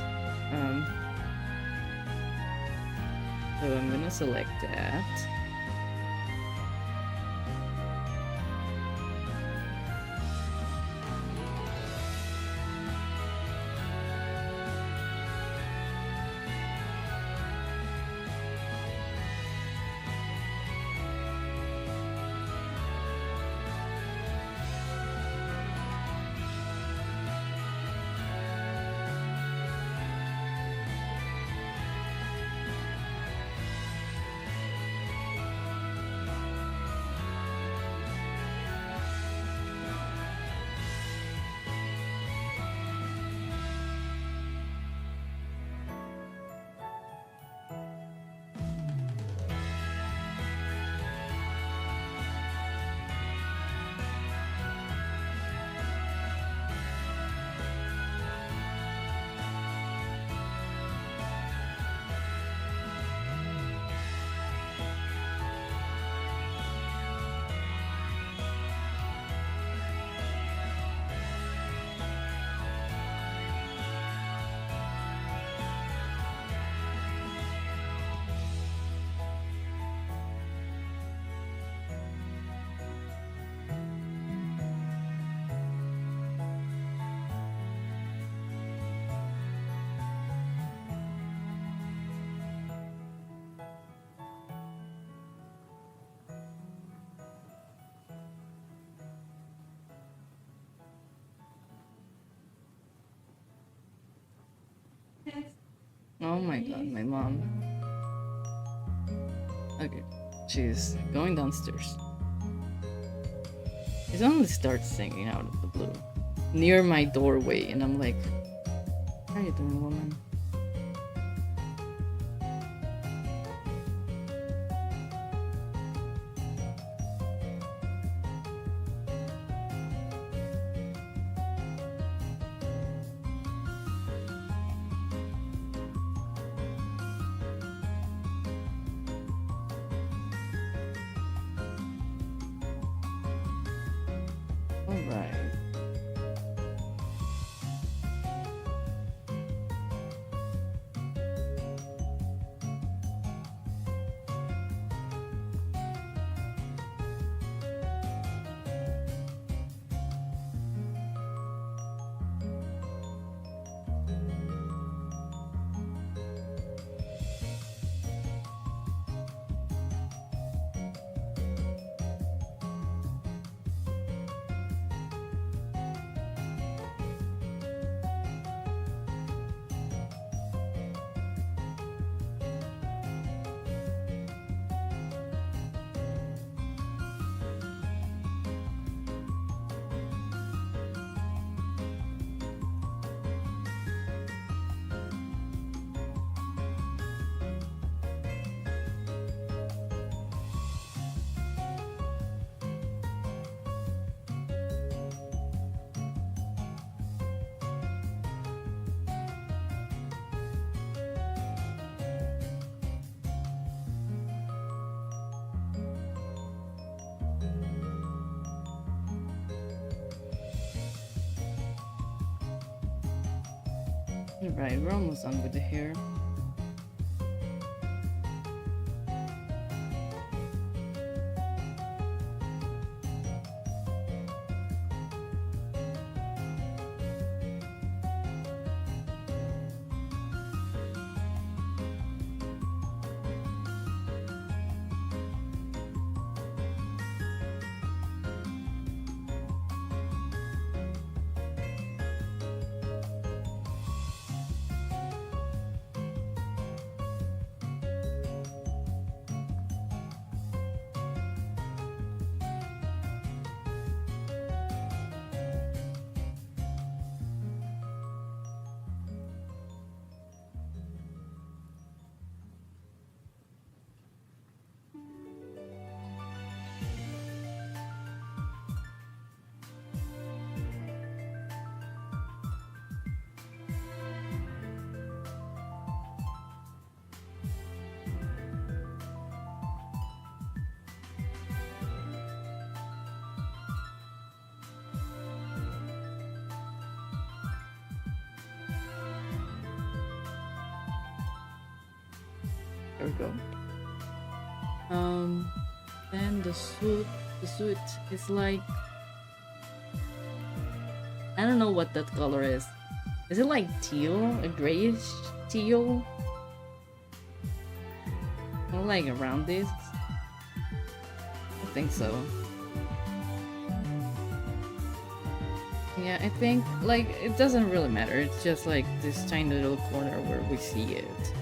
So I'm gonna select that. Oh my god, my mom. Okay, she's going downstairs. She suddenly starts singing out of the blue near my doorway, and I'm like, how are you doing, woman? Right. Right, we're almost done with the hair. There we go. Then the suit is like, I don't know what that color is. Is it like teal? A grayish teal? Or like around this? I think so. Yeah, I think, like, it doesn't really matter. It's just like this tiny little corner where we see it. So.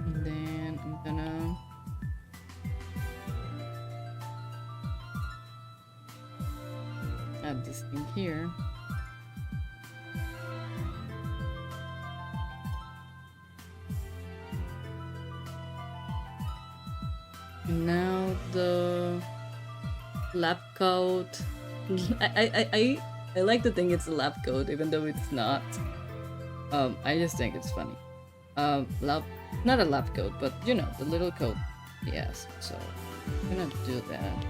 And then I'm gonna add this thing here. And now the lab coat. I like to think it's a lab coat, even though it's not. I just think it's funny. Not a lab coat, but you know, the little coat. Yes, so I'm gonna do that.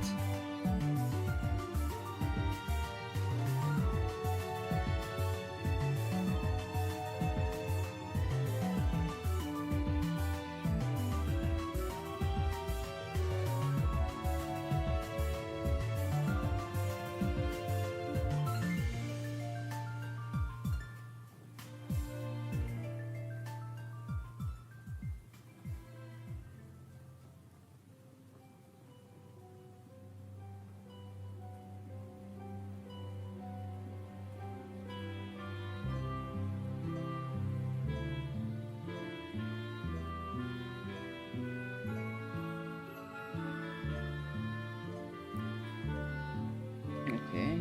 Okay.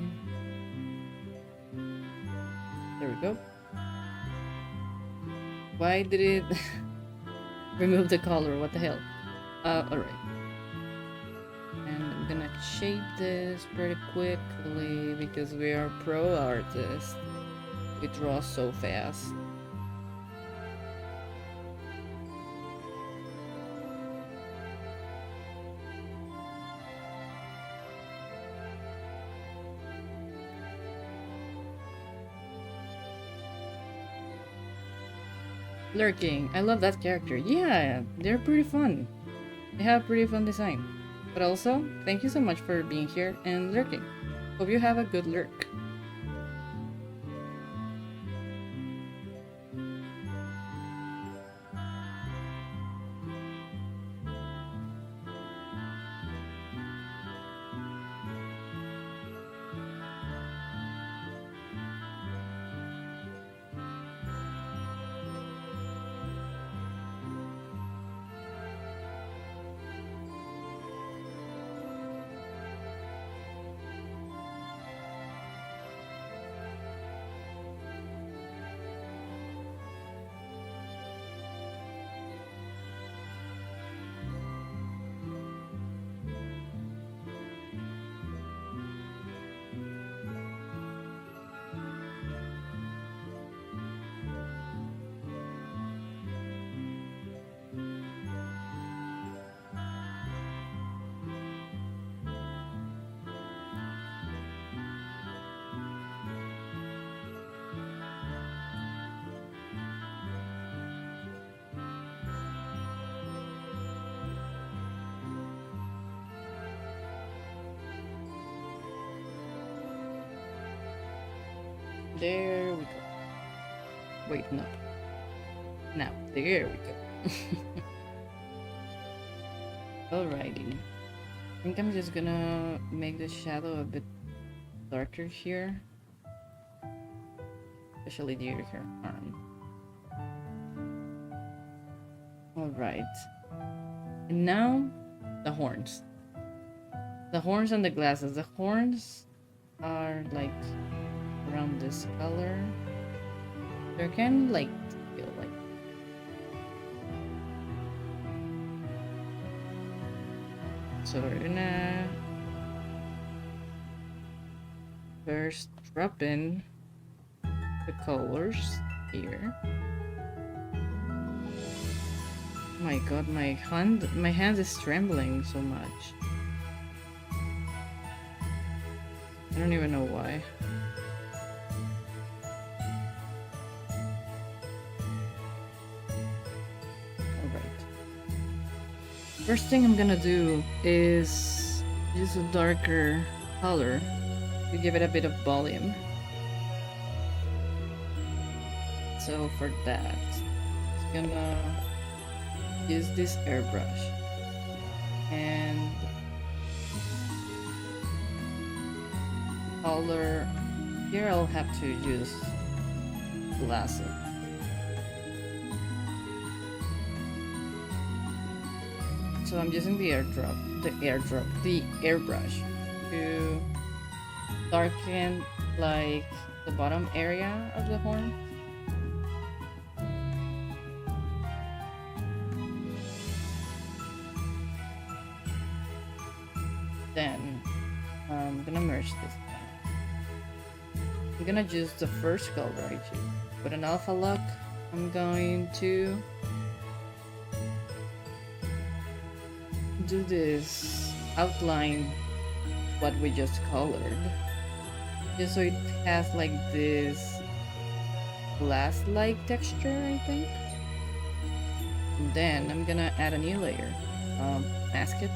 There we go. Why did it remove the color? What the hell? Alright. And I'm gonna shape this pretty quickly because we are pro artists. We draw so fast. Lurking. I love that character. Yeah, they're pretty fun. They have pretty fun design. But also, thank you so much for being here and lurking. Hope you have a good lurk. There we go. Wait, no. Now, there we go. Alrighty. I think I'm just gonna make the shadow a bit darker here. Especially near her arm. Alright. And now, the horns. The horns and the glasses. The horns are like around this color. They're kind of like feel like so we're gonna first drop in the colors here. Oh my god, my hand is trembling so much. I don't even know why. First thing I'm gonna do is use a darker color to give it a bit of volume. So for that, I'm gonna use this airbrush and color. Here I'll have to use glasses. So I'm using the airbrush to darken like the bottom area of the horn. Then I'm gonna merge this down. I'm gonna use the first color I choose. With an alpha lock, I'm going to do this outline what we just colored, just so it has like this glass-like texture, I think. And then I'm gonna add a new layer, mask it.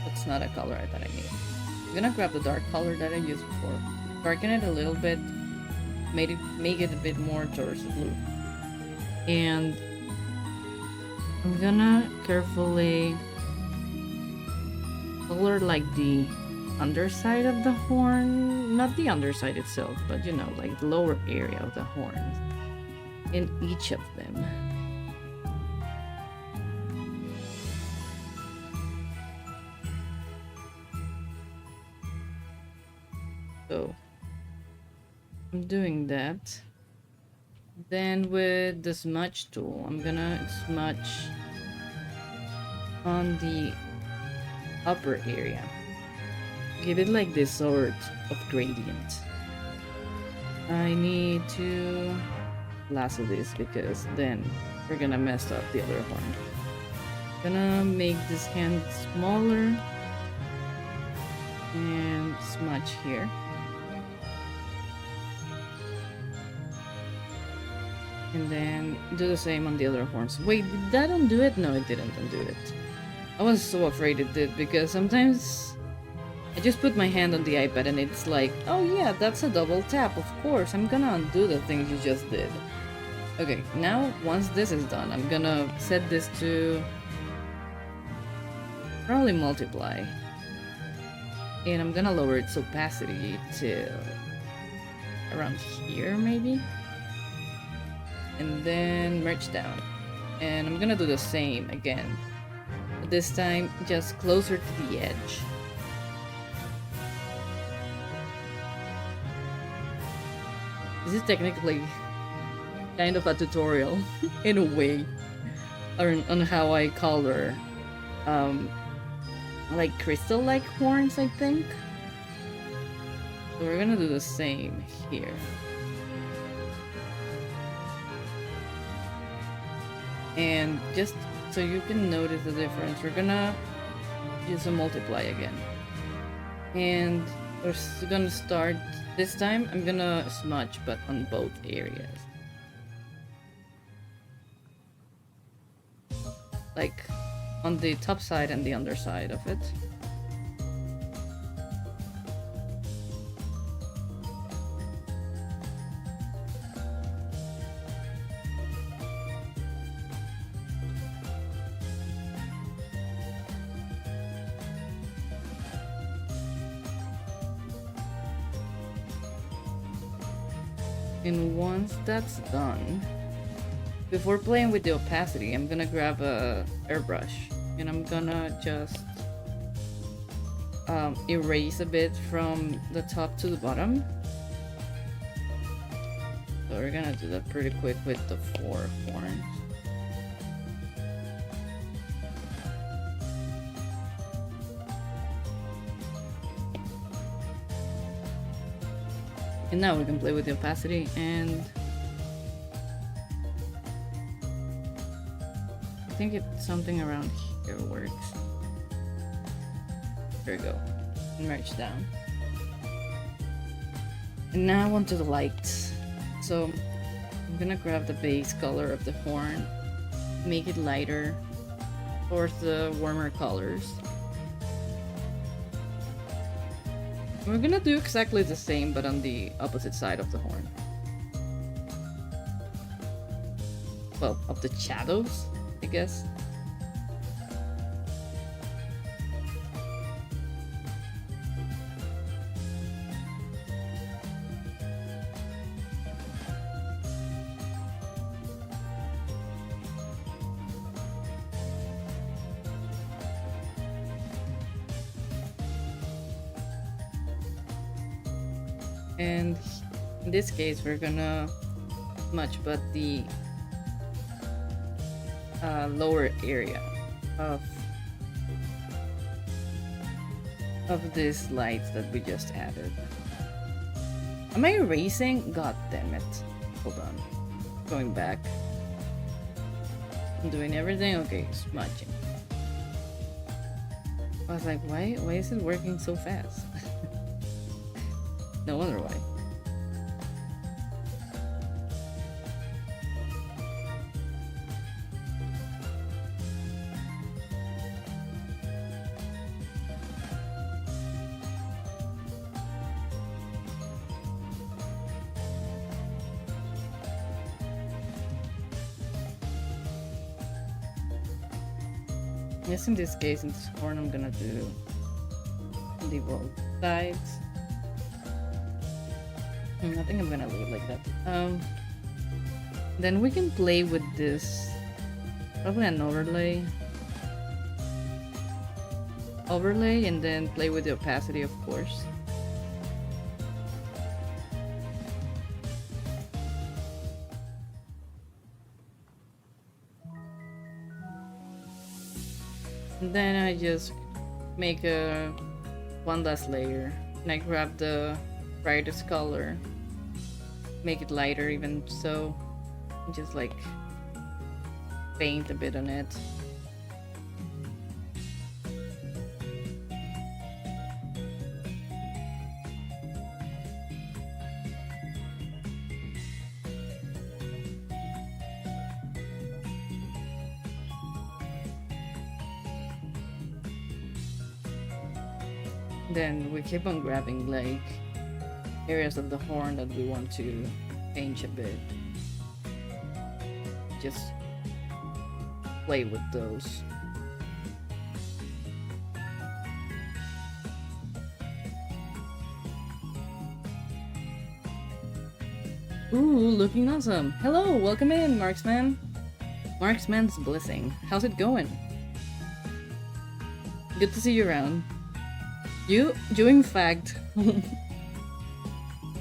That's not a color that I need. I'm gonna grab the dark color that I used before, darken it a little bit, make it a bit more towards the blue, and I'm gonna carefully color like the underside of the horn, not the underside itself, but you know, like the lower area of the horn in each of them. So I'm doing that. Then with the smudge tool, I'm gonna smudge on the upper area. Give it like this sort of gradient. I need to lasso this because then we're gonna mess up the other horn. Gonna make this hand smaller and smudge here. And then do the same on the other horns. Wait, did that undo it? No, it didn't undo it. I was so afraid it did because sometimes I just put my hand on the iPad and it's like, oh yeah, that's a double tap, of course, I'm gonna undo the things you just did. Okay, now once this is done, I'm gonna set this to probably multiply. And I'm gonna lower its opacity to around here maybe. And then merge down. And I'm gonna do the same again. But this time just closer to the edge. This is technically kind of a tutorial in a way on how I color like crystal-like horns, I think. So we're gonna do the same here. And just so you can notice the difference, we're gonna use a multiply again. And we're gonna start, this time I'm gonna smudge, but on both areas. Like on the top side and the underside of it. And once that's done, before playing with the opacity, I'm gonna grab a airbrush and I'm gonna just erase a bit from the top to the bottom. So we're gonna do that pretty quick with the 4 horns. And now we can play with the opacity, and I think it's something around here works. There we go. And merge down. And now onto the lights. So I'm gonna grab the base color of the horn, make it lighter towards the warmer colors. We're gonna do exactly the same, but on the opposite side of the horn. Well, of the shadows, I guess. And in this case, we're gonna smudge, but the lower area of these lights that we just added. Am I erasing? God damn it. Hold on. Going back. I'm doing everything. Okay, smudging. I was like, why is it working so fast? No wonder why. Yes, in this case, in this horn, I'm gonna do the both sides. I think I'm gonna leave it like that. Then we can play with this, probably an overlay, and then play with the opacity, of course. And then I just make a one last layer, and I grab the brightest color, make it lighter even so, and just like paint a bit on it. Then we keep on grabbing like areas of the horn that we want to change a bit. Just play with those. Ooh, looking awesome. Hello, welcome in, Marksman. Marksman's Blessing. How's it going? Good to see you around. You in fact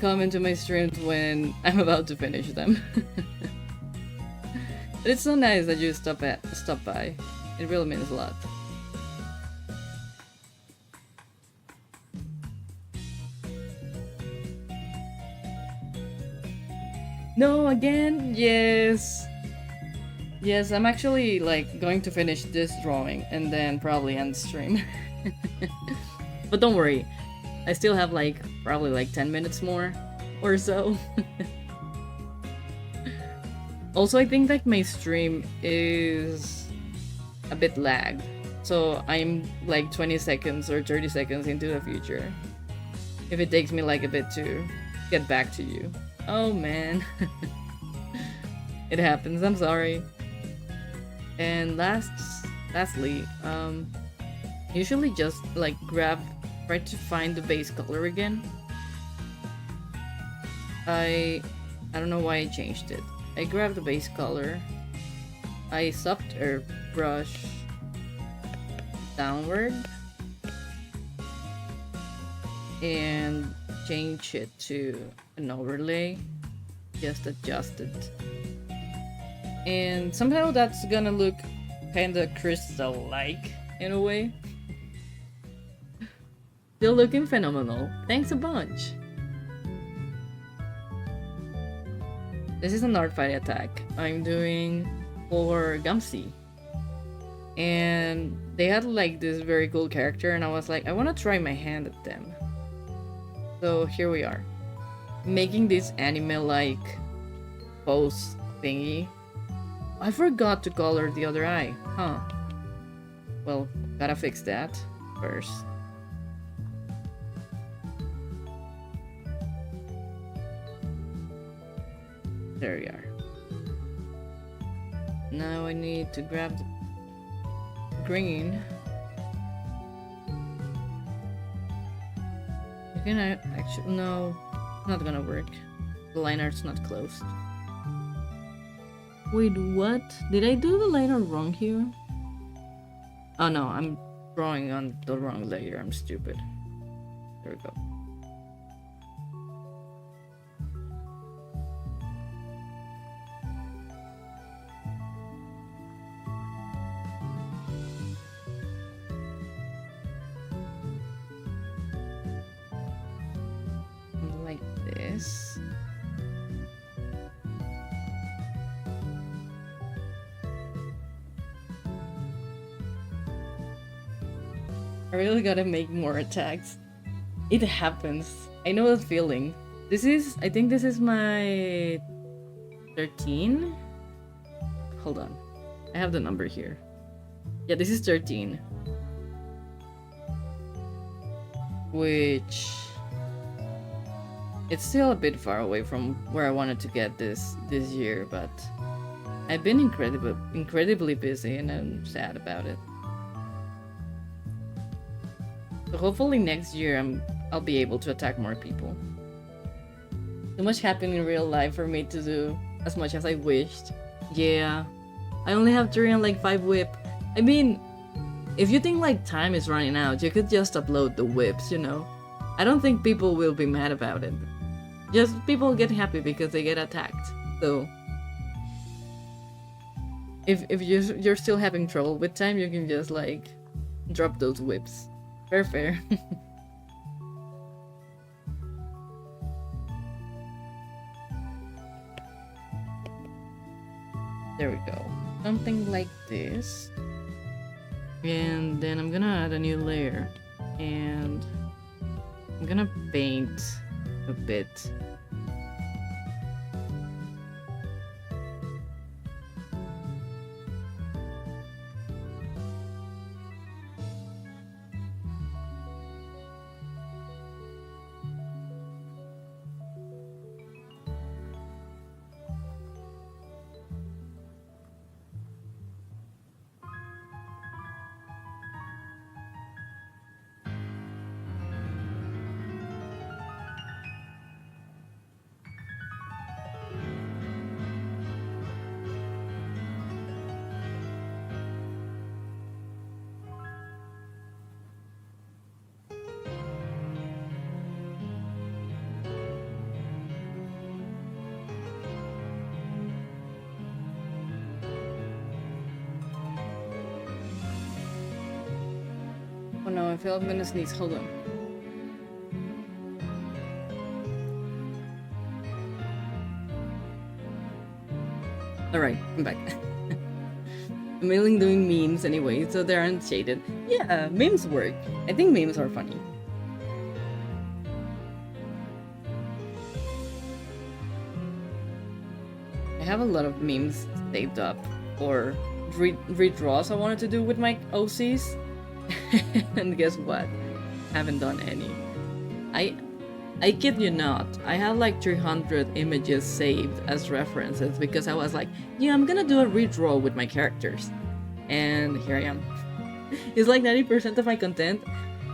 come into my streams when I'm about to finish them. It's so nice that you stop by. It really means a lot. No, again? Yes. Yes, I'm actually like going to finish this drawing and then probably end the stream. But don't worry, I still have like probably like 10 minutes more or so. Also, I think that my stream is a bit lagged, so I'm like 20 seconds or 30 seconds into the future. If it takes me like a bit to get back to you. Oh man. It happens, I'm sorry. And lastly, usually just like try to find the base color again. I don't know why I changed it. I grabbed the base color, I soft airbrush downward and change it to an overlay, just adjust it. And somehow that's gonna look kinda crystal-like in a way. Still looking phenomenal. Thanks a bunch. This is an art fight attack I'm doing for Gumsy. And they had like this very cool character and I was like, I wanna try my hand at them. So here we are. Making this anime-like pose thingy. I forgot to color the other eye, huh? Well, gotta fix that first. There we are. Now I need to grab the green. Can I actually? No, not gonna work. The line art's not closed. Wait, what? Did I do the line art wrong here? Oh no, I'm drawing on the wrong layer. I'm stupid. There we go. Like this. I really gotta make more attacks. It happens. I know that feeling. I think this is my 13? Hold on. I have the number here. Yeah, this is 13. Which... it's still a bit far away from where I wanted to get this year, but I've been incredibly busy and I'm sad about it. So hopefully next year I'll be able to attack more people. Too much happened in real life for me to do as much as I wished. Yeah, I only have 3 and like 5 whip. I mean, if you think like time is running out, you could just upload the whips, you know? I don't think people will be mad about it. Just people get happy because they get attacked. So if you're still having trouble with time, you can just like Drop those whips. Fair, fair. There we go. Something like this. And then I'm gonna add a new layer. And I'm gonna paint a bit. Oh no, I feel I'm gonna sneeze. Hold on. Alright, I'm back. I'm mainly doing memes anyway, so they aren't shaded. Yeah, memes work. I think memes are funny. I have a lot of memes saved up, or redraws I wanted to do with my OCs. And guess what? Haven't done any. I kid you not, I had like 300 images saved as references because I was like, yeah, I'm gonna do a redraw with my characters. And here I am. It's like 90% of my content.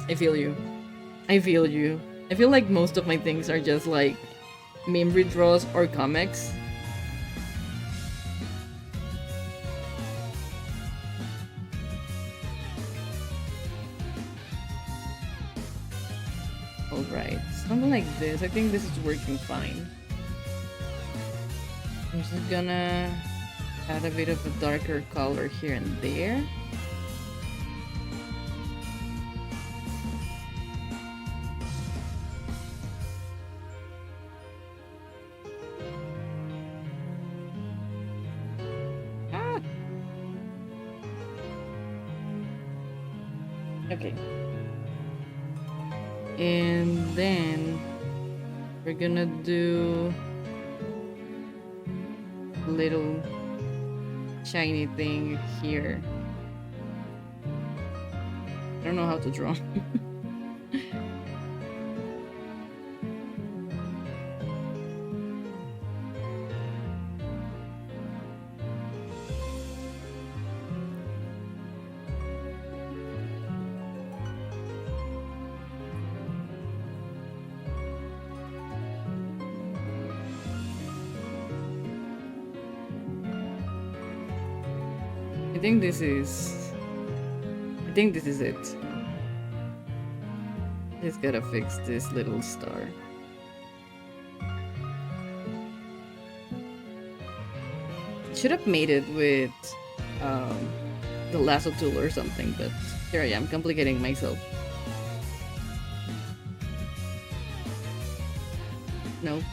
I feel you. I feel you. I feel like most of my things are just like meme redraws or comics. Alright, something like this. I think this is working fine. I'm just gonna add a bit of a darker color here and there. Ah! Okay. And then we're gonna do a little shiny thing here. I don't know how to draw. I think this is it. Just gotta fix this little star. Should have made it with the lasso tool or something, but here I am complicating myself. Nope.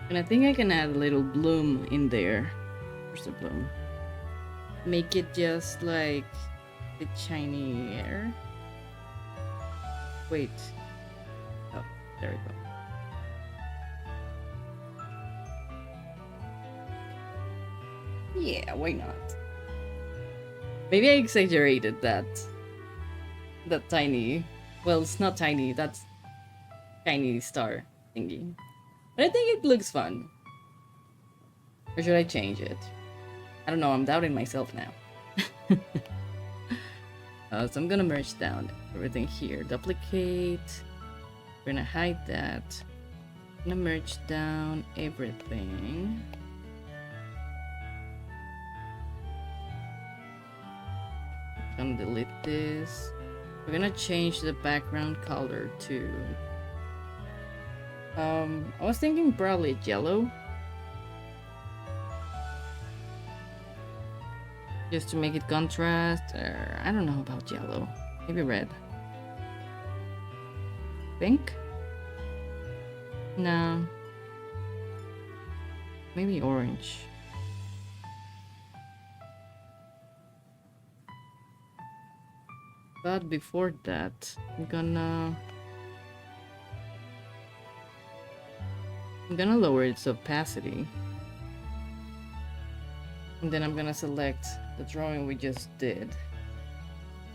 And I think I can add a little bloom in there. Where's the bloom? Make it just like the shiny air. Wait. Oh, there we go. Yeah, why not? Maybe I exaggerated that. that tiny. Well, it's not tiny. That's tiny star thingy. But I think it looks fun. Or should I change it? I don't know. I'm doubting myself now. So I'm gonna merge down everything here. Duplicate. We're gonna hide that. I'm gonna merge down everything. I'm gonna delete this. We're gonna change the background color to I was thinking probably yellow, just to make it contrast, or I don't know about yellow, maybe red. Pink? No, maybe orange. But before that, I'm gonna lower its opacity. And then I'm gonna select the drawing we just did.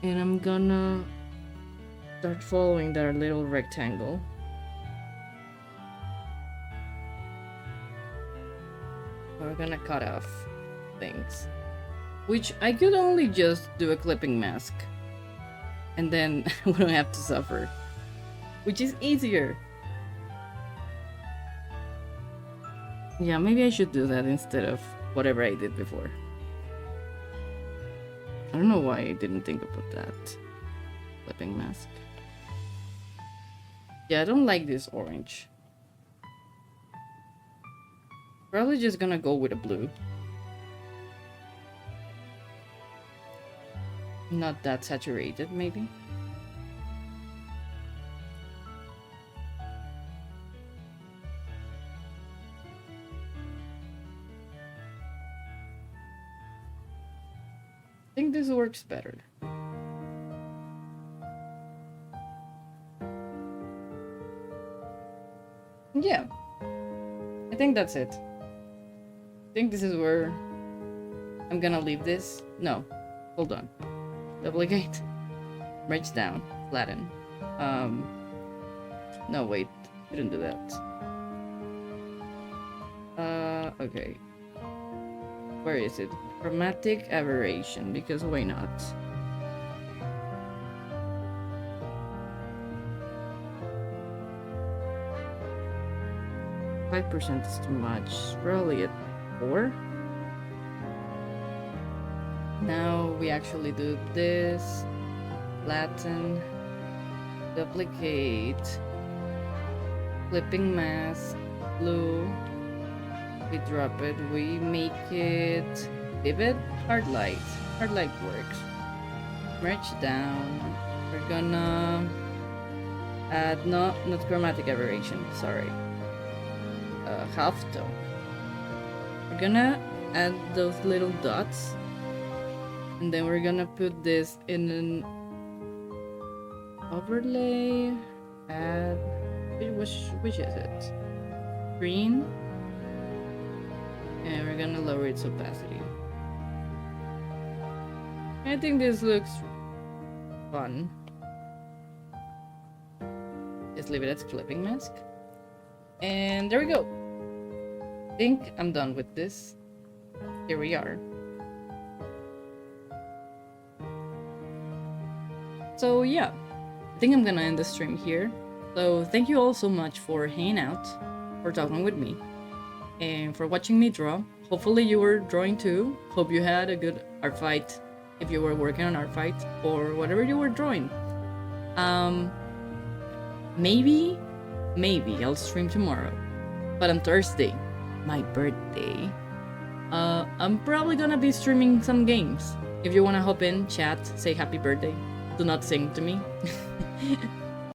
And I'm gonna start following that little rectangle. We're gonna cut off things. Which I could only just do a clipping mask. And then we don't have to suffer. Which is easier. Yeah, maybe I should do that instead of whatever I did before. I don't know why I didn't think about that. Clipping mask. Yeah, I don't like this orange. Probably just gonna go with a blue. Not that saturated, maybe. I think this works better. Yeah, I think that's it. I think this is where I'm gonna leave this. No, hold on. Duplicate, merge down, flatten. No, wait, didn't do that. Okay. Where is it? Chromatic aberration, because why not? %5 is too much. Probably at 4. Now we actually do this. Flatten. Duplicate. Clipping mask. Blue. We drop it. We make it vivid. Hard light. Hard light works. Merge down. We're gonna add not chromatic aberration. Sorry. Half tone. We're gonna add those little dots, and then we're gonna put this in an overlay. Add which is it? Green. And we're gonna lower its opacity. I think this looks fun. Just leave it as clipping mask. And there we go. I think I'm done with this. Here we are. So yeah, I think I'm gonna end the stream here. So thank you all so much for hanging out, for talking with me, and for watching me draw. Hopefully you were drawing too. Hope you had a good art fight if you were working on art fight or whatever you were drawing. Maybe I'll stream tomorrow, but on Thursday, my birthday, I'm probably gonna be streaming some games. If you wanna hop in, chat, say happy birthday. Do not sing to me.